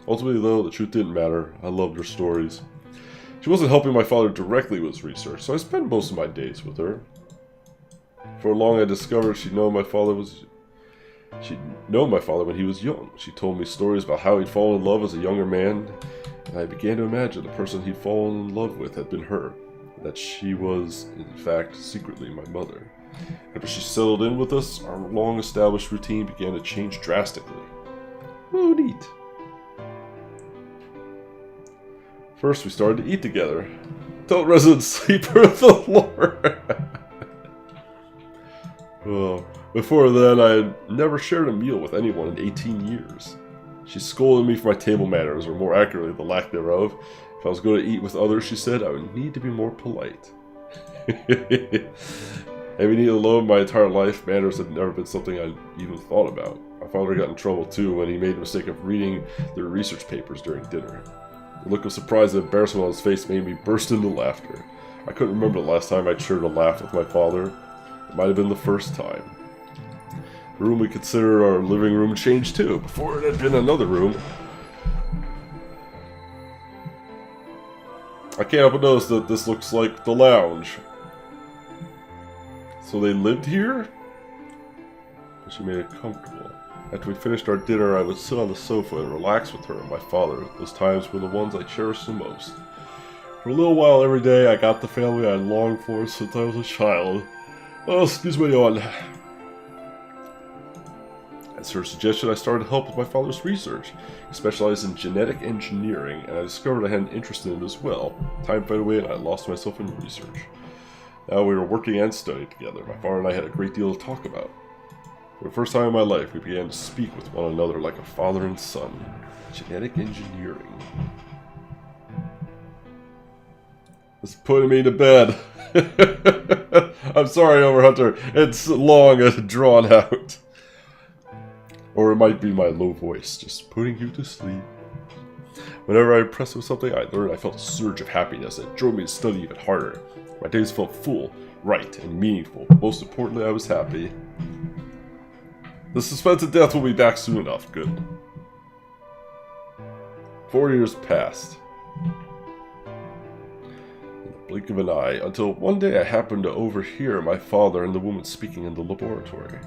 Ultimately, though, the truth didn't matter. I loved her stories. She wasn't helping my father directly with his research, so I spent most of my days with her. For long, I discovered she'd known my father when he was young. She told me stories about how he'd fallen in love as a younger man, and I began to imagine the person he'd fallen in love with had been her, and that she was, in fact, secretly my mother. After she settled in with us, our long-established routine began to change drastically. Ooh, neat. First, we started to eat together. Adult resident sleeper of the Lord. Well, before then, I had never shared a meal with anyone in 18 years. She scolded me for my table manners, or more accurately, the lack thereof. If I was going to eat with others, she said, I would need to be more polite. Having eaten alone my entire life, manners had never been something I even thought about. My father got in trouble too when he made the mistake of reading their research papers during dinner. The look of surprise and embarrassment on his face made me burst into laughter. I couldn't remember the last time I'd shared a laugh with my father. It might have been the first time. The room we considered our living room changed too. Before it had been another room. I can't help but notice that this looks like the lounge. So they lived here? But she made it comfortable. After we finished our dinner, I would sit on the sofa and relax with her and my father. Those times were the ones I cherished the most. For a little while every day, I got the family I longed for since I was a child. Oh, excuse me, yawn. At her suggestion, I started help with my father's research. He specialized in genetic engineering, and I discovered I had an interest in it as well. Time fed away, and I lost myself in research. Now we were working and studying together. My father and I had a great deal to talk about. For the first time in my life, we began to speak with one another like a father and son. Genetic engineering. It's putting me to bed. I'm sorry, Overhunter. It's long and drawn out. Or it might be my low voice, just putting you to sleep. Whenever I impressed with something I learned, I felt a surge of happiness that drove me to study even harder. My days felt full, right, and meaningful. Most importantly, I was happy. The suspense of death will be back soon enough. Good. 4 years passed. In the blink of an eye, until one day I happened to overhear my father and the woman speaking in the laboratory.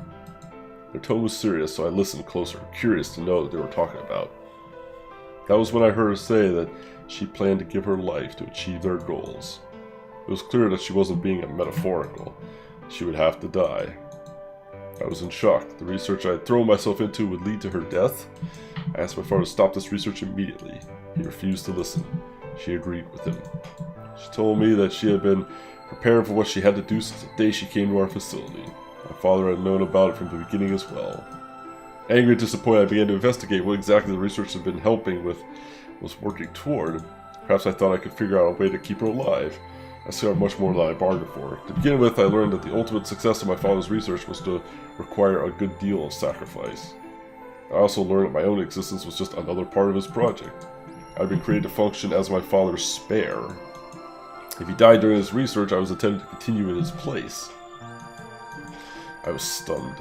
Their tone was serious, so I listened closer, curious to know what they were talking about. That was when I heard her say that she planned to give her life to achieve their goals. It was clear that she wasn't being metaphorical. She would have to die. I was in shock. The research I had thrown myself into would lead to her death. I asked my father to stop this research immediately. He refused to listen. She agreed with him. She told me that she had been preparing for what she had to do since the day she came to our facility. My father had known about it from the beginning as well. Angry and disappointed, I began to investigate what exactly the research had been helping with, was working toward. Perhaps I thought I could figure out a way to keep her alive. I discovered much more than I bargained for. To begin with, I learned that the ultimate success of my father's research was to require a good deal of sacrifice. I also learned that my own existence was just another part of his project. I had been created to function as my father's spare. If he died during his research, I was intended to continue in his place. I was stunned.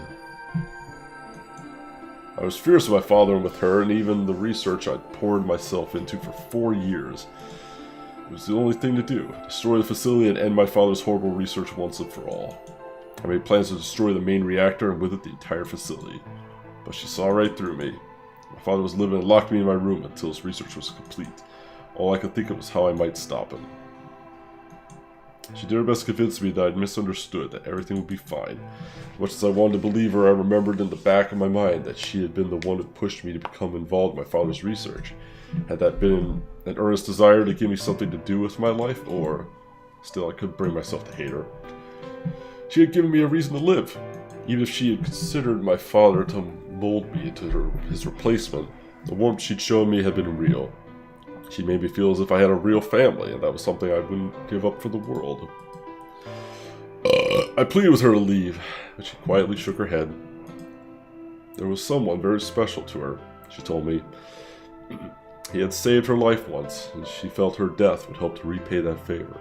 I was furious with my father and with her, and even the research I'd poured myself into for 4 years. It was the only thing to do. Destroy the facility and end my father's horrible research once and for all. I made plans to destroy the main reactor and with it the entire facility. But she saw right through me. My father was living and locked me in my room until his research was complete. All I could think of was how I might stop him. She did her best to convince me that I'd misunderstood, that everything would be fine. Much as I wanted to believe her, I remembered in the back of my mind that she had been the one who pushed me to become involved in my father's research. Had that been an earnest desire to give me something to do with my life, or still I couldn't bring myself to hate her. She had given me a reason to live. Even if she had considered my father to mold me into his replacement, the warmth she'd shown me had been real. She made me feel as if I had a real family, and that was something I wouldn't give up for the world. I pleaded with her to leave, but she quietly shook her head. There was someone very special to her, she told me. He had saved her life once, and she felt her death would help to repay that favor.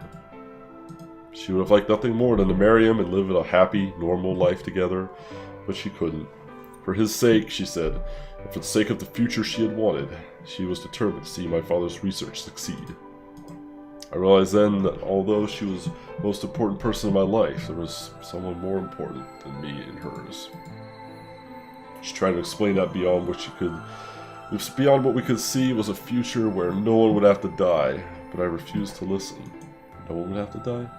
She would have liked nothing more than to marry him and live a happy, normal life together, but she couldn't. For his sake, she said, and for the sake of the future she had wanted, she was determined to see my father's research succeed. I realized then that although she was the most important person in my life, there was someone more important than me in hers. She tried to explain that beyond what we could see was a future where no one would have to die, but I refused to listen. No one would have to die?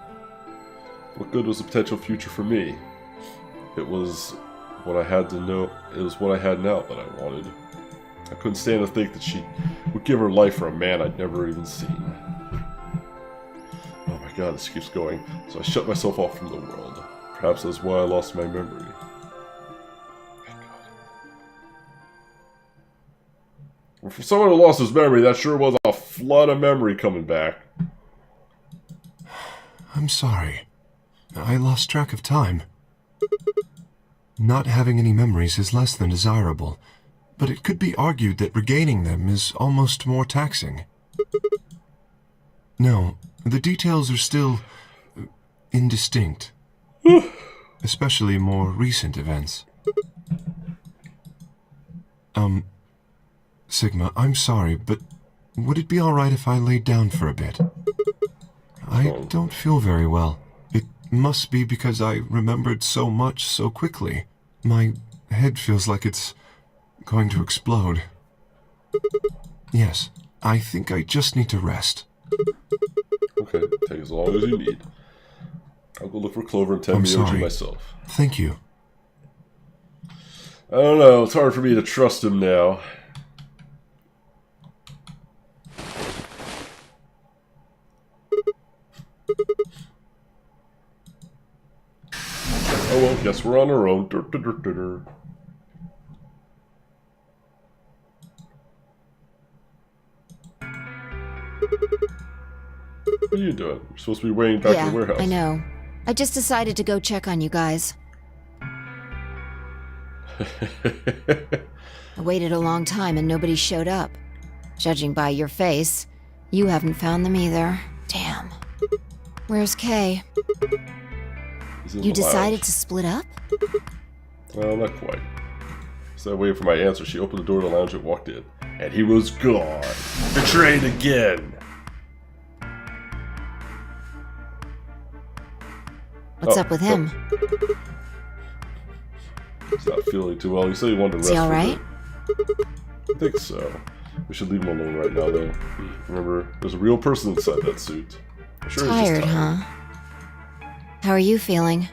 What good was the potential future for me? It was what I had to know. It was what I had now that I wanted. I couldn't stand to think that she would give her life for a man I'd never even seen. Oh my god, this keeps going. So I shut myself off from the world. Perhaps that's why I lost my memory. Well, for someone who lost his memory, that sure was a flood of memory coming back. I'm sorry. I lost track of time. Not having any memories is less than desirable, but it could be argued that regaining them is almost more taxing. No, the details are still indistinct. Especially more recent events. Sigma, I'm sorry, but would it be alright if I laid down for a bit? I don't feel very well. It must be because I remembered so much so quickly. My head feels like it's going to explode. Yes, I think I just need to rest. Okay, take as long as you need. I'll go look for Clover and tend Miyoji myself. Thank you. I don't know, it's hard for me to trust him now. Oh well, guess we're on our own. What are you doing? You're supposed to be waiting back in the warehouse. I know. I just decided to go check on you guys. I waited a long time and nobody showed up. Judging by your face, you haven't found them either. Damn. Where's Kay? You decided to split up? Well, not quite. Instead of waiting for my answer, she opened the door to the lounge and walked in. And he was gone. Betrayed again. What's up with him? He's not feeling too well. He said he wanted to rest. Is he alright? I think so. We should leave him alone right now, though. Remember, there's a real person inside that suit. I'm sure he's just tired. Huh? How are you feeling?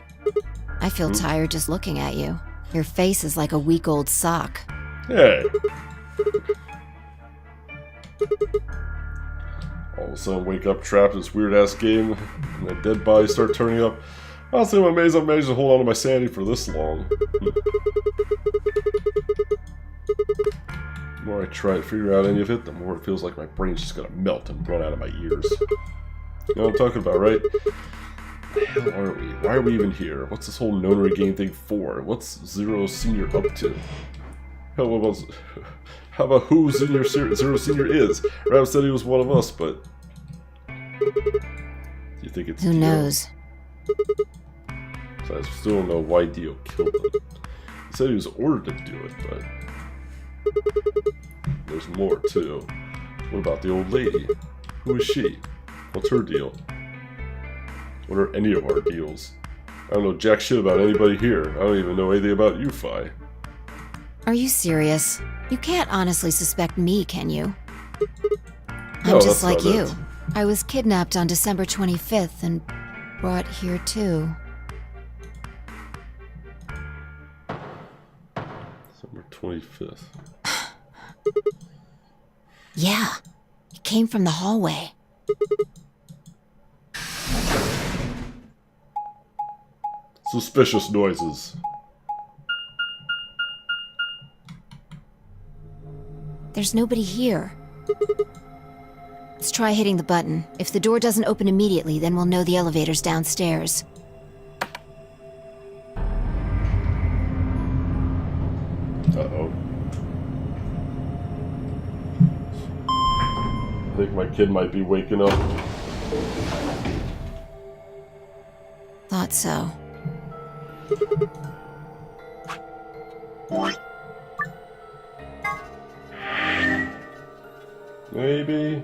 I feel tired just looking at you. Your face is like a week-old sock. Hey. All of a sudden, wake up trapped in this weird-ass game, and the dead bodies start turning up. Honestly, I'm amazed I managed to hold on to my sanity for this long. The more I try to figure out any of it, the more it feels like my brain's just gonna melt and run out of my ears. You know what I'm talking about, right? What the hell are we? Why are we even here? What's this whole nonary game thing for? What's Zero Senior up to? Hell, how about who Zero Senior is? Rabbit said he was one of us, but... Do you think it's Who Dio? knows? So I still don't know why Dio killed him. He said he was ordered to do it, but... There's more, too. What about the old lady? Who is she? What's her deal? What are any of our deals? I don't know jack shit about anybody here. I don't even know anything about you, Fi. Are you serious? You can't honestly suspect me, can you? No, I'm just like not you. it. I was kidnapped on December 25th and brought here too. December 25th. Yeah, it came from the hallway. Suspicious noises. There's nobody here. Let's try hitting the button. If the door doesn't open immediately, then we'll know the elevator's downstairs. Uh-oh. I think my kid might be waking up. Thought so. Maybe.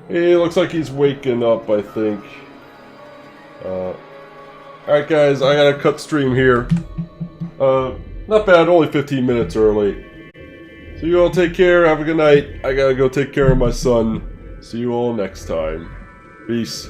Hey, looks like he's waking up, I think. Alright guys, I gotta cut stream here. Not bad, only 15 minutes early. So you all take care, have a good night. I gotta go take care of my son. See you all next time. Peace.